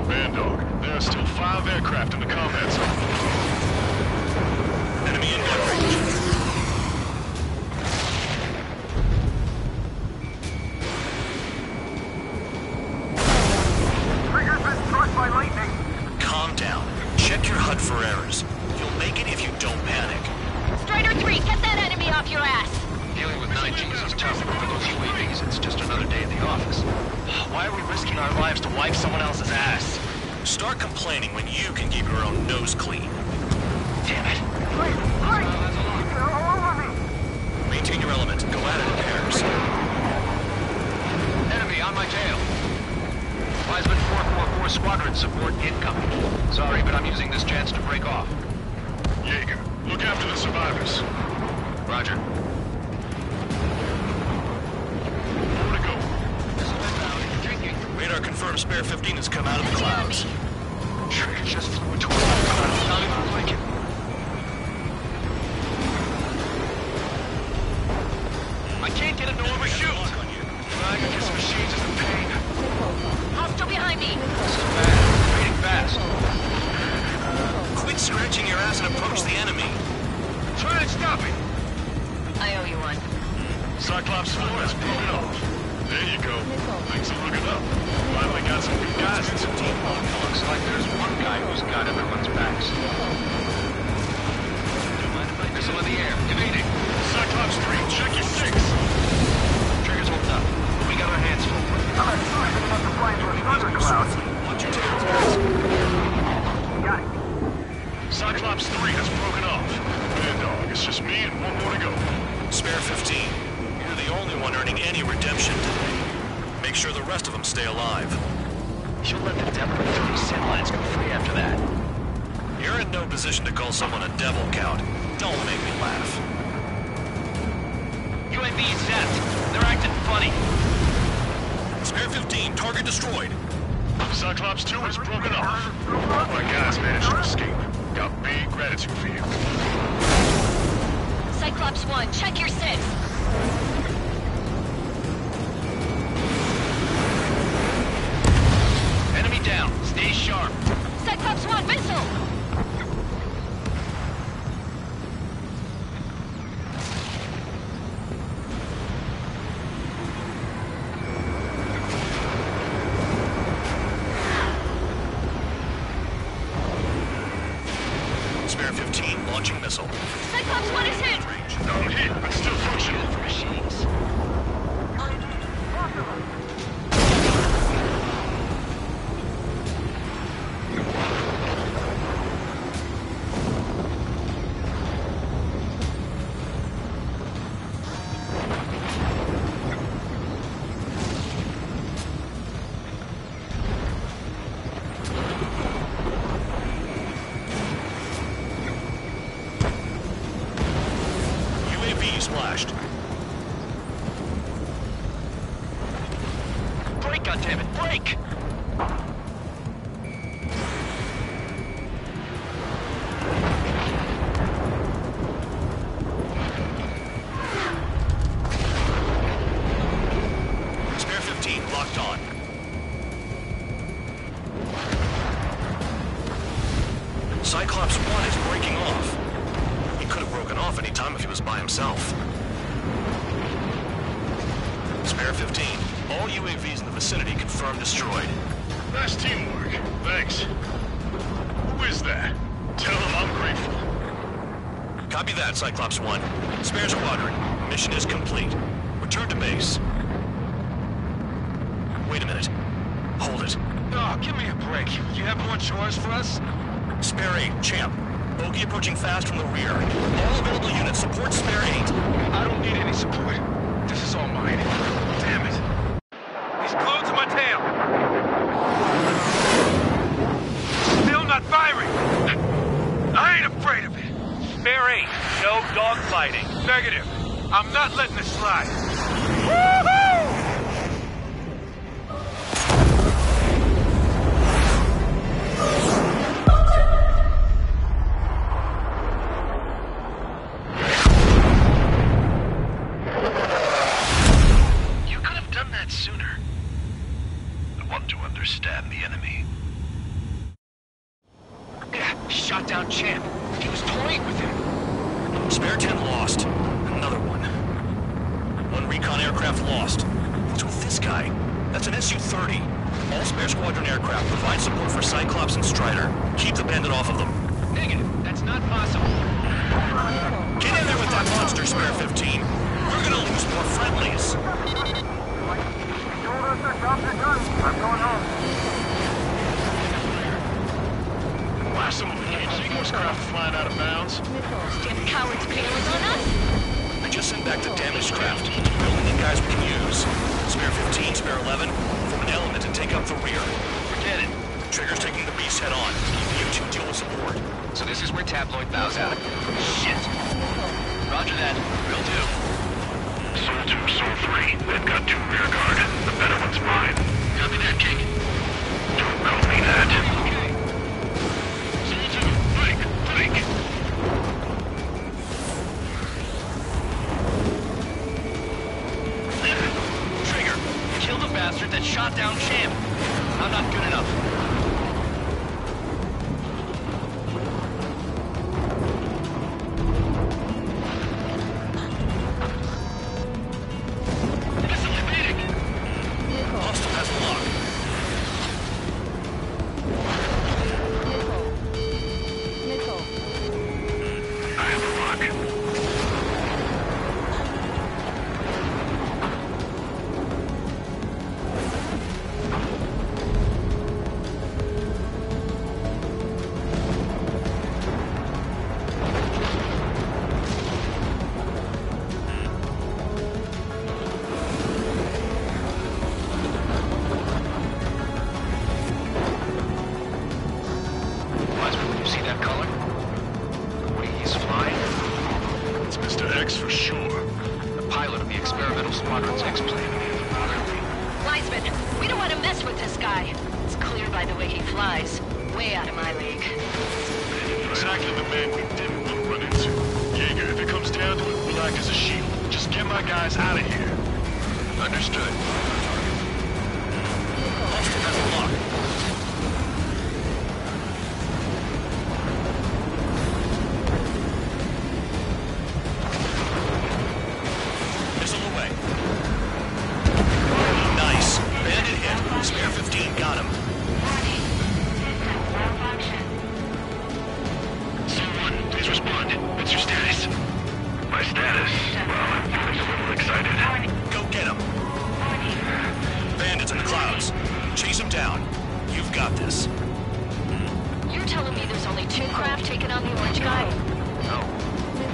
Man, dog, there are still 5 aircraft in the combat zone. Enemy in gun range. Trigger's been struck by lightning. Calm down. Check your HUD for errors. You'll make it if you don't panic. Strider 3, get that enemy off your ass! Dealing with 9Gs is tough, but for those UAVs, it's just another day at the office. Why are we risking our lives to wipe someone else's ass? Start complaining when you can keep your own nose clean. Damn it. Great! They're all over me. Maintain your element. Go at it in pairs. Enemy on my tail. Wiseman 444 Squadron support incoming. Sorry, but I'm using this chance to break off. Jaeger, look after the survivors. Roger. More to go. Radar confirms Spare 15 has come out of the clouds. Trigger just flew into a thundercloud without even blinking. I can't get him to overshoot. Flying against machines is a pain. Hostile behind me! This is bad. Fading fast. Quit scratching your ass and approach the enemy. Try and stop it. I owe you one. Cyclops 4 has broken off. There you go. Things are looking up. Finally got some good guys in some team. Looks like there's one guy who's got everyone's backs. Missile in the air. Evading. Cyclops 3, check your 6. Trigger's holding up. We got our hands full. I'm not stupid enough to fly into a thundercloud. Watch your tails. Got it. Cyclops 3 has broken off. Man, dog, it's just me and one more to go. Spare 15, you're the only one earning any redemption today. Make sure the rest of them stay alive. You'll let the devil with 3 sin lines go free after that. You're in no position to call someone a devil, Count. Don't make me laugh. UAV zapped. They're acting funny. Spare 15, target destroyed. Cyclops 2 is broken off. All my guys managed to escape. Got big gratitude for you. Cyclops 1, check your six. Enemy down. Stay sharp. Cyclops 1, missile! Spare 15, launching missile. Cyclops 1 is hit! I'm hit, but still functional. Machines. Splashed. Brake, goddammit, brake! Spare 15, locked on. Cyclops 1 is breaking off. He could have broken off any time if he was by himself. Spare 15. All UAVs in the vicinity confirmed destroyed. Nice teamwork. Thanks. Who is that? Tell him I'm grateful. Copy that, Cyclops 1. Spare Squadron. Mission is complete. Return to base. Wait a minute. Hold it. Oh, give me a break. You have more chores for us? Spare 8, Champ. Bogey approaching fast from the rear. All available units support Spare 8. I don't need any support. This is all mine. Damn it. He's glued to my tail. Still not firing. I ain't afraid of it. Spare 8, no dogfighting. Negative. I'm not letting it slide. Woohoo! Sooner. I want to understand the enemy. Yeah, shot down Champ. He was toying with him. Spare 10 lost. Another one. One recon aircraft lost. What's with this guy? That's an Su-30. All Spare Squadron aircraft provide support for Cyclops and Strider. Keep the bandit off of them. Negative. That's not possible. Get in there with that monster, Spare 15. We're gonna lose more friendlies. Drop your gun. I'm going home. Blast them with Seacoast craft flying out of bounds. Damn cowards bailing on us? I just sent back the damaged craft. We only need guys we can use. Spare 15, Spare 11, form an element and take up the rear. Forget it. Trigger's taking the beast head on. You two deal with support. So this is where Tabloid bows out. Shit! Roger that. Will do. Soul 2, Soul 3. They've got 2 rear guard. The better one's mine. Copy that, King. Don't call me that. Okay. Soul 2, break, break. Trigger, kill the bastard that shot down Champ. I'm not good enough. this guy. It's clear by the way he flies. Way out of my league. Exactly the man we didn't want to run into. Jaeger, if it comes down to it, we'll act as a shield. Just get my guys out of here. Understood. Hostile has a lock. Missile away. Nice. Bandit hit. Spare 15 got him. Someone, please respond. What's your status? My status? Well, I'm feeling a little excited. Go get him. Bandits in the clouds. Chase them down. You've got this. You're telling me there's only 2 craft taking on the orange guy? No.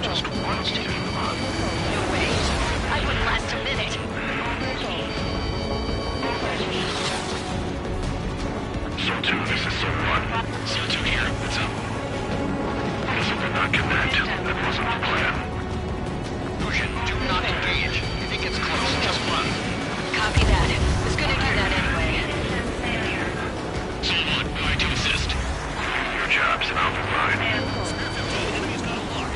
Just one to take them on. No way. I wouldn't last a minute. So-2, this is So-1. So-2 here. What's up? Guess if we're not connect, that wasn't the plan. Lucian, do not engage. You think it's close, just run. Copy that. Was gonna do that anyway. Someone, going to assist. Your job's an open line. Enemy's got a lock.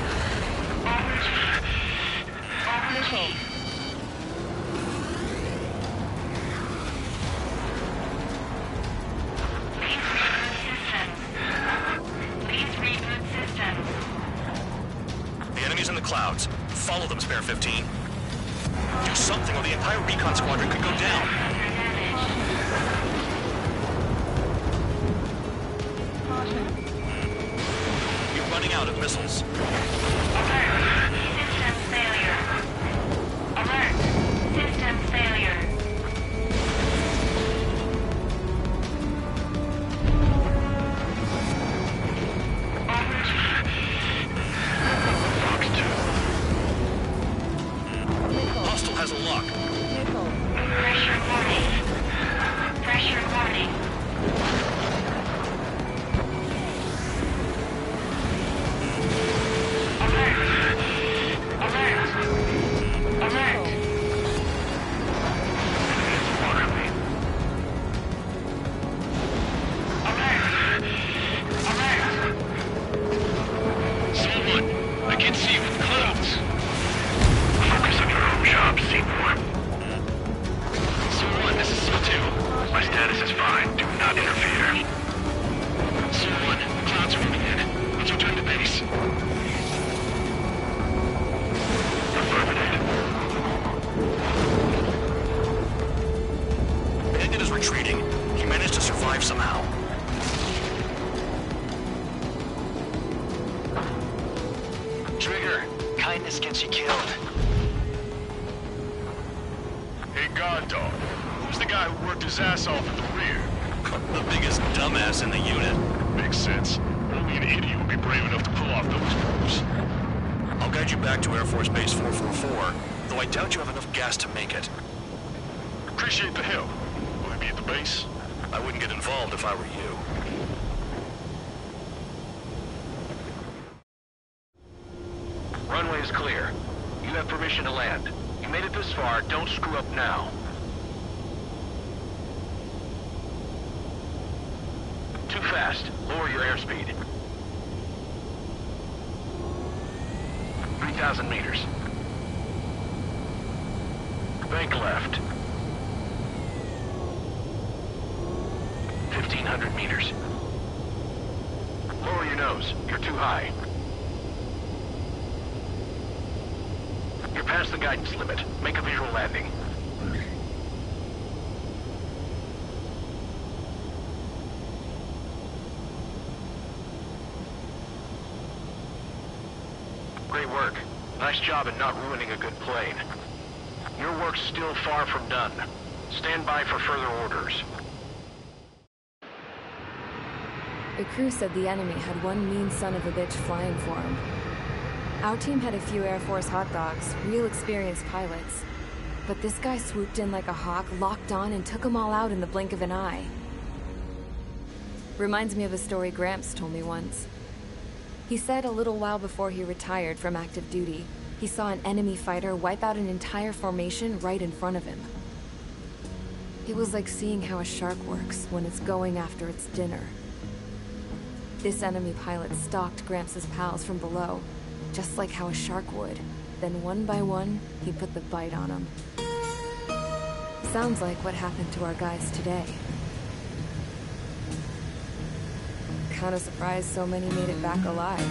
The enemy's in the clouds. Follow them, Spare 15. Do something or the entire Recon Squadron could go down. You're running out of missiles. Alert! System failure. Alert! System failure. Hostile has a lock. Pressure warning. Pressure warning. Someone, I can see you with clouds. Focus on your own job, Seymour. So-1, this is So-2. My status is fine. Do not interfere. So-1, the clouds are moving in. Let's return to base. Bandit is retreating. He managed to survive somehow. Trigger, kindness gets you killed. Hey, guard dog. Who's the guy who worked his ass off at the rear? The biggest dumbass in the unit. Makes sense. Only an idiot would be brave enough to pull off those moves. I'll guide you back to Air Force Base 444, though I doubt you have enough gas to make it. Appreciate the help. Will I be at the base? I wouldn't get involved if I were you. Runway is clear. You have permission to land. You made it this far, don't screw up now. Too fast. Lower your airspeed. 3,000 meters. Bank left. 1,500 meters. Lower your nose. You're too high. You're past the guidance limit. Make a visual landing. Great work. Nice job in not ruining a good plane. Your work's still far from done. Stand by for further orders. The crew said the enemy had one mean son of a bitch flying for him. Our team had a few Air Force hot dogs, real experienced pilots. But this guy swooped in like a hawk, locked on, and took them all out in the blink of an eye. Reminds me of a story Gramps told me once. He said a little while before he retired from active duty, he saw an enemy fighter wipe out an entire formation right in front of him. It was like seeing how a shark works when it's going after its dinner. This enemy pilot stalked Gramps' pals from below, just like how a shark would. Then one by one, he put the bite on them. Sounds like what happened to our guys today. Kinda surprised so many made it back alive.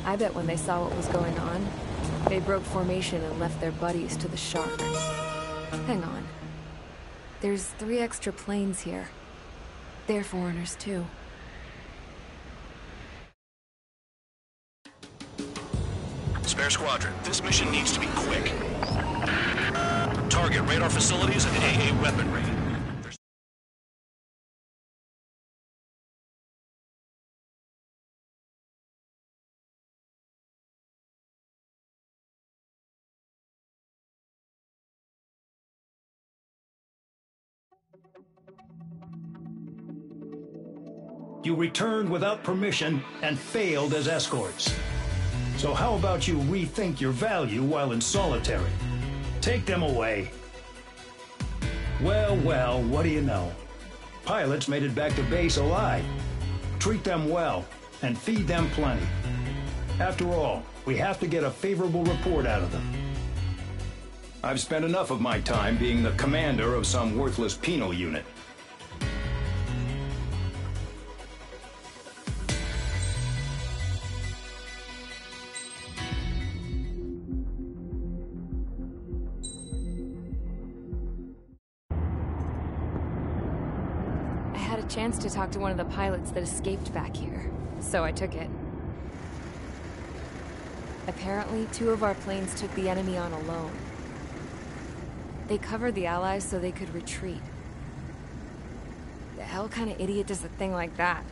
I bet when they saw what was going on, they broke formation and left their buddies to the shark. Hang on. There's 3 extra planes here. They're foreigners too. Spare Squadron, this mission needs to be quick. Target radar facilities and AA weaponry. You returned without permission and failed as escorts. So how about you rethink your value while in solitary? Take them away. Well, well, what do you know? Pilots made it back to base alive. Treat them well and feed them plenty. After all, we have to get a favorable report out of them. I've spent enough of my time being the commander of some worthless penal unit. Chance to talk to one of the pilots that escaped back here, so I took it. Apparently, 2 of our planes took the enemy on alone. They covered the Allies so they could retreat. The hell kind of idiot does a thing like that?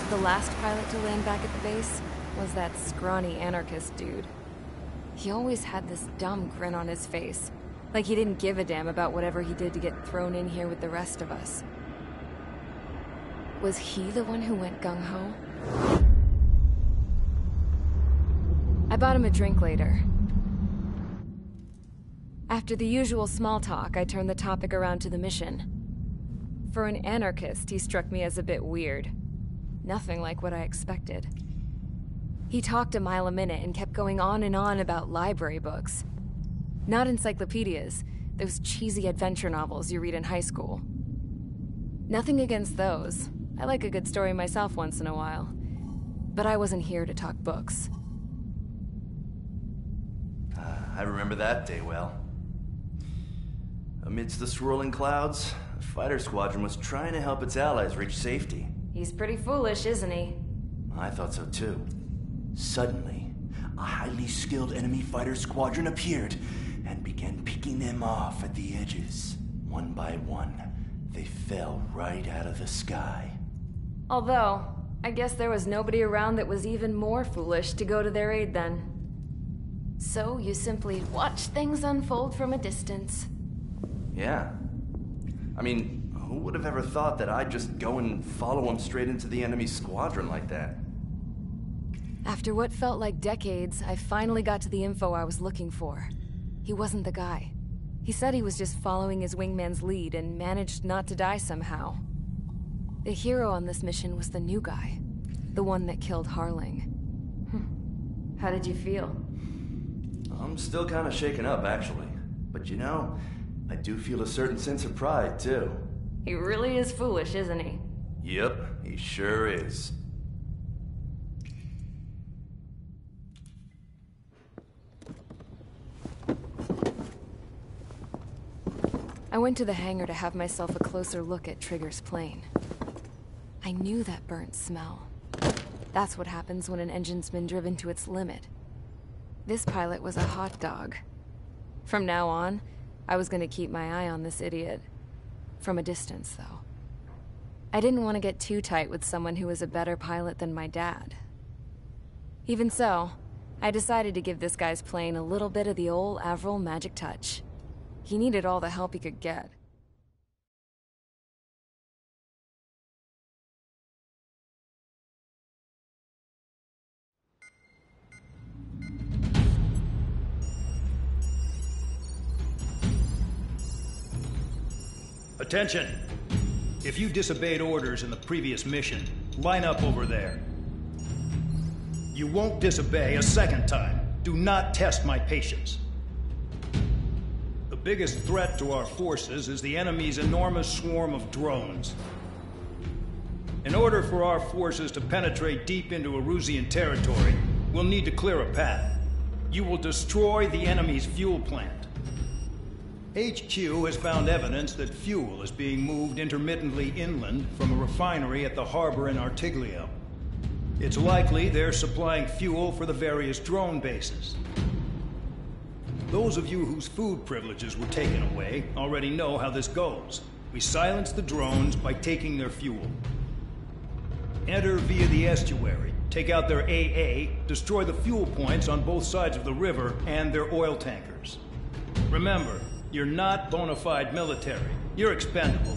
The last pilot to land back at the base was that scrawny anarchist dude. He always had this dumb grin on his face. Like he didn't give a damn about whatever he did to get thrown in here with the rest of us. Was he the one who went gung-ho? I bought him a drink later. After the usual small talk, I turned the topic around to the mission. For an anarchist, he struck me as a bit weird. Nothing like what I expected. He talked a mile a minute and kept going on and on about library books. Not encyclopedias, those cheesy adventure novels you read in high school. Nothing against those. I like a good story myself once in a while. But I wasn't here to talk books. I remember that day well. Amidst the swirling clouds, the fighter squadron was trying to help its allies reach safety. He's pretty foolish, isn't he? I thought so too. Suddenly, a highly skilled enemy fighter squadron appeared and began picking them off at the edges. One by one, they fell right out of the sky. Although, I guess there was nobody around that was even more foolish to go to their aid then. So you simply watch things unfold from a distance. Yeah. I mean, who would have ever thought that I'd just go and follow him straight into the enemy squadron like that? After what felt like decades, I finally got to the info I was looking for. He wasn't the guy. He said he was just following his wingman's lead and managed not to die somehow. The hero on this mission was the new guy. The one that killed Harling. How did you feel? I'm still kind of shaken up, actually. But you know, I do feel a certain sense of pride, too. He really is foolish, isn't he? Yep, he sure is. I went to the hangar to have myself a closer look at Trigger's plane. I knew that burnt smell. That's what happens when an engine's been driven to its limit. This pilot was a hot dog. From now on, I was gonna keep my eye on this idiot. From a distance, though. I didn't want to get too tight with someone who was a better pilot than my dad. Even so, I decided to give this guy's plane a little bit of the old Avril magic touch. He needed all the help he could get. Attention! If you disobeyed orders in the previous mission, line up over there. You won't disobey a second time. Do not test my patience. The biggest threat to our forces is the enemy's enormous swarm of drones. In order for our forces to penetrate deep into Erusian territory, we'll need to clear a path. You will destroy the enemy's fuel plant. HQ has found evidence that fuel is being moved intermittently inland from a refinery at the harbor in Artiglio. It's likely they're supplying fuel for the various drone bases. Those of you whose food privileges were taken away already know how this goes. We silence the drones by taking their fuel. Enter via the estuary, take out their AA, destroy the fuel points on both sides of the river and their oil tankers. Remember, you're not bona fide military. You're expendable.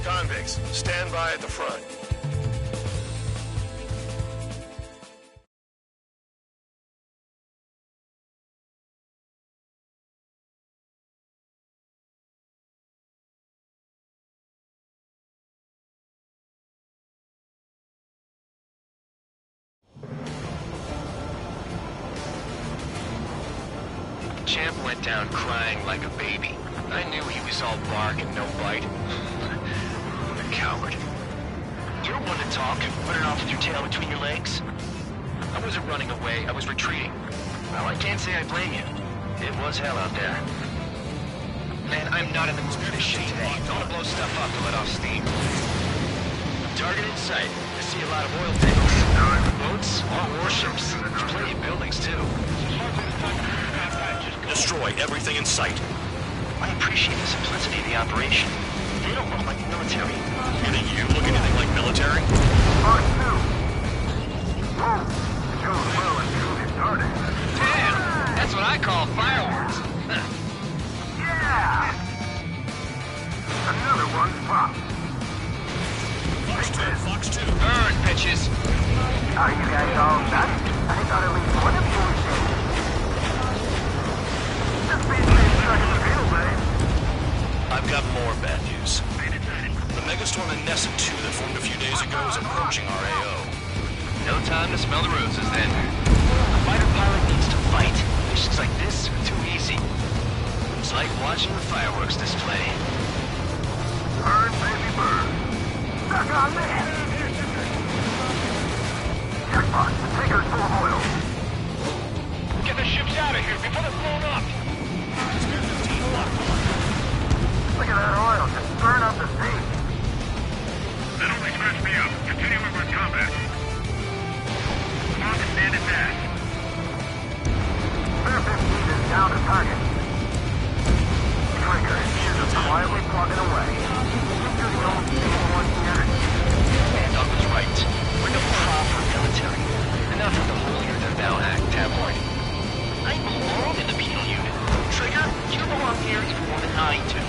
Convicts, stand by at the front. Champ went down crying like a baby. I knew he was all bark and no bite. What a coward. You're one to talk, running off with your tail between your legs. I wasn't running away, I was retreating. Well, I can't say I blame you. It was hell out there. Man, I'm not in the mood for this shit today. I want to blow stuff up to let off steam. Target in sight. I see a lot of oil tankers. Boats, all warships. There's plenty of buildings, too. Destroy everything in sight. I appreciate the simplicity of the operation. They don't look like military. You think you look anything like military? Damn! That's what I call fireworks. Yeah! Another one's popped. Fox 2. Burn, bitches. Are you guys all done? I thought at least one of you was dead. Just basically stuck in the field, buddy. I've got more bad news. The megastorm in Nessa 2 that formed a few days ago is approaching our AO. No time to smell the roses, then. A fighter pilot needs to fight. Missions like this are too easy. It's like watching the fireworks display. Burn, baby, burn. Stuck on this. Jackpot, the tanker's full of oil. Get the ships out of here before they're blown up. Look at that oil, just burn up the sea. That only scratched me up. Continue with combat. Mark, stand at that. Spare 15 is down to target. Trigger, here's us quietly plugging away. You're the only stable one here. Doc was right. We're the proper military. Enough of the holier-than-thou act tabloid. I belong in the Penal Unit. Trigger, you belong here even more than I do.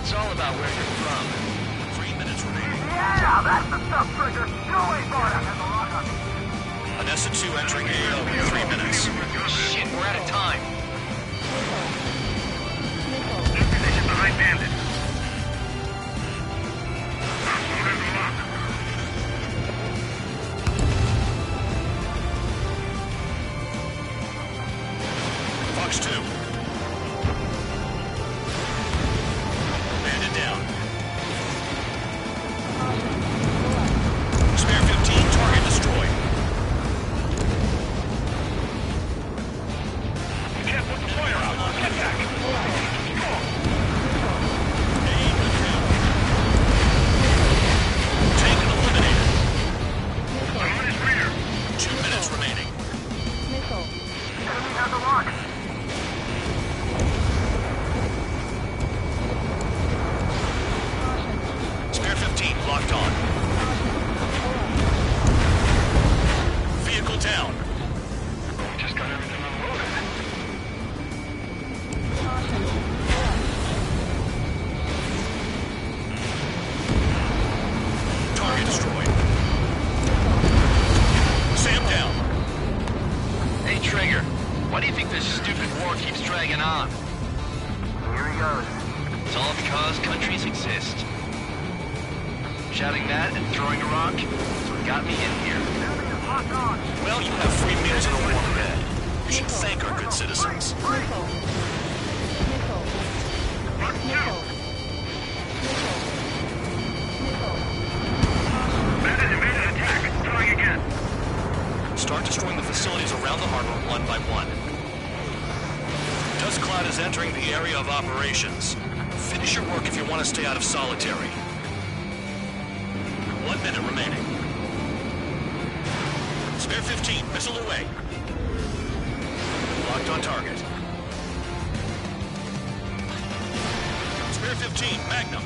It's all about where you're from. 3 minutes remaining. Yeah, that's the stuff, Trigger. Go away, boy. I have the lock on. Anessa 2 entering AO in 3 minutes. Shit, we're out of time. Position behind bandit. Fox 2. Bandit down. Spare 15, target destroyed. You can't put the fire out. Get back. Tank eliminated. On his rear. 2 minutes remaining. Enemy has the lock. Spare 15 locked on. Vehicle down. Just got everything unloaded. Target destroyed. Sam down. Hey, Trigger. Why do you think this stupid war keeps dragging on? Here he goes. It's all because countries exist. Shouting that and throwing a rock is what got me in here. Well, you have free meals and a warm bed. You should thank our good citizens. Start destroying the facilities around the harbor one by one. Dust cloud is entering the area of operations. Finish your work if you want to stay out of solitary. 1 minute remaining. Spare 15, missile away. Locked on target. Spare 15, Magnum.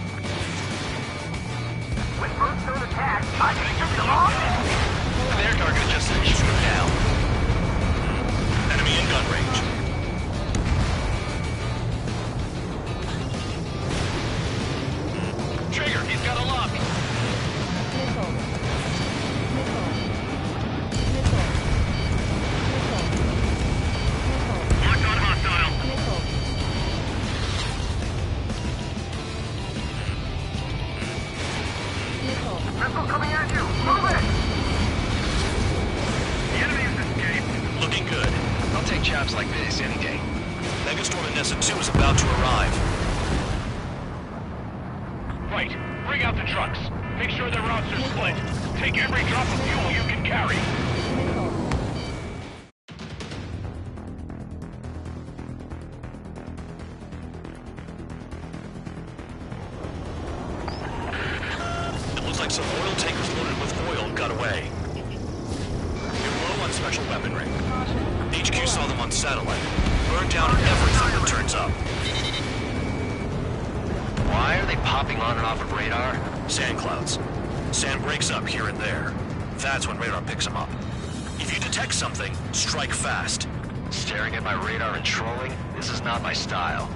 With first zone attack, I can shoot them off. Their target just let you shoot down. Enemy in gun range. Missile coming at you! Move it! The enemy's escaped. Looking good. I'll take jobs like this any day. Megastorm and Nessa 2 is about to arrive. Right. Bring out the trucks. Make sure their routes are split. Take every drop of fuel you can carry. It looks like some oil tankers loaded with oil got away. You're low on special weaponry. HQ saw them on satellite. Burn down everything that turns up. Why are they popping on and off of radar? Sand clouds. Sand breaks up here and there. That's when radar picks them up. If you detect something, strike fast. Staring at my radar and trolling? This is not my style.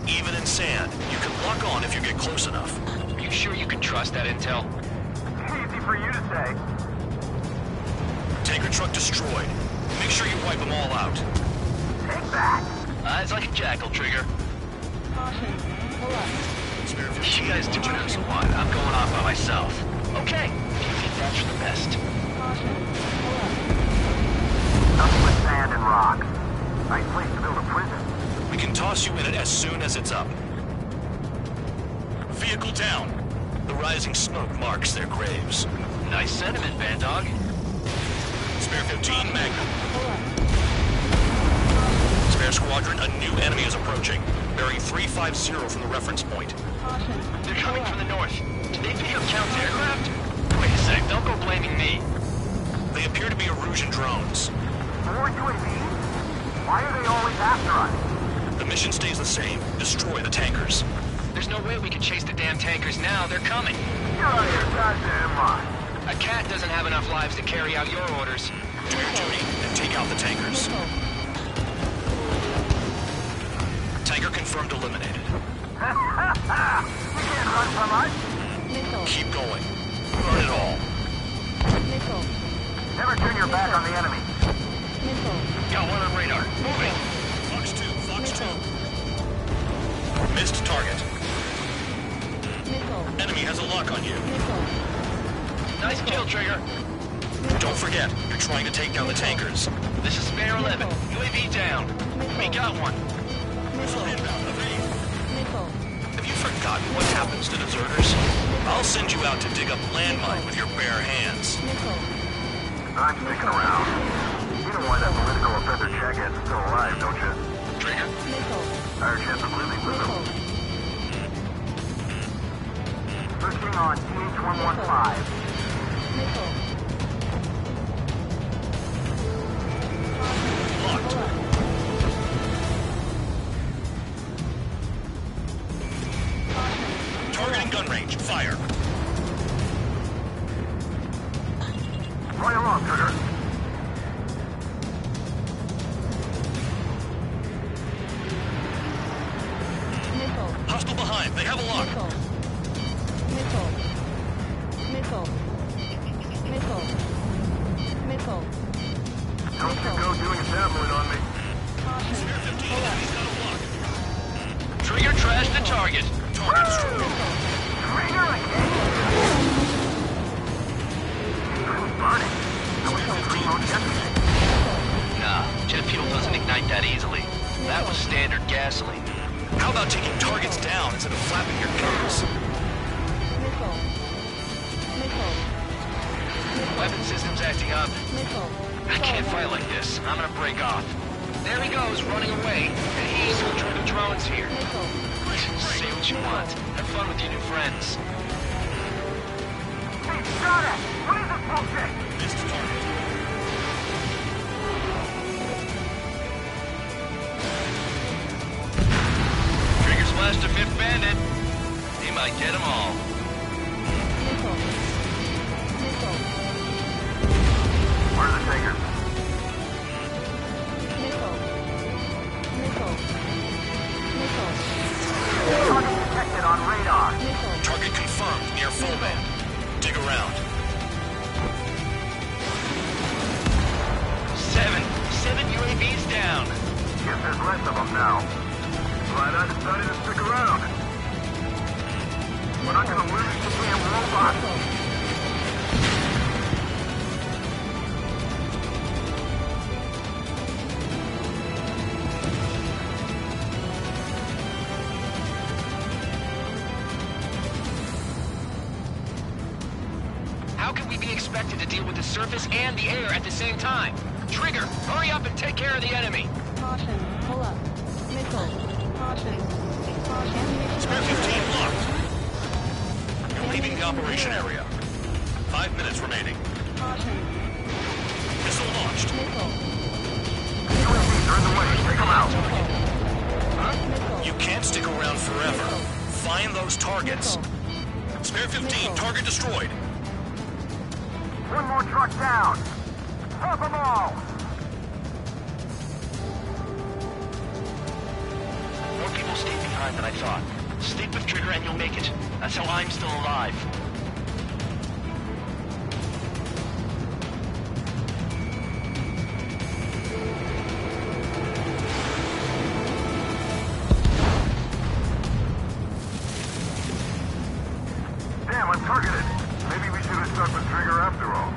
Even in sand, you can lock on if you get close enough. You sure you can trust that intel? Easy for you to say. Tanker truck destroyed. Make sure you wipe them all out. Take that! Eyes like a jackal, Trigger. Caution. Pull up. You guys do whatever you want. I'm going off by myself. Okay. Do you think that's for the best? Caution. Pull up. Nothing but sand and rocks. Nice place to build a prison. We can toss you in it as soon as it's up. Vehicle down. The rising smoke marks their graves. Nice sentiment, Bandog. Spare 15, Magnum. Spare Squadron, a new enemy is approaching. Bearing 350 from the reference point. They're coming from the north. Did they video count aircraft? Wait a sec, don't go blaming me. They appear to be Erusian drones. More UAVs? Why are they always after us? The mission stays the same. Destroy the tankers. There's no way we can chase the damn tankers now. They're coming. You're out of your goddamn mind. A cat doesn't have enough lives to carry out your orders. Do your duty and take out the tankers. Tanker confirmed eliminated. You can't run from us. Keep going. Burn it all. Never turn your back on the enemy. Got one on radar. Moving. Fox 2, Fox 2. Missed target. Enemy has a lock on you. Nice kill, Trigger. Don't forget, you're trying to take down the tankers. This is Spare 11. UAV down. We got one. Missile inbound. Have you forgotten what happens to deserters? I'll send you out to dig up landmine with your bare hands. I'm sticking around. You know why that political offender jackass is still alive, don't you? Trigger. Higher chance of living with him. Searching on Pt.115. Locked. Targeting gun range. Fire. Right along, Trigger. Hostile behind. They have a lock. Don't you go doing a tabloid on me. Trigger trashed the target. Target destroyed. Trigger again. It's really burning. I wish I was reloading yesterday. Nah, jet fuel doesn't ignite that easily. That was standard gasoline. How about taking targets down instead of flapping your guns? Weapon system's acting up. I can't fight like this. I'm gonna break off. There he goes, running away. And he's ultra the drones here. Say what you want. Have fun with your new friends. Hey, shot at! What is this bullshit? Missed target. Trigger splashed a fifth bandit. He might get them all. Where are the tankers? Target detected on radar. Target confirmed near full band. Dig around. Seven UAVs down. Guess there's less of them now. Glad I decided to stick around. We're not gonna lose the damn robot. can we be expected to deal with the surface and the air at the same time? Trigger, hurry up and take care of the enemy! Caution, pull up. Missile. Caution. Caution. Spare 15 blocked. You're leaving the operation area. 5 minutes remaining. Caution. Missile launched. Missile. UAVs are in the way. Take them out. You can't stick around forever. Find those targets. Spare 15, target destroyed. One more truck down. Stop them all. More people stayed behind than I thought. Stick with Trigger and you'll make it. That's how I'm still alive. Damn, I'm targeted. Maybe we should have stuck with Trigger after all.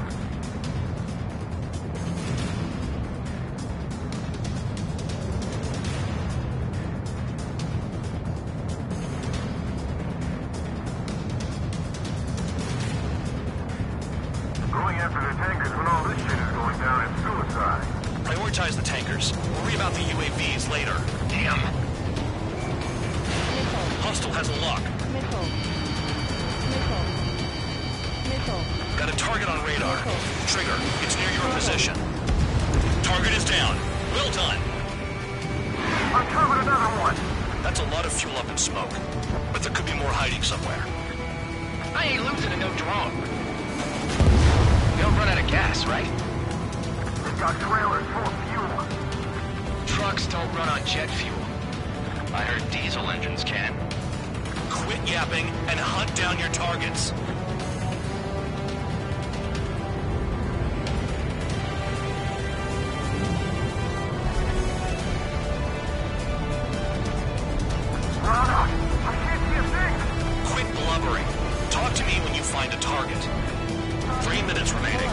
Going after the tankers when all this shit is going down is suicide. Prioritize the tankers. Worry about the UAVs later. Damn. Hostile has a lock. Missile. Missile. Missile. Got a target on radar. Trigger, it's near your position. Target is down. Well done. Uncovered another one. That's a lot of fuel up in smoke. But there could be more hiding somewhere. I ain't losing to no drone. We don't run out of gas, right? They've got trailers full of fuel. Trucks don't run on jet fuel. I heard diesel engines can. Quit yapping and hunt down your targets. Quit blubbering. Talk to me when you find a target. 3 minutes remaining.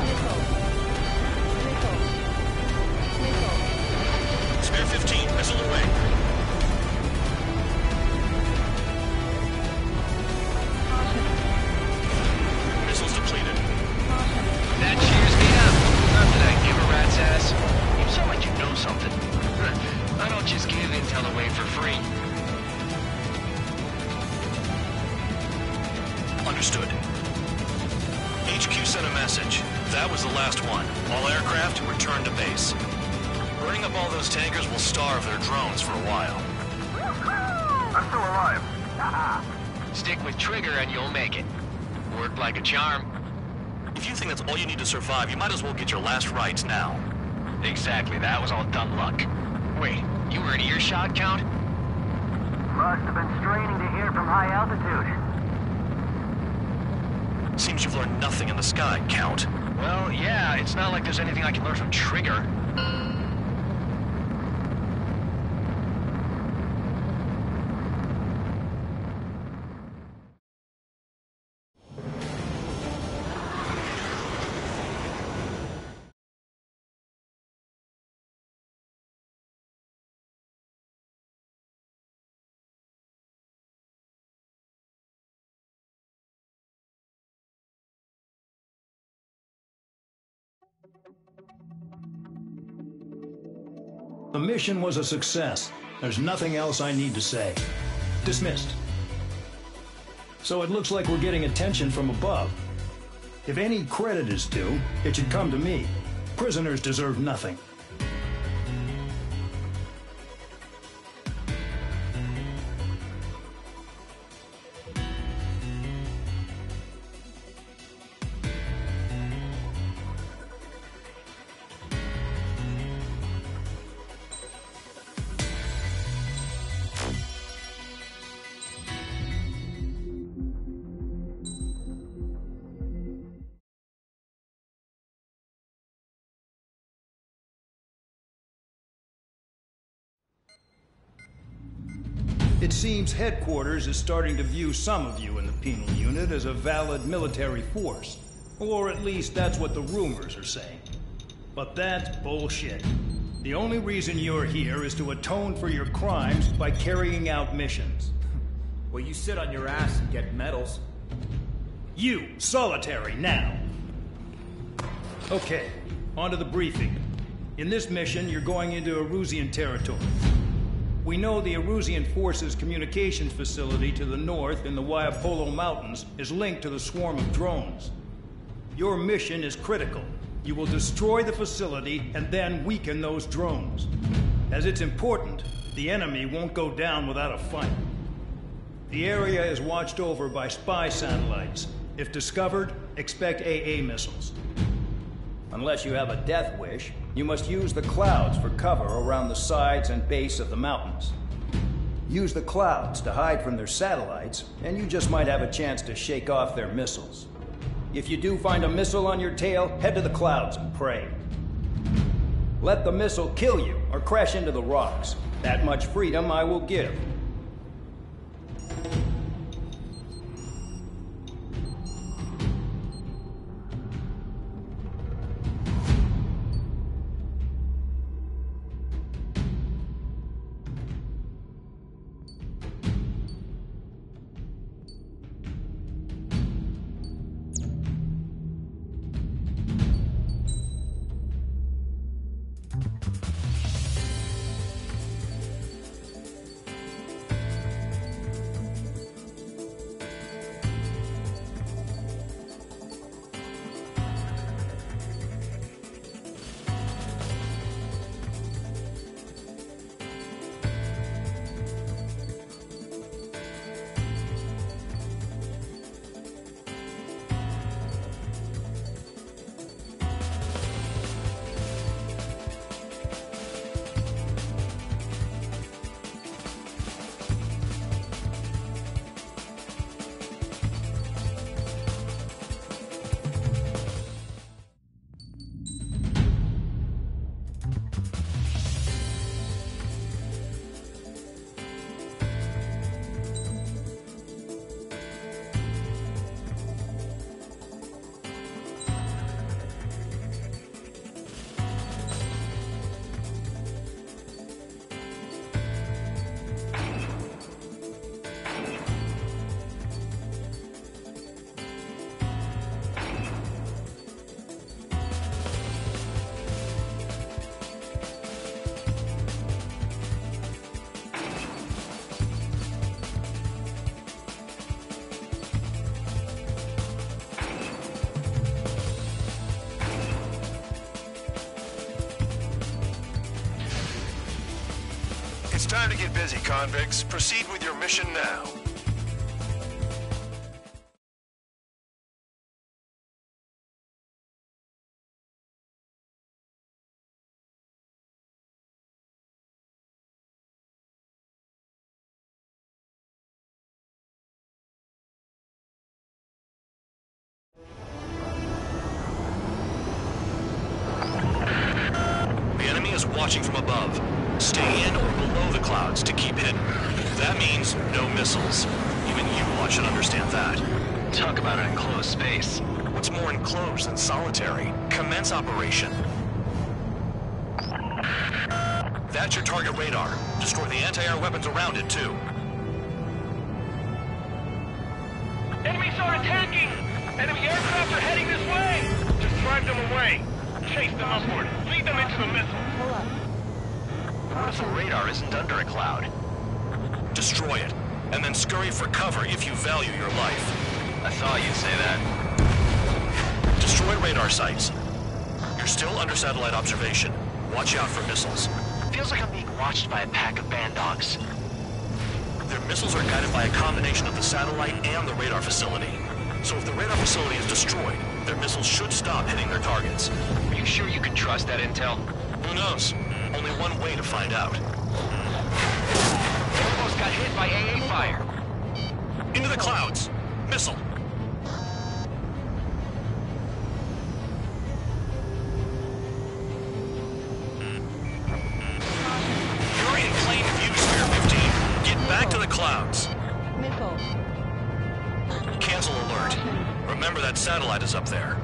Spare 15, missile away. Missiles depleted. That cheers me up. Not that I give a rat's ass. You sound like you know something. I don't just give intel away for free. Understood. HQ sent a message. That was the last one. All aircraft return to base. Burning up all those tankers will starve their drones for a while. I'm still alive. Stick with Trigger and you'll make it. Worked like a charm. If you think that's all you need to survive, you might as well get your last rites now. Exactly, that was all dumb luck. Wait, you were in earshot, Count? Must have been straining to hear from high altitude. Seems you've learned nothing in the sky, Count. Well, yeah, it's not like there's anything I can learn from Trigger. The mission was a success. There's nothing else I need to say. Dismissed. So it looks like we're getting attention from above. If any credit is due, it should come to me. Prisoners deserve nothing. It seems headquarters is starting to view some of you in the Penal Unit as a valid military force. Or at least that's what the rumors are saying. But that's bullshit. The only reason you're here is to atone for your crimes by carrying out missions. Well, you sit on your ass and get medals. You, solitary, now. Okay, on to the briefing. In this mission, you're going into Erusian territory. We know the Erusian Forces communications facility to the north in the Waiapolo Mountains is linked to the swarm of drones. Your mission is critical. You will destroy the facility and then weaken those drones. As it's important, the enemy won't go down without a fight. The area is watched over by spy satellites. If discovered, expect AA missiles. Unless you have a death wish, you must use the clouds for cover around the sides and base of the mountains. Use the clouds to hide from their satellites, and you just might have a chance to shake off their missiles. If you do find a missile on your tail, head to the clouds and pray. Let the missile kill you or crash into the rocks. That much freedom I will give. It's time to get busy, convicts. Proceed with your mission now. The enemy is watching from above. Stay in or below the clouds to keep hidden. That means no missiles. Even you lot should understand that. Talk about an enclosed space. What's more enclosed than solitary? Commence operation. That's your target radar. Destroy the anti-air weapons around it, too. Enemies are attacking! Enemy aircraft are heading this way! Just drive them away. Chase them upward. Lead them into the missile. Pull up. What if the radar isn't under a cloud? Destroy it, and then scurry for cover if you value your life. I thought you'd say that. Destroy radar sites. You're still under satellite observation. Watch out for missiles. Feels like I'm being watched by a pack of band dogs. Their missiles are guided by a combination of the satellite and the radar facility. So if the radar facility is destroyed, their missiles should stop hitting their targets. Are you sure you can trust that intel? Who knows? Only one way to find out. Almost got hit by AA fire. Into the clouds! Missile! You're in plain view, Sphere 15. Get back to the clouds. Missile. Cancel alert. Remember that satellite is up there.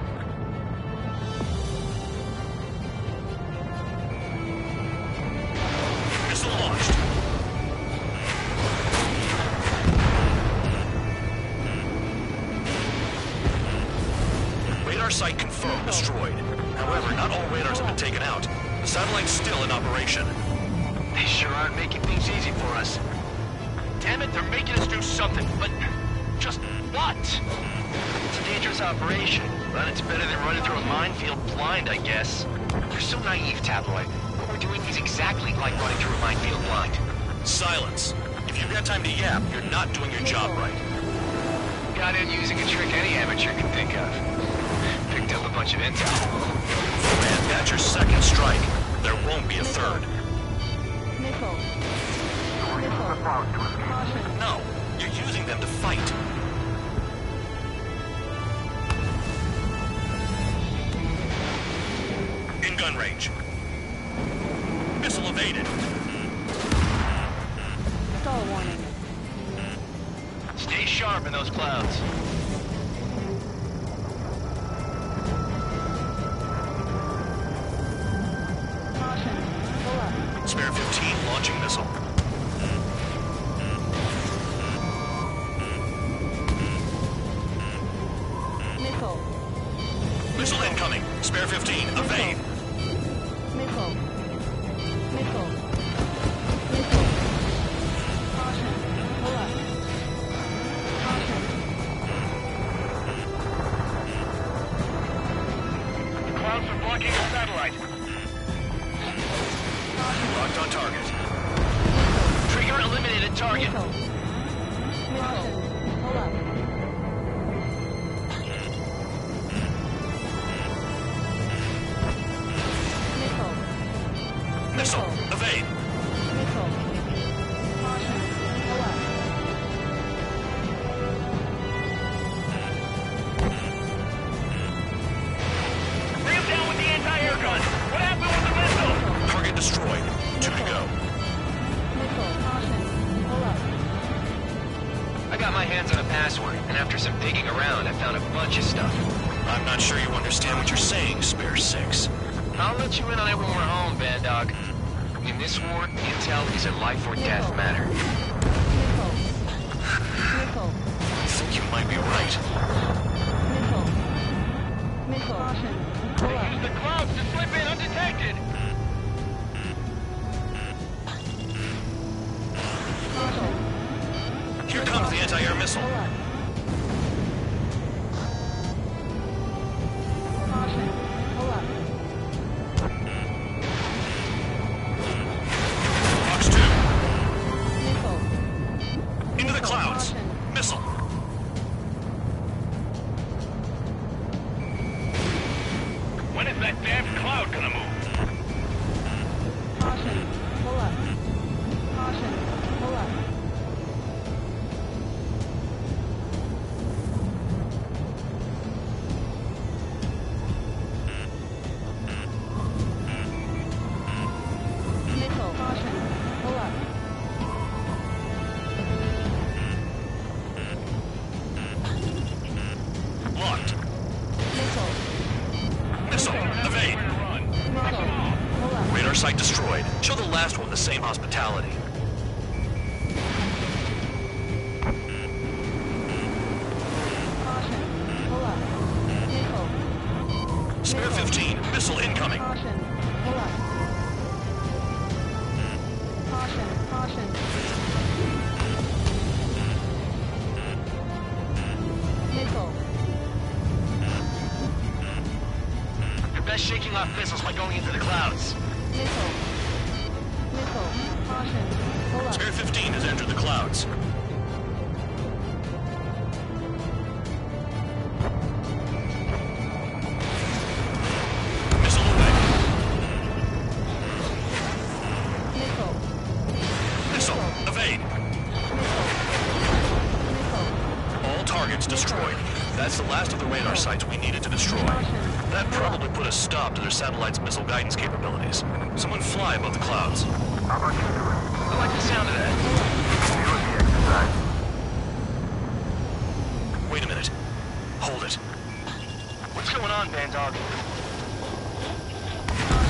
Missile launched. Radar site confirmed destroyed. However, not all radars have been taken out. The satellite's still in operation. They sure aren't making things easy for us. Damn it, they're making us do something, but just what? It's a dangerous operation, but it's better than running through a minefield blind, I guess. You're so naive, Tabloid. What we're doing is exactly like running through a minefield blind. Silence. If you've got time to yap, you're not doing your job right. Got in using a trick any amateur can think of. Picked up a bunch of intel. Man, that's your second strike. There won't be a third. Missile. No, you're using them to fight. In gun range. Missile evaded. Stall warning. Stay sharp in those clouds. Caution. Pull up. Spare 15 launching missile. Missile. Missile incoming. Spare 15. Evade. Missile. Missile. Missile. Caution. Pull up. Caution. The clouds are blocking the satellite. Locked on target. Trigger eliminated target. Missile. Missile. Pull up. Missile. Evade. Missile. Caution. Pull up. Bring him down with the anti-air gun. What happened with the missile? Target destroyed. 2 to go. Missile. Caution. Pull up. I got my hands on a password, and after some digging around, I found a bunch of stuff. I'm not sure you understand what you're saying, Spare 6. I'll let you in on it when we're home, Bad Dog. In this war, intel is a life or death matter. Missile. Missile. I think you might be right. Missile. Missile. Caution. Pull up. Use the clouds to slip in undetected. Caution. Here comes the anti-air missile. Pull up. Caution. Pull up. Box 2. Missile. Into the clouds. Caution. Missile. When is that damn cloud gonna move? Caution. Pull up. Caution. Pull up. Missile. Caution. Pull up. Locked. Missile. Missile. Evade. Missile. Pull up. Radar site destroyed. Show the last one the same hospitality. Caution. Pull up. Missile. Spare 15. Missile incoming. Caution. Pull up. Caution. Caution. Missile. You're best shaking off missiles by going into the clouds. Missile. Missile. Caution. Pull up. Spare 15 has entered the clouds. Missile away. Missile. Missile. Evade. Missile. All targets destroyed. That's the last of the radar sites we needed to destroy. That probably put a stop to their satellite's missile guidance capabilities. Someone fly above the clouds. How about you do it? I like the sound of that. You and the exercise. Wait a minute. Hold it. What's going on, Band Dog?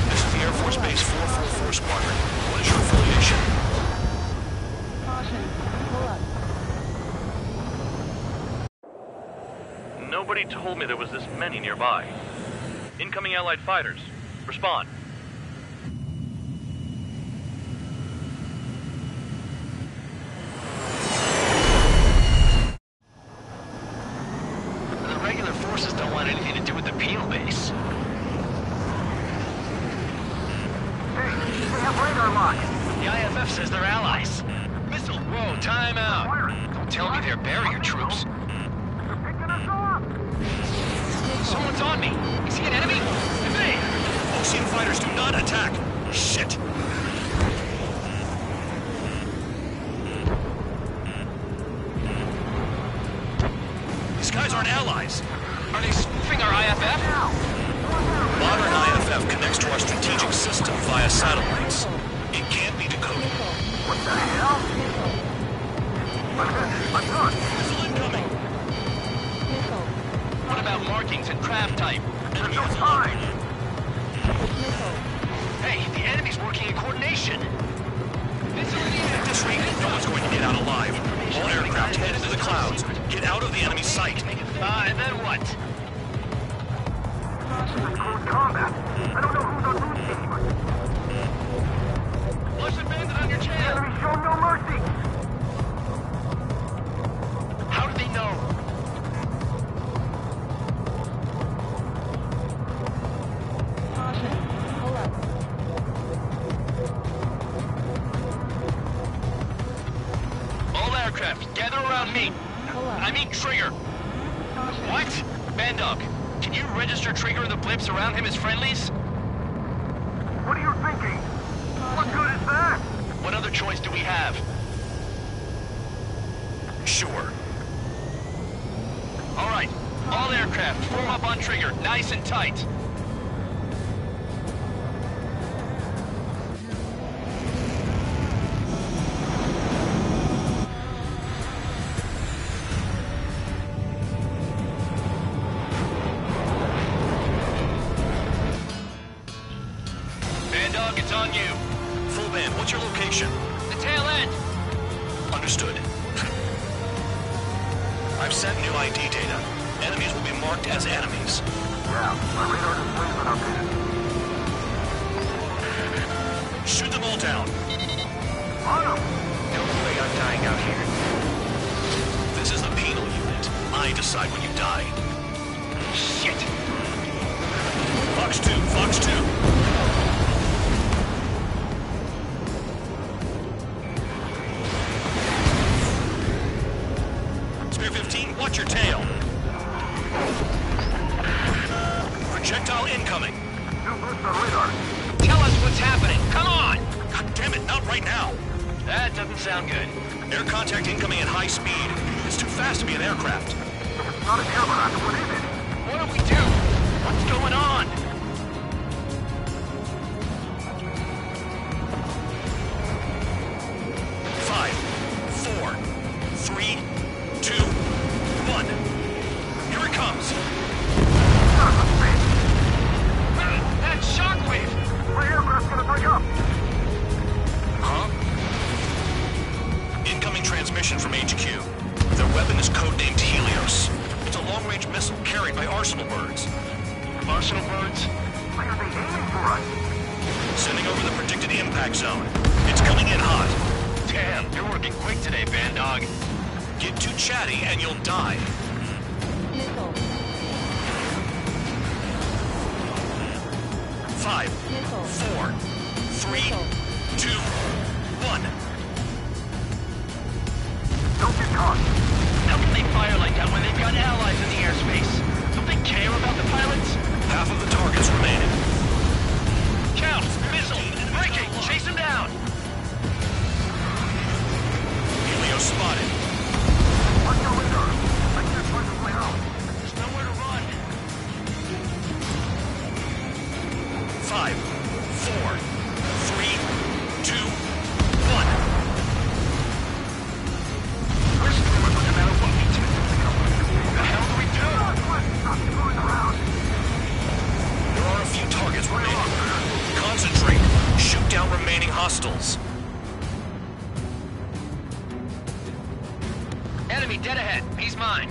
This is the Air Force Base 444 Squadron. What is your affiliation? Caution. Pull up. Nobody told me there was this many nearby. Incoming Allied fighters. Respond. The regular forces don't want anything to do with the penal base. Hey, they have radar lock. The IFF says they're allies. Missile, whoa, time out. Don't tell me they're barrier troops. They're picking us off. Someone's on me. Is he an enemy? Hey! Ocean fighters do not attack! Shit! These guys aren't allies! Are they spoofing our IFF? Modern IFF connects to our strategic system via satellites. It can't be decoded. What the hell? I'm done. Missile incoming! What about markings and craft type? There's no time. Hey, the enemy's working in coordination. At this rate, no one's going to get out alive. All aircraft head into the clouds. Get out of the enemy sight. And then what? This is close combat. I don't know who's on whose team. Russian bandit on your The tail. enemy show no mercy. How do they know? Caution. Pull up. All aircraft, gather around me. Pull up. I mean Trigger. What? Bandog, can you register Trigger and the blips around him as friendlies? What are you thinking? What good is that? What other choice do we have? Sure. All right, all aircraft, form up on Trigger, nice and tight. Bandog, it's on you. Full band, what's your location? The tail end. Understood. I've sent new ID data. Enemies will be marked as enemies. Yeah, my radar display's been updated. Shoot them all down. On them! No way I'm dying out here. This is the Penal Unit. I decide when you die. Shit. Fox 2, Fox 2. Spear 15, watch your tail. Projectile incoming. New boost on radar. Tell us what's happening. Come on. God damn it, not right now. That doesn't sound good. Air contact incoming at high speed. It's too fast to be an aircraft. If it's not an aircraft, what is it? What do we do? What's going on? Five, four, three, 2, 1. Here it comes. That shockwave! My aircraft's gonna break up. Huh? Incoming transmission from HQ. Their weapon is codenamed Helios. It's a long-range missile carried by Arsenal birds. Arsenal birds? Why are they aiming for us? Sending over the predicted impact zone. It's coming in hot. Damn, you're working quick today, Bandog. Get too chatty and you'll die. Missile. 5, 4, 3, 2, 1. Don't get caught. How can they fire like that when they've got allies in the airspace? Don't they care about the pilots? Half of the targets remaining. Count! Missile! Breaking! Chase him down! Helios spotted. Watch your radar. I can't find a way out. There's nowhere to run. 5, 4, 3, 2, 1. We're screwed no matter what we do. What the hell do we do? Stop screwing around. There are a few targets remaining. Concentrate. Shoot down remaining hostiles. Enemy dead ahead. He's mine.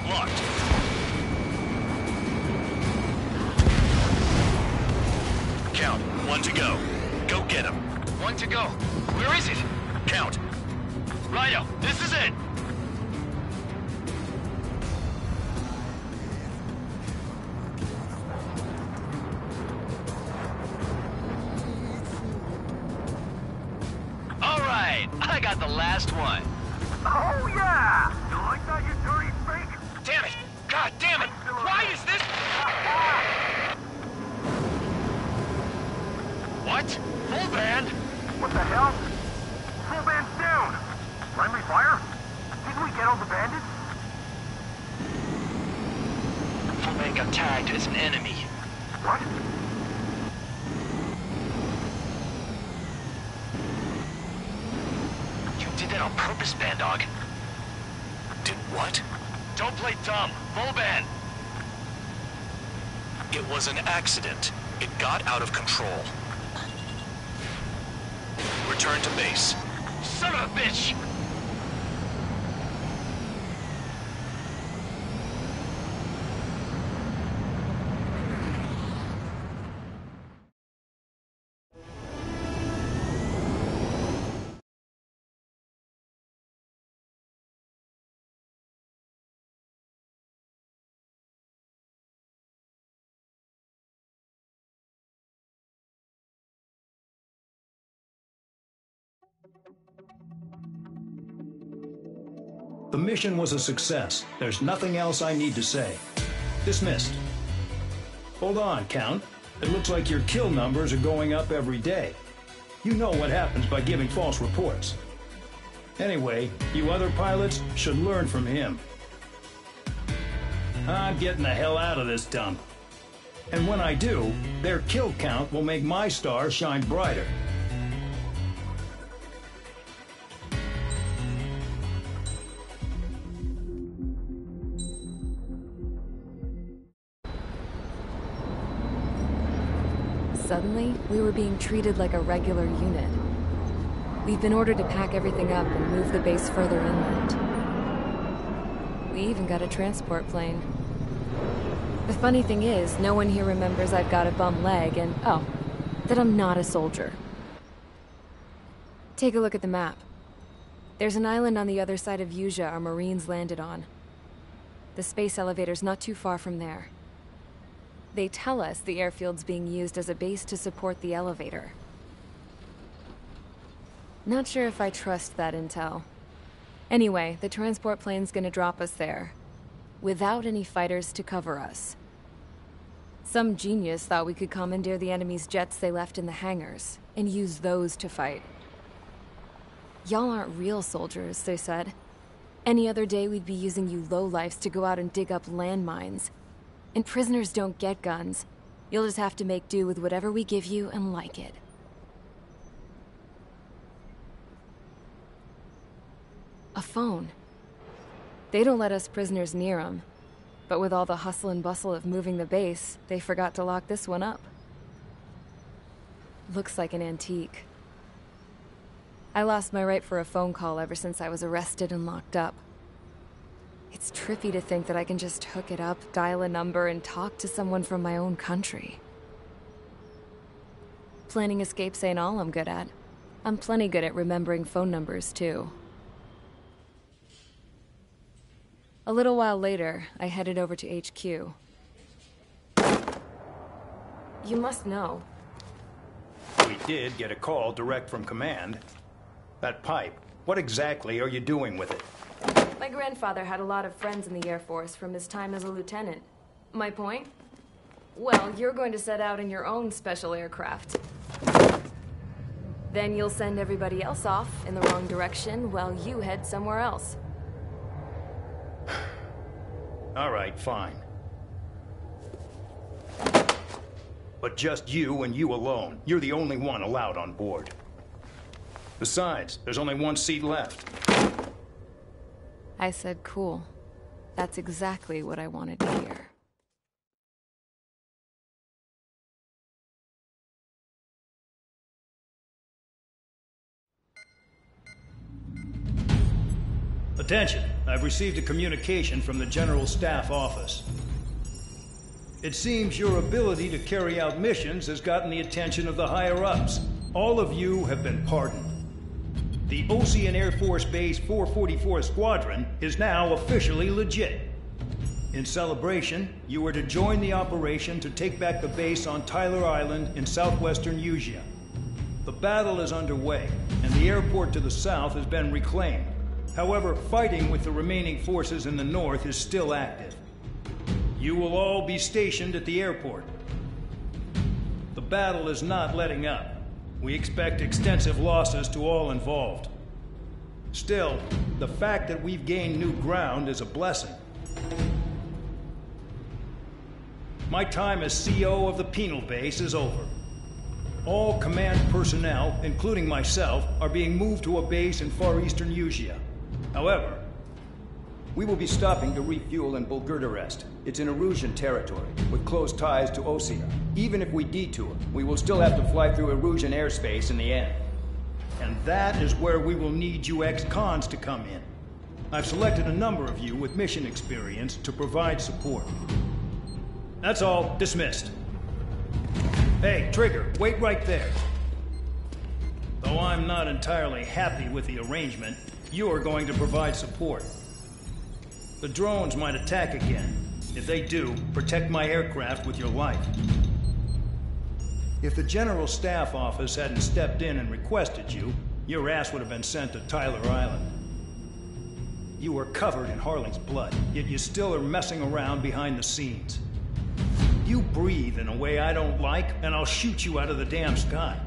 Locked. Going to go. Where is it? Count. Righto, this is it. All right, I got the last one. Oh, yeah! You like that, you dirty fake? Damn it! God damn it! Why is this... What? Full band? What the hell? Full band's down! Friendly fire? Didn't we get all the bandits? Full band got tagged as an enemy. What? You did that on purpose, Band Dog. Did what? Don't play dumb. Full band. It was an accident. It got out of control. Return to base. Son of a bitch! The mission was a success. There's nothing else I need to say. Dismissed. Hold on, Count. It looks like your kill numbers are going up every day. You know what happens by giving false reports. Anyway, you other pilots should learn from him. I'm getting the hell out of this dump. And when I do, their kill count will make my star shine brighter. Suddenly, we were being treated like a regular unit. We've been ordered to pack everything up and move the base further inland. We even got a transport plane. The funny thing is, no one here remembers I've got a bum leg and, oh, that I'm not a soldier. Take a look at the map. There's an island on the other side of Yuja our Marines landed on. The space elevator's not too far from there. They tell us the airfield's being used as a base to support the elevator. Not sure if I trust that intel. Anyway, the transport plane's gonna drop us there, without any fighters to cover us. Some genius thought we could commandeer the enemy's jets they left in the hangars, and use those to fight. Y'all aren't real soldiers, they said. Any other day we'd be using you lowlifes to go out and dig up landmines. And prisoners don't get guns. You'll just have to make do with whatever we give you and like it. A phone. They don't let us prisoners near them. But with all the hustle and bustle of moving the base, they forgot to lock this one up. Looks like an antique. I lost my right for a phone call ever since I was arrested and locked up. It's trippy to think that I can just hook it up, dial a number, and talk to someone from my own country. Planning escapes ain't all I'm good at. I'm plenty good at remembering phone numbers, too. A little while later, I headed over to HQ. You must know. We did get a call direct from command. That pipe, what exactly are you doing with it? My grandfather had a lot of friends in the Air Force from his time as a lieutenant. My point? Well, you're going to set out in your own special aircraft. Then you'll send everybody else off in the wrong direction while you head somewhere else. All right, fine. But just you and you alone. You're the only one allowed on board. Besides, there's only one seat left. I said cool. That's exactly what I wanted to hear. Attention, I've received a communication from the General Staff Office. It seems your ability to carry out missions has gotten the attention of the higher-ups. All of you have been pardoned. The Ocean Air Force Base 444 Squadron is now officially legit. In celebration, you are to join the operation to take back the base on Tyler Island in southwestern Usea. The battle is underway, and the airport to the south has been reclaimed. However, fighting with the remaining forces in the north is still active. You will all be stationed at the airport. The battle is not letting up. We expect extensive losses to all involved. Still, the fact that we've gained new ground is a blessing. My time as CO of the Penal Base is over. All command personnel, including myself, are being moved to a base in far eastern Usea. However, we will be stopping to refuel in Bulgurdarest. It's in Erusian territory, with close ties to Osea. Even if we detour, we will still have to fly through Erusian airspace in the end. And that is where we will need you ex-cons to come in. I've selected a number of you with mission experience to provide support. That's all. Dismissed. Hey, Trigger, wait right there. Though I'm not entirely happy with the arrangement, you are going to provide support. The drones might attack again. If they do, protect my aircraft with your life. If the General Staff Office hadn't stepped in and requested you, your ass would have been sent to Tyler Island. You are covered in Harling's blood, yet you still are messing around behind the scenes. You breathe in a way I don't like, and I'll shoot you out of the damn sky.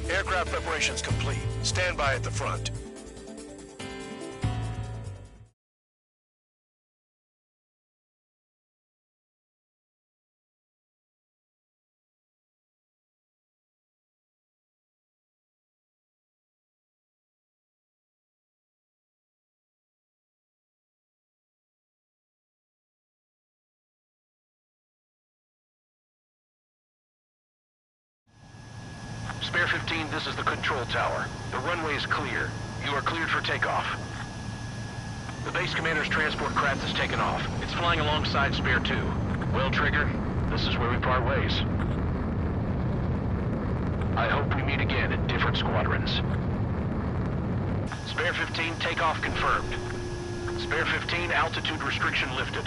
Aircraft preparations complete. Stand by at the front. Spare 15, this is the control tower. The runway is clear. You are cleared for takeoff. The base commander's transport craft has taken off. It's flying alongside Spare 2. Well, Trigger, this is where we part ways. I hope we meet again in different squadrons. Spare 15, takeoff confirmed. Spare 15, altitude restriction lifted.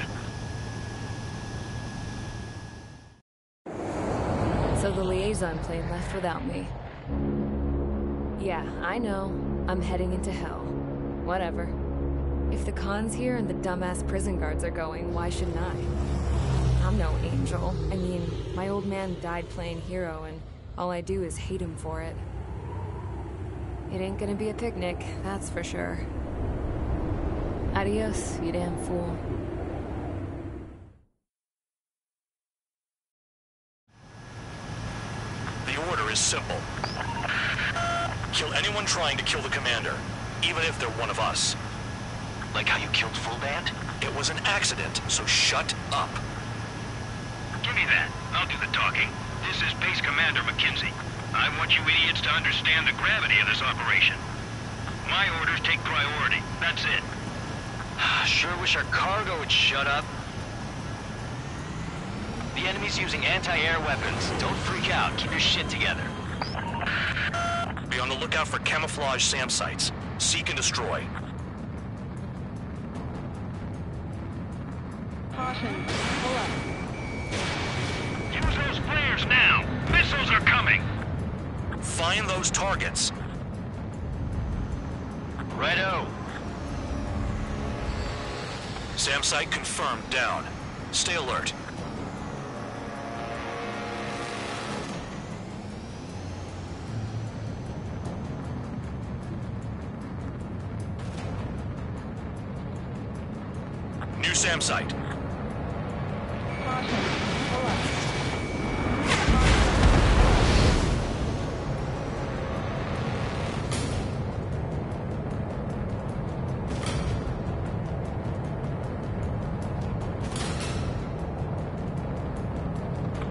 So the liaison plane left without me. Yeah, I know. I'm heading into hell. Whatever. If the con's here and the dumbass prison guards are going, why shouldn't I? I'm no angel. I mean, my old man died playing hero, and all I do is hate him for it. It ain't gonna be a picnic, that's for sure. Adios, you damn fool. The order is simple. Kill anyone trying to kill the commander, even if they're one of us. Like how you killed Full Band? It was an accident, so shut up. Give me that. I'll do the talking. This is Base Commander McKenzie. I want you idiots to understand the gravity of this operation. My orders take priority. That's it. Sure wish our cargo would shut up. The enemy's using anti-air weapons. Don't freak out. Keep your shit together. Be on the lookout for camouflage SAM sites. Seek and destroy. Caution. Pull up. Use those flares now. Missiles are coming. Find those targets. Righto. SAM site confirmed down. Stay alert. SAM site.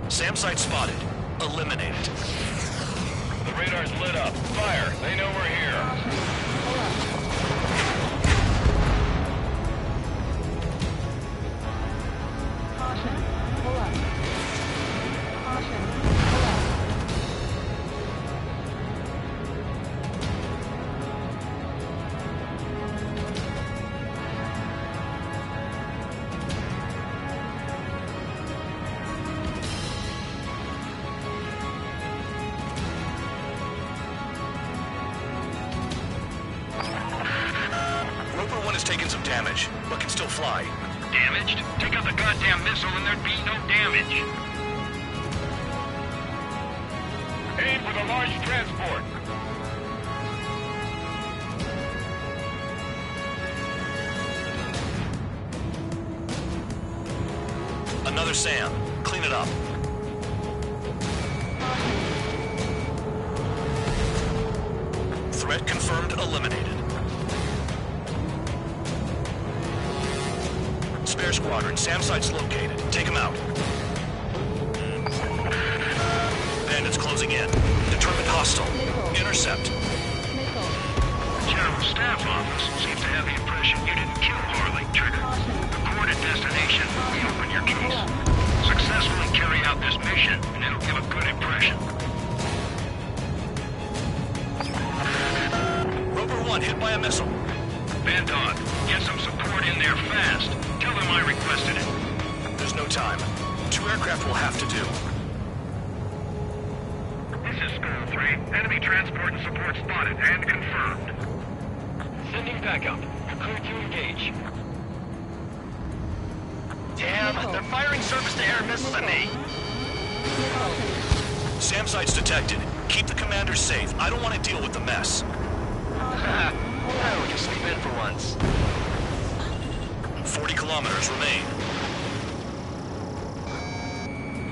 SAM site spotted. Eliminate it. The radar's lit up. Fire. They know we're here. Caution. Pull up. Caution. Pull up. Roper 1 has taken some damage, but can still fly. Damaged? Take out the goddamn missile and there'd be no damage. Aim for the large transport. Another SAM. Clean it up. Threat confirmed. Eliminated. Spare squadron. SAM site's located. Take him out. Bandits closing in. Determined hostile. Intercept. General Staff Office seems to have the impression you didn't kill Harling, Trigger. Report at destination. We open your case. Successfully carry out this mission, and it'll give a good impression. Roper 1 hit by a missile. Bandog, get some support in there fast. Tell them I requested it. There's no time. 2 aircraft will have to do. This is School 3. Enemy transport and support spotted and confirmed. Sending backup. You're cleared to engage. Damn, they're firing surface-to-air missiles at me. SAM site's detected. Keep the commanders safe. I don't want to deal with the mess. We can sleep in for once. 40 kilometers remain.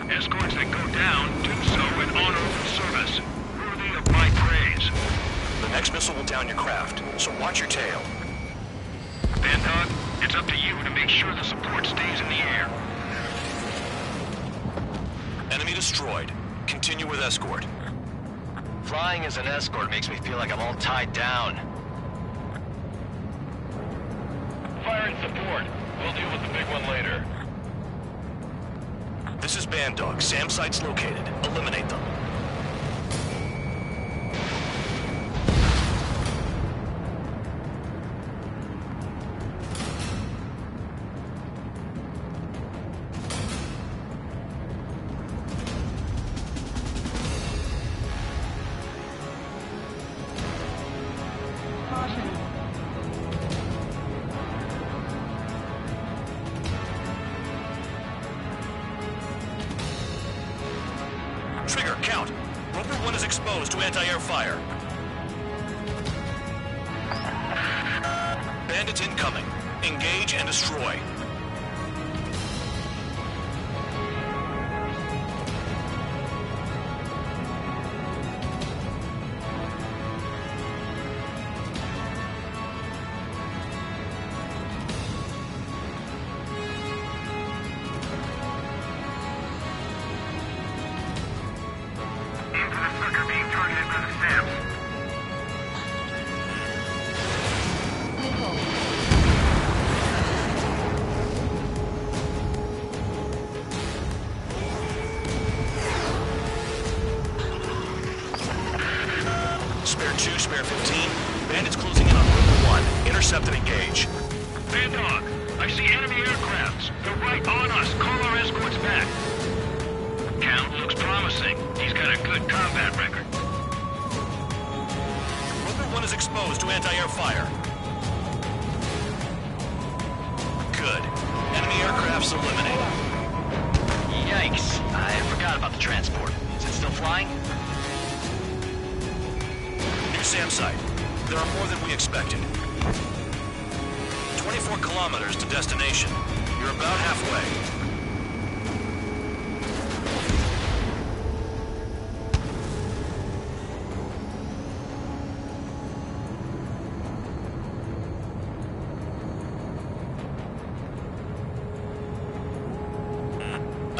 Escorts that go down, do so in honorable service. Worthy of my praise. The next missile will down your craft, so watch your tail. Bandog, it's up to you to make sure the support stays in the air. Enemy destroyed. Continue with escort. Flying as an escort makes me feel like I'm all tied down. Fire and support. We'll deal with the big one later. This is Bandog. SAM site's located. Eliminate them. Trigger, count. Roper 1 is exposed to anti-air fire. Bandits incoming. Engage and destroy. Spare 2, spare 15. Bandits closing in on Roper 1. Intercept and engage. Bandog, I see enemy aircrafts. They're right on us. Call our escorts back. Count looks promising. He's got a good combat record. Roper 1 is exposed to anti-air fire. Good. Enemy aircraft's eliminated. Yikes. I forgot about the transport. Is it still flying? New SAM site. There are more than we expected. 24 kilometers to destination. You're about halfway.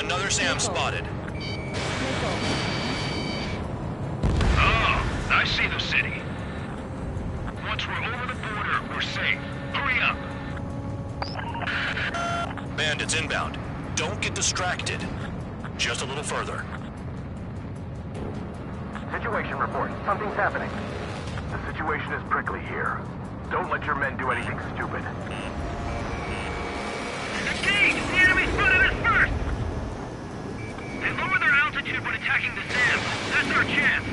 Another SAM spotted. Oh, I see the city. Once we're over the border, we're safe. Hurry up. Bandits inbound. Don't get distracted. Just a little further. Situation report. Something's happening. The situation is prickly here. Don't let your men do anything stupid. Engage! The enemy spotted us first! They lower their altitude when attacking the SAM. That's our chance.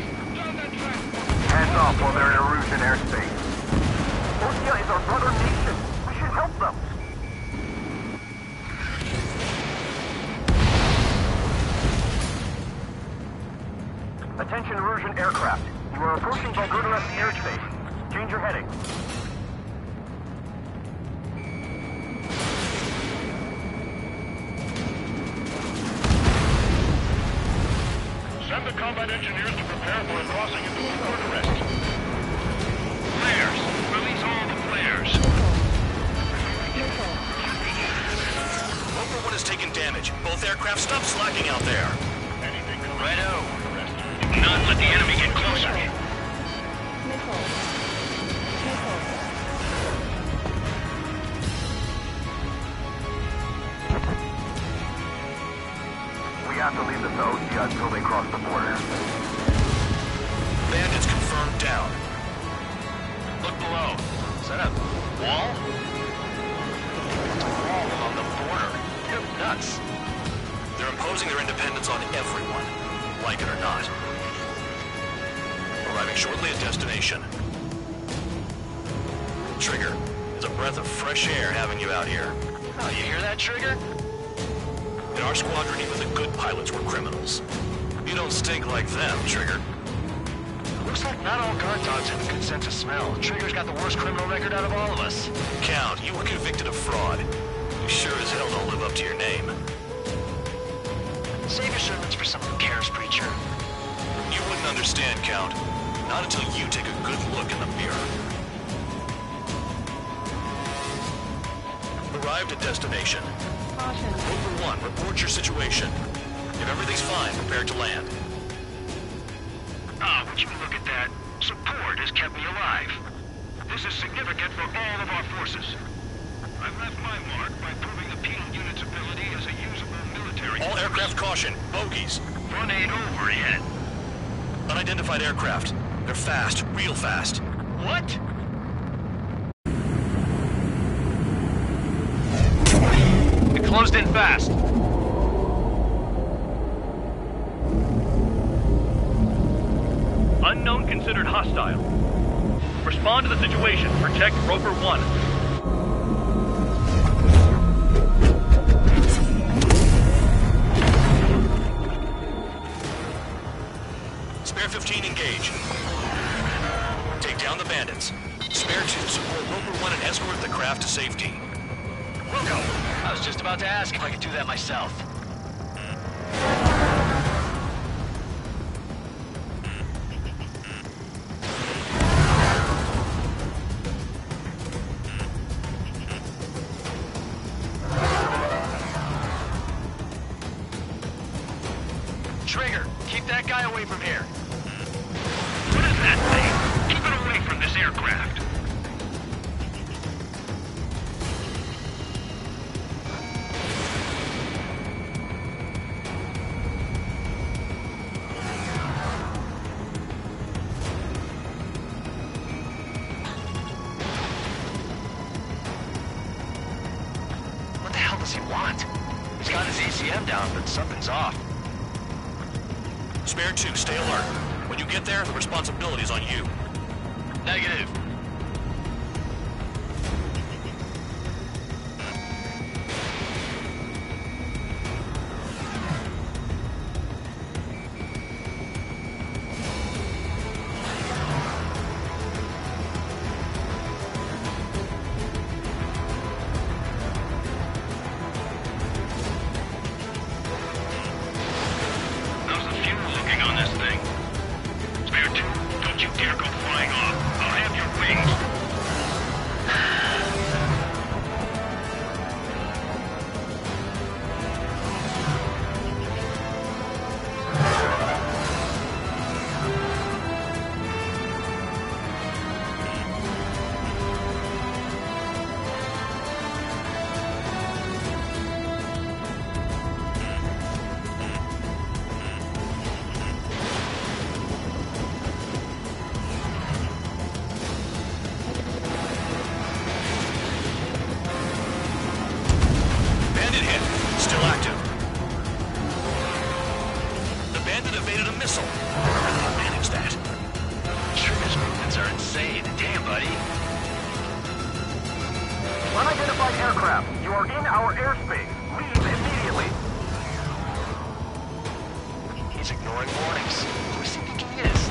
Hands off while they're in Erusian airspace. Ostia is our brother nation. We should help them. Attention Erusian aircraft. You are approaching Bulgaria's airspace. Change your heading. Send the combat engineers to prepare for a crossing into the port arrest. Flares! Release all the flares! Roper 1 has taken damage. Both aircraft stop slacking out there. Anything coming? Righto. Not let the enemy get closer. We have to leave this to Ostia until they cross the border. Bandits confirmed down. Look below. Is that a wall? It's a wall along the border. You're nuts. They're imposing their independence on everyone, like it or not. Arriving shortly at destination. Trigger, it's a breath of fresh air having you out here. Oh, you hear that, Trigger? In our squadron, even the good pilots were criminals. You don't stink like them, Trigger. Looks like not all guard dogs have a good sense of smell. Trigger's got the worst criminal record out of all of us. Count, you were convicted of fraud. You sure as hell don't live up to your name. Save your sermons for some cares preacher. You wouldn't understand, Count. Not until you take a good look in the mirror. Arrived at destination. Caution. Roper 1, report your situation. If everything's fine, prepare to land. Ah, would you look at that? Support has kept me alive. This is significant for all of our forces. I've left my mark by proving the Penal Unit's ability as a usable military All force. aircraft caution. Bogies. Run ain't over yet. Unidentified aircraft. They're fast. Real fast. What? It closed in fast. Unknown considered hostile. Respond to the situation. Protect Roper 1. Spare 15 engage. Take down the bandits. Spare 2 support Roper 1 and escort the craft to safety. We'll go. I was just about to ask if I could do that myself. Trigger, keep that guy away from here. What is that thing? Keep it away from this aircraft. What the hell does he want? He's got his ACM down, but something's off. Spare 2, stay alert. When you get there, the responsibility's on you. Negative. Bandit evaded a missile. How did he manage that? Trigger's movements are insane. Damn, buddy. Unidentified aircraft. You are in our airspace. Leave immediately. He's ignoring warnings. Who does he think he is?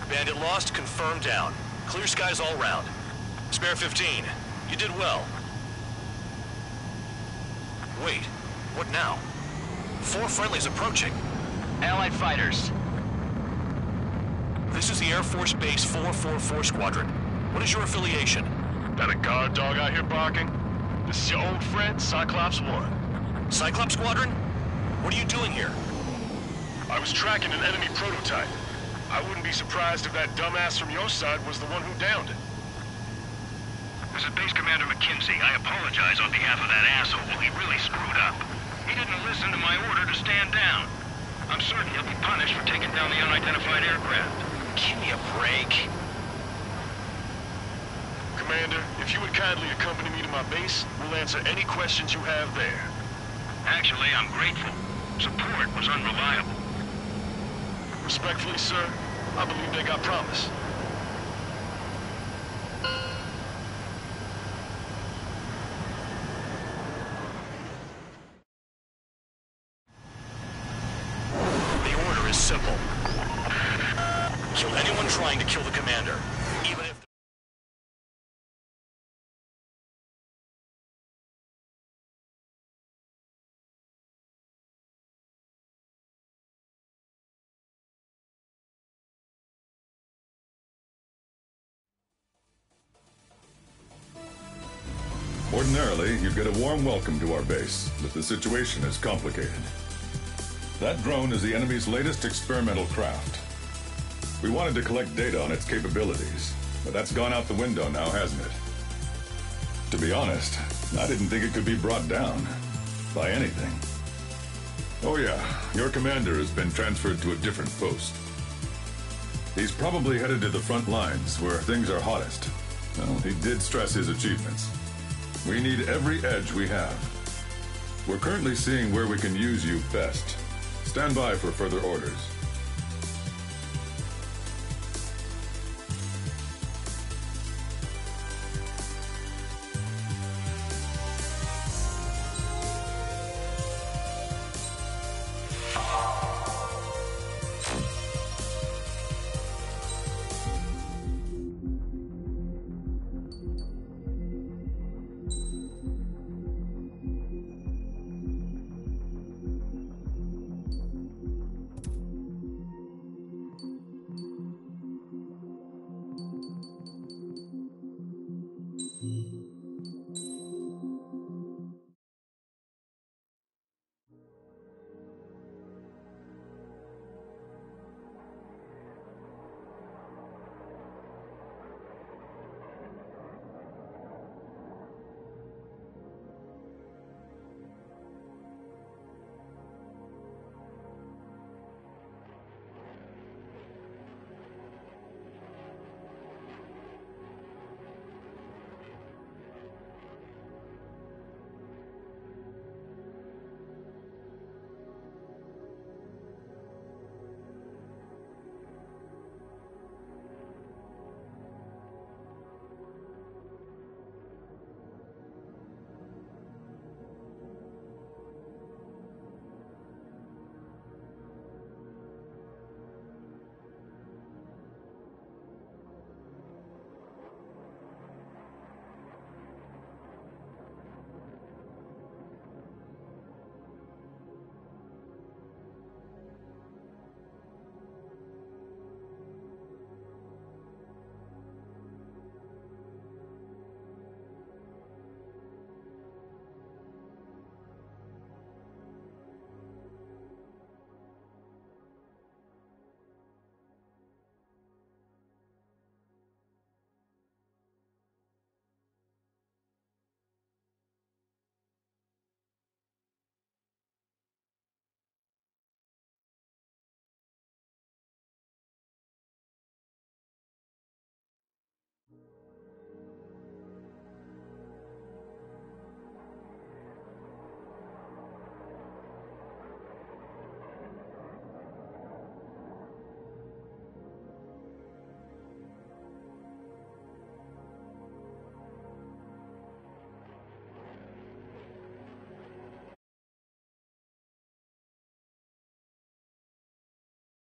Bandit lost, confirmed down. Clear skies all round. Spare 15. You did well. Wait, what now? 4 friendlies approaching. Allied fighters. This is the Air Force Base 444 Squadron. What is your affiliation? That a guard dog out here barking? This is your old friend, Cyclops 1. Cyclops Squadron? What are you doing here? I was tracking an enemy prototype. I wouldn't be surprised if that dumbass from your side was the one who downed it. This is Base Commander McKinsey. I apologize on behalf of that asshole. He really screwed up. He didn't listen to my order to stand down. I'm certain he'll be punished for taking down the unidentified aircraft. Give me a break. Commander, if you would kindly accompany me to my base, we'll answer any questions you have there. Actually, I'm grateful. Support was unreliable. Respectfully, sir, I believe they got promise. The order is simple. Kill anyone trying to kill the commander, even if... Ordinarily, you'd get a warm welcome to our base, but the situation is complicated. That drone is the enemy's latest experimental craft. We wanted to collect data on its capabilities, but that's gone out the window now, hasn't it? To be honest, I didn't think it could be brought down by anything. Oh yeah, your commander has been transferred to a different post. He's probably headed to the front lines, where things are hottest. Well, he did stress his achievements. We need every edge we have. We're currently seeing where we can use you best. Stand by for further orders.